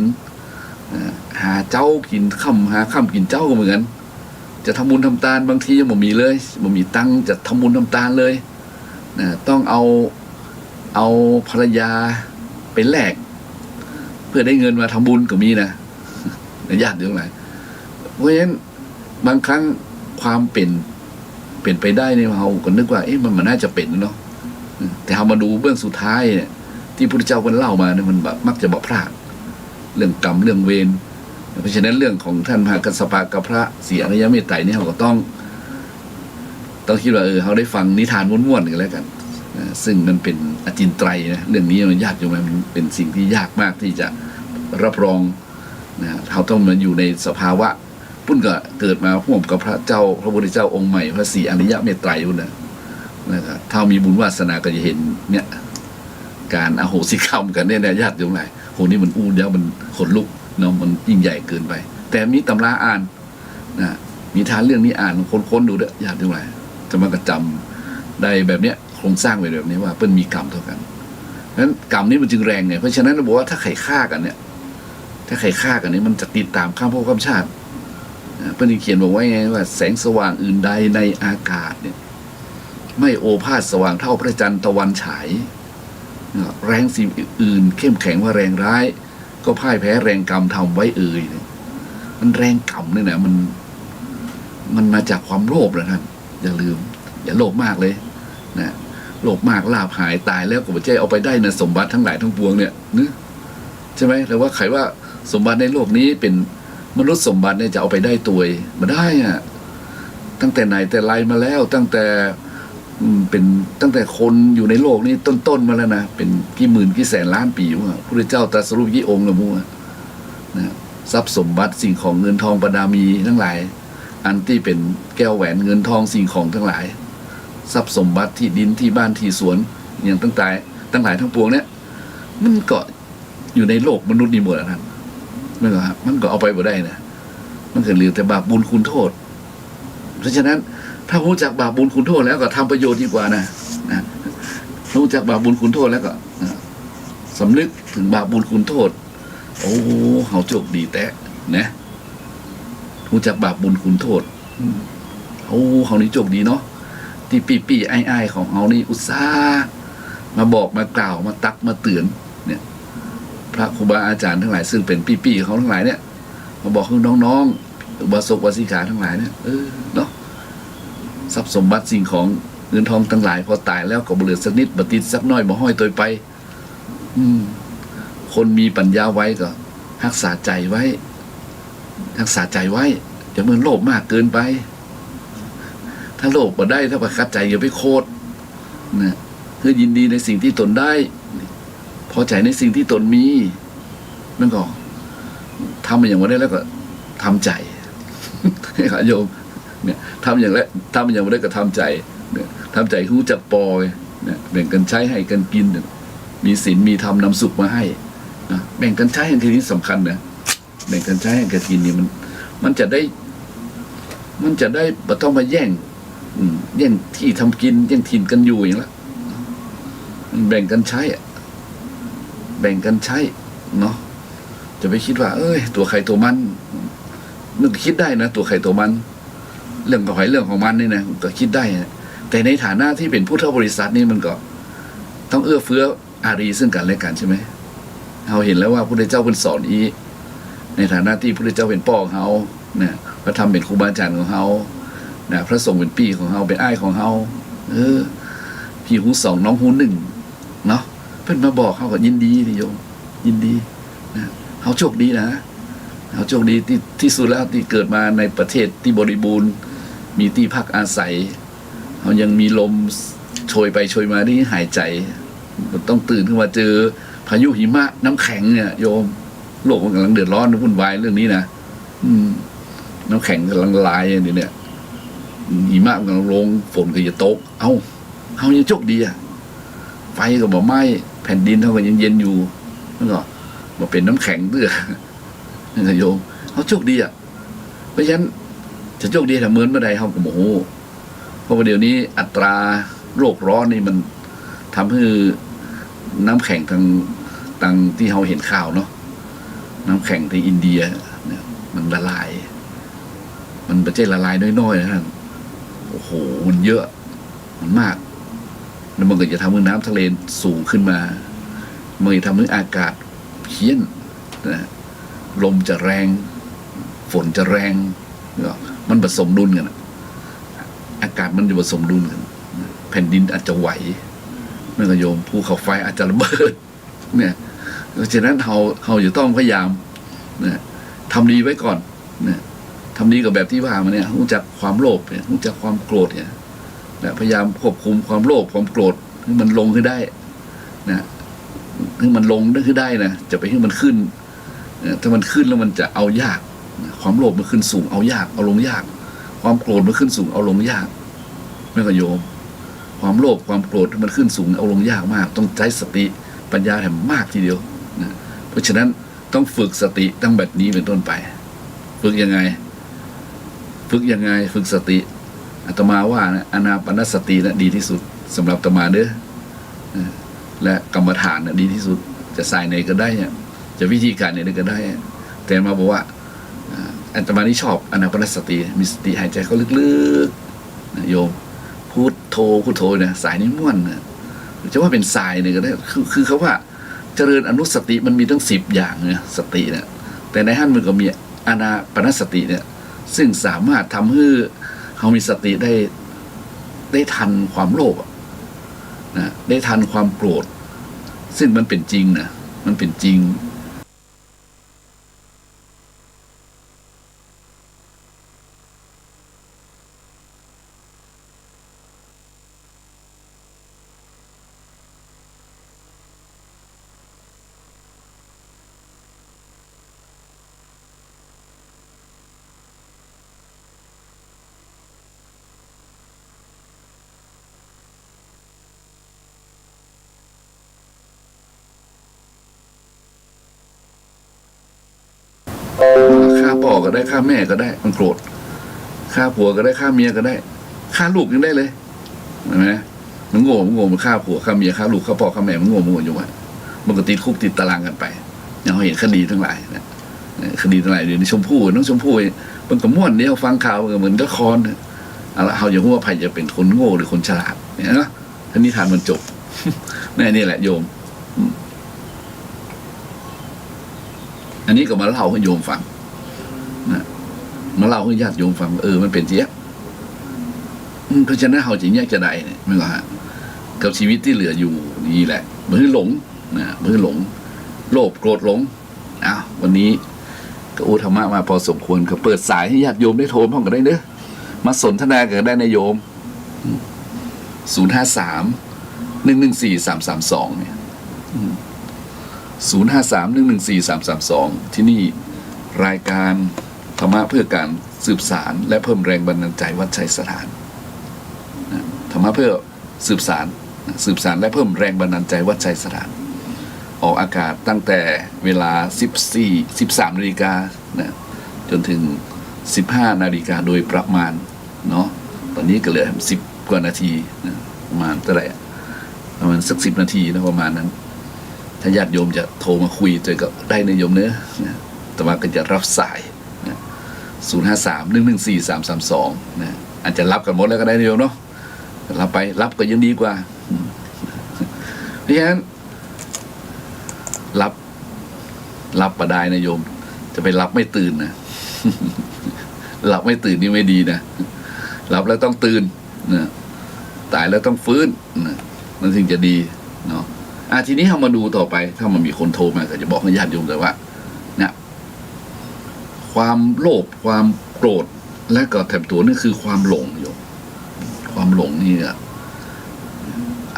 Speaker 1: หาเจ้ากินค่ำหาค่ำกินเจ้าก็เหมือนกันจะทำบุญทำทานบางทียังบ่มีเลยบ่มีตังค์จะทำบุญทำทานเลยนะต้องเอาภรรยาไปแลกเพื่อได้เงินมาทำบุญก็มีนะญาติเรื่องไรเพราะฉะนั้นบางครั้งความเป็นไปได้เนี่ยเราก็นึกว่ามันน่าจะเป็นเนาะแต่เรามาดูเบื้องสุดท้ายเนี่ยที่พระพุทธเจ้าเล่ามาเนี่ยมันแบบมักจะบอกพลาดเรื่องกรรมเรื่องเวรเพราะฉะนั้นเรื่องของท่านมหากัสสปะกับพระศรีอริยเมตไตรเนี่ยเราก็ต้องคิดว่าเขาได้ฟังนิทานม้วนๆกันแล้วกันซึ่งมันเป็นอจินไตรนะเรื่องนี้มันยากอยู่ไหมมันเป็นสิ่งที่ยากมากที่จะรับรองนะเขาต้องมาอยู่ในสภาวะพุ่นก็เกิดมาร่วมกับพระพุทธเจ้าองค์ใหม่พระศรีอริยเมตไตรพุ่นนะครับถ้ามีบุญวาสนาก็จะเห็นเนี่ยการอโหสิกรรมกันเนี่ยญาติโยมหลายโหนี่มันอู้เดี๋ยวมันขนลุกเนาะมันยิ่งใหญ่เกินไปแต่มีตำราอ่านนะมีทานเรื่องนี้อ่านค้นดูด้วยญาติโยมหลายจะมากระจำได้แบบเนี้ยโครงสร้างไว้แบบนี้ว่าเปิ้ลมีกรรมเท่ากันนั้นกรรมนี้มันจึงแรงไงเพราะฉะนั้นเราบอกว่าถ้าใครฆ่ากันเนี่ยมันจะติดตามข้ามภพข้ามชาติเปิ้ลเขียนบอกไว้ไงว่าแสงสว่างอื่นใดในอากาศเนี่ยไม่โอภาสสว่างเท่าพระจันทร์ตะวันฉายแรงสิ่งอื่นเข้มแข็งว่าแรงร้ายก็พ่ายแพ้แรงกรรมทำไว้มันแรงกรรมเนี่ยนะมันมาจากความโลภนะท่านอย่าลืมอย่าโลภมากเลยนะโลภมากลาภหายตายแล้วก็ไม่ใช่เอาไปได้นะสมบัติทั้งหลายทั้งปวงเนี่ยนึกใช่ไหมแต่ว่าใครว่าสมบัติในโลกนี้เป็นมนุษย์สมบัติเนี่ยจะเอาไปได้ตัวมาได้อะตั้งแต่ไหนแต่ไรมาแล้วตั้งแต่คนอยู่ในโลกนี้ต้นมาแล้วนะเป็นกี่หมื่นกี่แสนล้านปีว่าพระเจ้าตรัสรู้ยี่องค์ละมั่วนะทรัพย์สมบัติสิ่งของเงินทองประดามีทั้งหลายอันที่เป็นแก้วแหวนเงินทองสิ่งของทั้งหลายทรัพย์สมบัติที่ดินที่บ้านที่สวนอย่างตั้งหลายทั้งปวงเนี่ยมันก็อยู่ในโลกมนุษย์นี่หมดนะครับมันก็เอาไปบ่ได้นะมันเกิดเหลือแต่บาปบุญคุณโทษเพราะฉะนั้นถ้ารู้จักบาปบุญคุณโทษแล้วก็ทำประโยชน์ดีกว่านะรู้จักบาปบุญคุณโทษแล้วก็สำนึกถึงบาปบุญคุณโทษโอ้เขาโชคดีแต่นะรู้จักบาปบุญคุณโทษโอ้เขานี่โชคดีเนาะที่ปีไอ้ของเขานี่อุตส่าห์มาบอกมากล่าวมาตักมาเตือนเนี่ยพระครูบาอาจารย์ทั้งหลายซึ่งเป็นปีเขาทั้งหลายเนี่ยมาบอกให้น้องๆอุบาสกอุบาสิกาทั้งหลายเนี่ยเนาะทรัพย์สมบัติสิ่งของเงินทองทั้งหลายพอตายแล้วก็เหลือสักนิดบัติดสักน้อยบ่ห้อยตัวไปคนมีปัญญาไว้ก็รักษาใจไว้อย่าเมื่อโลภมากเกินไปถ้าโลภบ่ได้ถ้าประคับใจอย่าไปโคตรนะเพื่อยินดีในสิ่งที่ตนได้พอใจในสิ่งที่ตนมีมันก็ทำอย่างว่าได้แล้วก็ทำใจ โยมเนี่ยทำอย่างไรทำอย่างไรก็ทำใจเนี่ยทำใจรู้จักปอยเนี่ยแบ่งกันใช้ให้กันกินมีศีลมีธรรมนำสุขมาให้นะแบ่งกันใช้ให้ทีนี้สำคัญนะแบ่งกันใช้ให้กันกินนี่มันจะได้ไม่ต้องมาแย่งที่ทำกินแย่งถิ่นกันอยู่อย่างละมันแบ่งกันใช้แบ่งกันใช้เนาะจะไปคิดว่าตัวใครตัวมันนึกคิดได้นะตัวใครตัวมันเรื่องของใครเรื่องของมันนี่นะก็คิดได้นะแต่ในฐานะที่เป็นผู้เฒ่าบริษัทนี่มันก็ต้องเอื้อเฟื้ออารีซึ่งกันและกันใช่ไหมเราเห็นแล้วว่าพระพุทธเจ้าเป็นสอนอีในฐานะที่พระพุทธเจ้าเป็นพ่อของเขาเนี่ยพระธรรมเป็นครูบาอาจารย์ของเขานะพระสงฆ์เป็นพี่ของเขาเป็นอ้ายของเขาพี่หูสองน้องหูหนึ่งเนาะเพิ่นมาบอกเขาก็ยินดีนิโยมยินดีนะเขาโชคดีนะเขาโชคดีที่สุดแล้วที่เกิดมาในประเทศที่บริบูรณ์มีที่พักอาศัยเขายังมีลมโชยไปโชยมาที่หายใจต้องตื่นขึ้นมาเจอพายุหิมะน้ำแข็งเนี่ยโยมโลกมันกำลังเดือดร้อนวุ่นวายเรื่องนี้นะน้ำแข็งกำลังละลายเนี่ยหิมะกำลังลงฝนก็จะตกเขายังโชคดีไฟก็บ่ไหม้แผ่นดินเขาก็ยังเย็นอยู่แล้วก็มาเป็นน้ำแข็งเตื้อนี่โยมเขาโชคดีเพราะฉะนั้นจะโชคดีถ้าเหมือนเมื่อใดเขาก็โมโหเพราะว่าเดี๋ยวนี้อัตราโลกร้อนนี่มันทำให้น้ำแข็งทางที่เราเห็นข่าวเนาะน้ำแข็งที่อินเดียเนี่ยมันละลายมันไม่ใช่ละลายน้อยๆนะท่านโอ้โหมันเยอะมันมากแล้วมันก็จะทำให้น้ำทะเลสูงขึ้นมามันจะทำให้อากาศเพี้ยนนะลมจะแรงฝนจะแรงมันผสมดุลกันอากาศมันจะผสมดุลกันแผ่นดินอาจจะไหวนั่นก็โยมภูเขาไฟอาจจะระเบิดเนี่ยดังนั้นเราจะต้องพยายามเนี่ยทำดีไว้ก่อนเนี่ยทำดีกับแบบที่ว่ามาเนี่ยรู้จักความโลภเนี่ยรู้จักความโกรธเนี่ยพยายามควบคุมความโลภความโกรธให้มันลงขึ้นได้นะให้มันลงได้ขึ้นได้นะจะไปให้มันขึ้นถ้ามันขึ้นแล้วมันจะเอายากความโลภมันขึ้นสูงเอายากเอาลงยากความโกรธมันขึ้นสูงเอาลงยากไม่ก็โยมความโลภความโกรธมันขึ้นสูงเอาลงยากมากต้องใช้สติปัญญาแถมมากทีเดียวนะเพราะฉะนั้นต้องฝึกสติตั้งแบบนี้เป็นต้นไปฝึกยังไงฝึกสติอาตมาว่านะอานาปานสตินะดีที่สุดสำหรับอาตมาเด้อและกรรมฐานนะดีที่สุดจะสายไหนก็ได้จะวิธีการไหนก็ได้แต่มาบอกว่าอาตมานี่ชอบอานาปานสติมีสติหายใจเขาลึกๆนะโยมพุทโธเนี่ยสายนี้ม่วนนะจะว่าเป็นสายเนี่ยก็ได้คือเขาว่าเจริญอนุสติมันมีตั้ง10 อย่างเนี่ยสติเนี่ยแต่ในขั้นมันก็มีอานาปานสติเนี่ยซึ่งสามารถทำให้เขามีสติได้ทันความโลภนะได้ทันความโกรธซึ่งมันเป็นจริงนะมันเป็นจริงฆ่าพ่อก็ได้ฆ่าแม่ก็ได้มันโกรธฆ่าผัวก็ได้ฆ่าเมียก็ได้ฆ่าลูกยังได้เลยเห็นไหมมันโง่มันฆ่าผัวฆ่าเมียฆ่าลูกฆ่าพ่อฆ่าแม่มันโง่อยู่ว่ะมันก็ติดคุกติดตารางกันไปอย่างเราเห็นคดีทั้งหลายนะคดีทั้งหลายเดี๋ยวนี้ชมพู่น้องชมพู่มันก็ม่วนเนี่ยฟังข่าวเหมือนละครอะไรเขาอย่าพูดว่าใครจะเป็นคนโง่หรือคนฉลาดเนี่ยนะท่านิทานมันจบนี่แหละโยมอันนี้ก็มาเล่าให้โยมฟังนะมาเล่าให้ญาติโยมฟังมันเป็นเจี๊ยบเพราะฉะนั้นเขาจริงแยกจะได้เนี่ยไม่ก็ฮะกับชีวิตที่เหลืออยู่นี่แหละมือหลงนะมือหลงโลภโกรธหลงวันนี้ก็อุธรรมะมาพอสมควรก็เปิดสายให้ญาติโยมได้โทรพ้องกันได้เด้อมาสนทนากันได้ในโยม053-114-332เนี่ย053-114-332ที่นี่รายการ ธรรมะเพื่อการสืบสารและเพิ่มแรงบันดาลใจวัดชัยสถานธรรมะเพื่อสืบสารและเพิ่มแรงบันดาลใจวัดชัยสถานออกอากาศตั้งแต่เวลา13 นาฬิกานะจนถึง15 นาฬิกาโดยประมาณเนาะตอนนี้ก็เหลือ10 กว่านาทีนะประมาณเท่าไหร่ประมาณสัก10 นาทีนะประมาณนั้นถ้าญาติโยมจะโทรมาคุยเจอก็ได้ในโยมเนื้อนะแต่ว่าก็จะรับสายนะ053-114-332นะอาจจะรับกันหมดแล้วก็ได้ในโยมเนาะรับไปรับก็ยังดีกว่าเพราะฉะนั้นรับประได้นะโยมจะไปรับไม่ตื่นนะ หลับไม่ตื่นนี่ไม่ดีนะหลับแล้วต้องตื่นนะตายแล้วต้องฟื้นนะมันถึงจะดีเนาะทีนี้เรามาดูต่อไปถ้ามันมีคนโทรมาก็จะบอกให้ญาติโยมเลยว่าเนี่ยความโลภความโกรธและก็แถมตัวนี่คือความหลงโยมความหลงนี่อ่ะ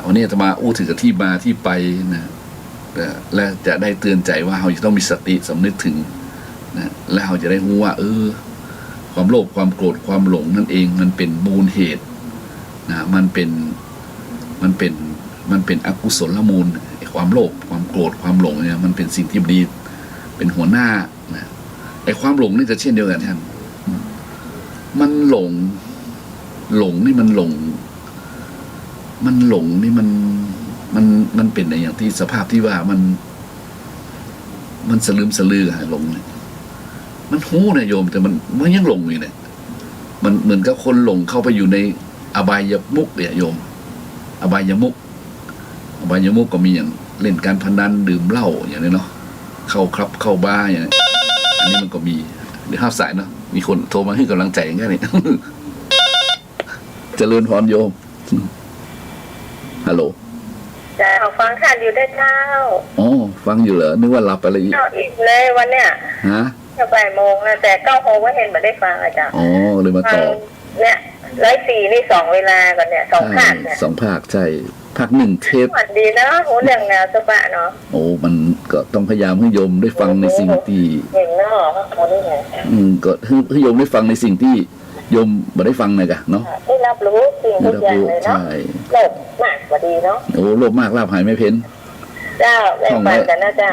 Speaker 1: วันนี้อาตมาถึงกับที่มาที่ไปนะและจะได้เตือนใจว่าเราจะต้องมีสติสำนึกถึงนะและเราจะได้รู้ว่าความโลภความโกรธความหลงนั่นเองมันเป็นมูลเหตุนะมันเป็นอกุศลมูลความโลภความโกรธความหลงเนี่ยมันเป็นสิ่งที่ดีเป็นหัวหน้านะไอ้ความหลงนี่จะเช่นเดียวกันท่านมันหลงนี่มันหลงนี่มันเป็นในอย่างที่สภาพที่ว่ามันสลืมสลือหลงเนี่ยมันหู้นะโยมแต่มันยังหลงอยู่เนี่ยมันเหมือนกับคนหลงเข้าไปอยู่ในอบายมุขเนี่ยโยมอบายมุขก็มีอย่างเล่นการพนันดื่มเหล้าอย่างนี้เนาะเข้าครับเข้าบาร์อย่างนี้อันนี้มันก็มีเดี๋ยวห้าสายเนาะมีคนโทรมาให้กำลังใจอย่างนี้เจริญพรโยมฮัลโหล
Speaker 2: จะฟังข่าวอยู่ได้เจ้า
Speaker 1: ฟังอยู่เหรอนึกว่าหลับอะไรอีก
Speaker 2: เลยวันเนี้ย
Speaker 1: ฮะ
Speaker 2: จะบ่ายโมงนะแต่9 โมงก็เห็นมาได้ฟังอาจารย์
Speaker 1: เลยมาต่อ
Speaker 2: เนี่ย104นี่2 เวลาก่อนเนี่ย2 ภาคเนี่ย
Speaker 1: 2 ภาคใช่ภาค1เทป
Speaker 2: ดีนะโหเรื่องแนวสบะเนาะ
Speaker 1: มันก็ต้องพยายามให้โยมได้ฟังในสิ่งที่
Speaker 2: เห็นเนาะเขาได้ไง
Speaker 1: ก็ให้โยมได้ฟังในสิ่งที่โยมบ่ได้ฟังเลยกะเนาะ
Speaker 2: ได้รับรู้สิ่งทุกอย่างเลยเนาะโลภมากกว่าดีเนาะ
Speaker 1: โลภมากลาภหายไม่เพ้น
Speaker 2: เจ้าแบ่งปันกันนะเจ้า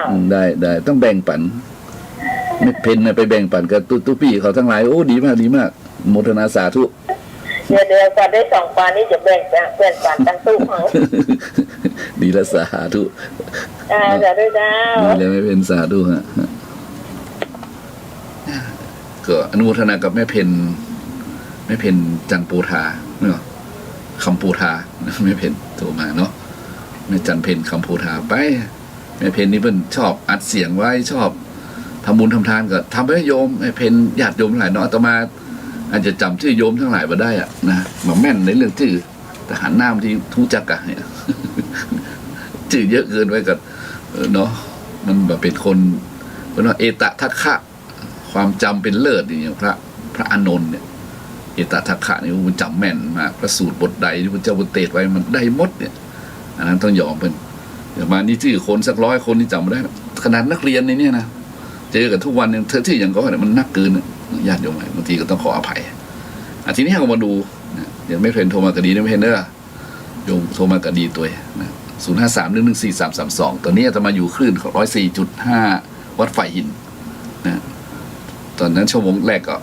Speaker 1: ได้ต้องแบ่งปันไม่เพ้นนะไปแบ่งปันกับตุ๊ปี้เขาทั้งหลายดีมากโมทนาสาธุ
Speaker 2: เดือนก่อนได้2 ปานนี้จะแบ่งปันตั้งตู้เขา
Speaker 1: ดีละสาธุ
Speaker 2: สาธุเจ้า
Speaker 1: ดีแล้วไม่เป็นสาธุฮะก็อนุโมทนากับแม่เพ็ญจันปูทาเนาะคำปูทาแม่เพ็ญโทรมาเนาะแม่จันเพ็ญคำปูทาไปแม่เพ็ญนี่เพิ่นชอบอัดเสียงไว้ชอบทำบุญทำทานก็ทำให้โยมแม่เพ็ญญาติโยมหลายเนาะอาตมาอาจจะจำชื่อโยมทั้งหลายมาได้อะนะมาแม่นในเรื่องชื่อแต่หันหน้าที่ทุจักกะเนี่ยชื่อเยอะเกินไว้กับเนาะมันแบบเป็นคนเป็นว่าเอตทัคคะความจำเป็นเลิศอย่างพระอานนท์เนี่ยเอตทัคคะนี่มันจำแม่นมากพระสูตรบทใดที่พระเจ้าบุตรเตศไว้มันได้หมดเนี่ยอันนั้นต้องยอมเป็นอย่างมานี่ชื่อคนสัก100 คนนี่จำไม่ได้ขนาดนักเรียนในนี้นะเจอกันทุกวันเนี่ยชื่ออย่างก็เนี่ยมันนักเกินญาติโยมบางทีก็ต้องขออภัยทีนี้เรามาดูอย่างไม่เพลินโทรมากระดีไม่เพลินเด้อโยมโทรมากระดีตัวนะ053-114-332ตอนนี้จะมาอยู่คลื่น104.5วัดไฟหินนะตอนนั้นชั่วโมงแรกก็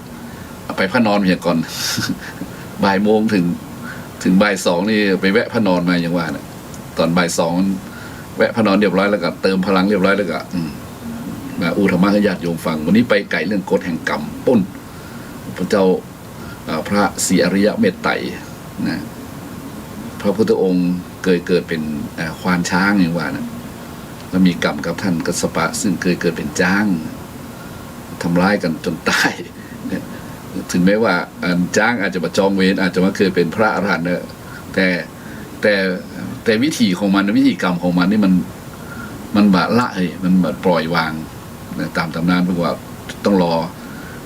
Speaker 1: ไปพระนอนอย่างก่อนบ่ายโมงถึงบ่าย2นี่ไปแวะพระนอนมาอย่างว่านะตอนบ่าย2แวะพระนอนเรียบร้อยแล้วก็เติมพลังเรียบร้อยแล้วก็มาธรรมะให้ญาติโยมฟังวันนี้ไปไก่เรื่องกฎแห่งกรรมปุ้นพระเจ้าพระศรีอริยเมตไตรนะพระพุทธองค์เกิดเป็นควานช้างอย่างว่านะแล้วมีกรรมกับท่านกัสสปะซึ่งเกิดเป็นจ้างทำร้ายกันจนตายถึงแม้ว่าจ้างอาจจะมาจองเวรอาจจะมาเคยเป็นพระอรหันต์นะแต่วิธีของมันวิธีกรรมของมันนี่มันบาละมันแบบปล่อยวางตามตำนานบอกว่าต้องรอ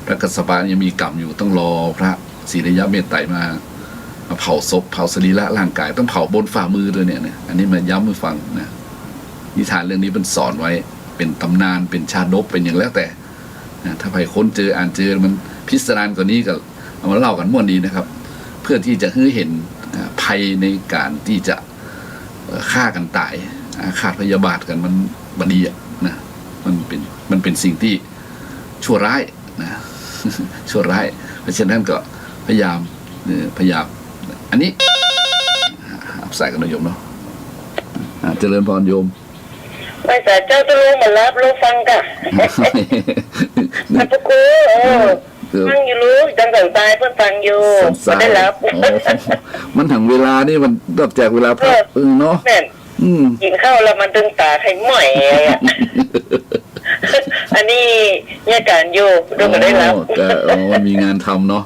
Speaker 1: พระกัสสปะยังมีกรรมอยู่ต้องรอพระศรีอริยเมตไตรมาเผาศพเผาสรีระร่างกายต้องเผาบนฝ่ามือด้วยเนี่ยอันนี้มาย้ำให้ฟังนะนิทานเรื่องนี้มันสอนไว้เป็นตำนานเป็นชาดกเป็นอย่างแล้วแต่ นะถ้าใครค้นเจออ่านเจอมันพิสดารกว่านี้ก็เอามาเล่ากันม่วนดีนะครับ เพื่อที่จะให้เห็นภัยในการที่จะฆ่ากันตายขาดพยาบาทกันมันบัดีอะนะมันเป็นสิ่งที่ชั่วร้ายนะ ชั่วร้าย เพราะฉะนั้นก็พยายามอันนี้ใส่กันนะโยมเนาะเจริญพรโยม
Speaker 2: ไม่แต่เจ้าจะรู้มารับรู้ฟังกะพระครูฟังอยู่รู้จังสันตายเพื่อนฟังอยู่ไม่ได้รับ
Speaker 1: มันถึงเวลานี่มันนอกจากเวลาพักเนาะ
Speaker 2: กินข้าวแล้วมันดึงตาไข่หม่อยอันนี้เนี่ยการอยู่ดูมาได้รับ
Speaker 1: มันมีงานทำเนาะ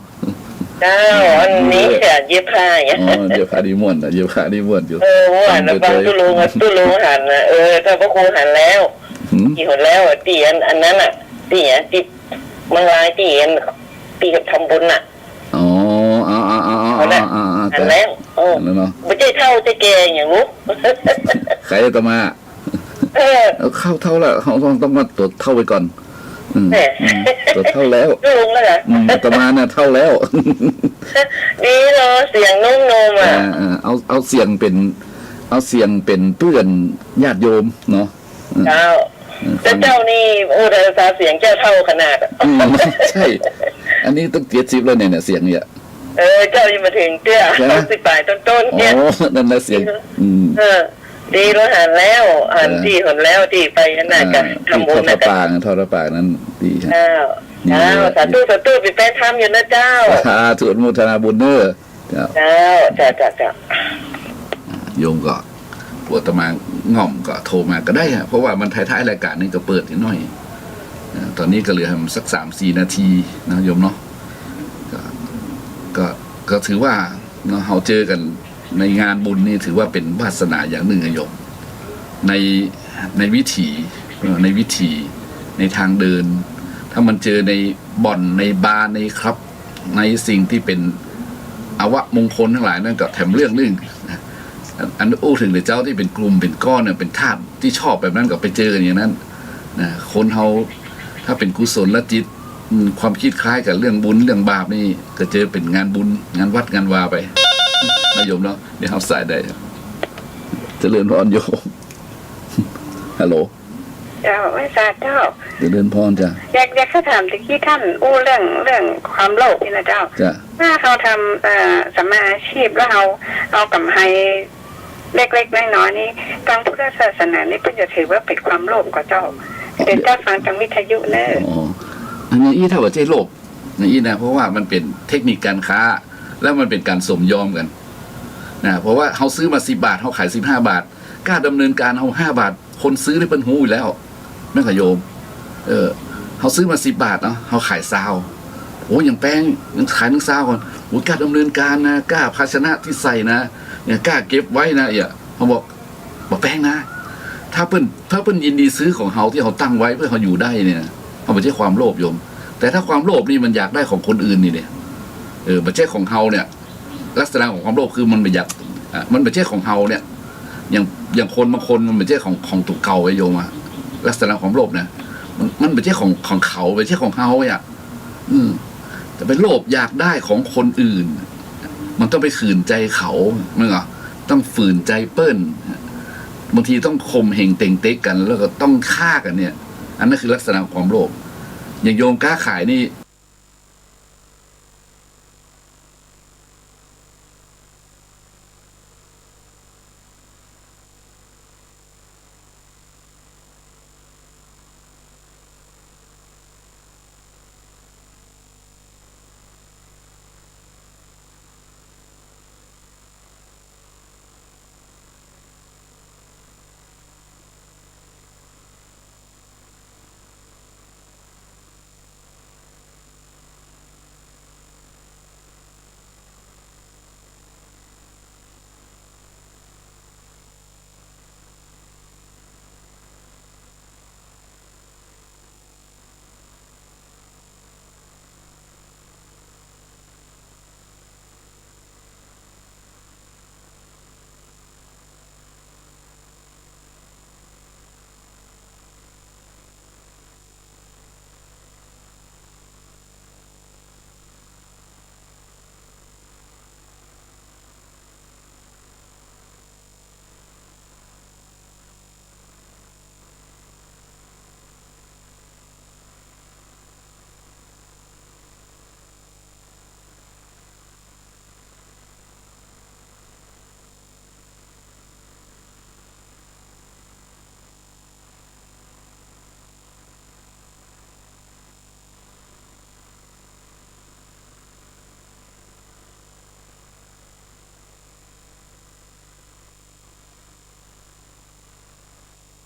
Speaker 2: เจ้าอันนี้แค่เย็บผ้า
Speaker 1: เย็บผ้าดีม่วนเย็บผ้าดีม่วนอยู่
Speaker 2: ม่วนนะบางตุลุงหันนะถ้าพระครูหันแล้วกี่คนแล้วตีอันนั้นอ่ะตีมันลายตีกับทำบุญอ่ะหันแล้วไม่ใช่เท่าจะแกอย่างรู้
Speaker 1: ใครจะมาเข้าเท่าแล้วเขาต้องมาตรวจเท่าไปก่อนตัวเท่าแล้ว
Speaker 2: ลุงแล้วเหรอ
Speaker 1: ประมาณน่ะเท่าแล้ว
Speaker 2: ดีเนาะเสียงนุ่มๆอ่ะ
Speaker 1: เอาเสียงเป็นเพื่อนญาติโยมเนาะ
Speaker 2: เจ้าเจ้านี่แต่ภาษาเสียงเจ้าเท่าขนาด
Speaker 1: ใช่อันนี้ต้อง70แล้วเนี่ยเสียงเนี่ย
Speaker 2: เจ้ายังมาถึงเตี้ย10 ปลายต้นๆเนี่ย
Speaker 1: นั่นแหละเสียง
Speaker 2: ดีรถหันแล้วหันที่หันแล้วที่ไปนั่นน่ะกันทำบุญนะ
Speaker 1: ทอดปากนั้นดี
Speaker 2: ครับสาธุไปแป้ทำอยู่นะเจ้า
Speaker 1: สวดมุทนาบุญเนอ
Speaker 2: เจ้า
Speaker 1: โยมก็ปวดตะมาง่อมก็โทรมาก็ได้ฮะเพราะว่ามันท้ายๆรายการนี่ก็เปิดนิดหน่อยตอนนี้ก็เหลือสัก3-4 นาทีนะโยมเนาะก็ถือว่าเราเจอกันในงานบุญนี่ถือว่าเป็นวาสนาอย่างหนึ่งโยมในวิถีในทางเดินถ้ามันเจอในบ่อนในบาร์ในครับในสิ่งที่เป็นอวะมงคลทั้งหลายนั่นก็แถมเรื่องนึงอันอู้ถึงเลยเจ้าที่เป็นกลุ่มเป็นก้อนเนี่ยเป็นธาตุที่ชอบแบบนั้นก็ไปเจอกันอย่างนั้นนะคนเขาถ้าเป็นกุศลและจิตความคิดคล้ายกับเรื่องบุญเรื่องบาปนี่ก็เจอเป็นงานบุญงานวัดงานวาไปนายโยมเนาะเดี๋ยวเขาใส่ได้เจริญพรโยมฮัลโหล
Speaker 2: เจ้าไม่ทราบเจ้า
Speaker 1: เจริญพรจ้ะ
Speaker 2: อยากเขาถามตะกี้ท่านเรื่องความโลภนี่นะเจ้าถ้าเขาทำสัมมาอาชีพแล้วเอากำไรเล็กๆน้อยๆนี่ทางพุทธศาสนานี่เพิ่งจะถือว่าเป็นความโลภกับเจ้าเดี๋ยวเจ้าฟังทางวิทยุเนอะ
Speaker 1: อันนี้ถ้าว่าใจโลภนี่นะเพราะว่ามันเป็นเทคนิคการค้าแล้วมันเป็นการสมยอมกันนะเพราะว่าเขาซื้อมา10 บาทเขาขาย15 บาทกล้าดำเนินการเอา5 บาทคนซื้อได้เป็นหูอยู่แล้วแม่ขโยมเขาซื้อมา10 บาทเนาะเขาขาย20โอ้อย่างแป้งยังขาย20ก่อนโอ้กล้าดำเนินการนะกล้าภาชนะที่ใส่นะเนี่ยกล้าเก็บไว้นะเขาบอกแป้งนะถ้าเพิ่นยินดีซื้อของเขาที่เขาตั้งไว้เพื่อเขาอยู่ได้เนี่ยเขาไม่ใช่ความโลภโยมแต่ถ้าความโลภนี่มันอยากได้ของคนอื่นนี่เนี่ยไม่ใช่ของเขาเนี่ยลักษณะของความโลภคือมันไม่อยากมันไม่ใช่ของเขาเนี่ยอย่างคนบางคนมันไม่ใช่ของตุกเก่าไว้โยมอะลักษณะของโลภเนี่ยมันไม่ใช่ของเขาไม่ใช่ของเขาอ่ะแต่เป็นโลภอยากได้ของคนอื่นมันต้องไปขืนใจเขาเมื่อต้องฝืนใจเปิ้ลบางทีต้องข่มเหงเต่งเต๊กกันแล้วก็ต้องฆ่ากันเนี่ยอันนั้นคือลักษณะของความโลภอย่างโยมค้าขายนี่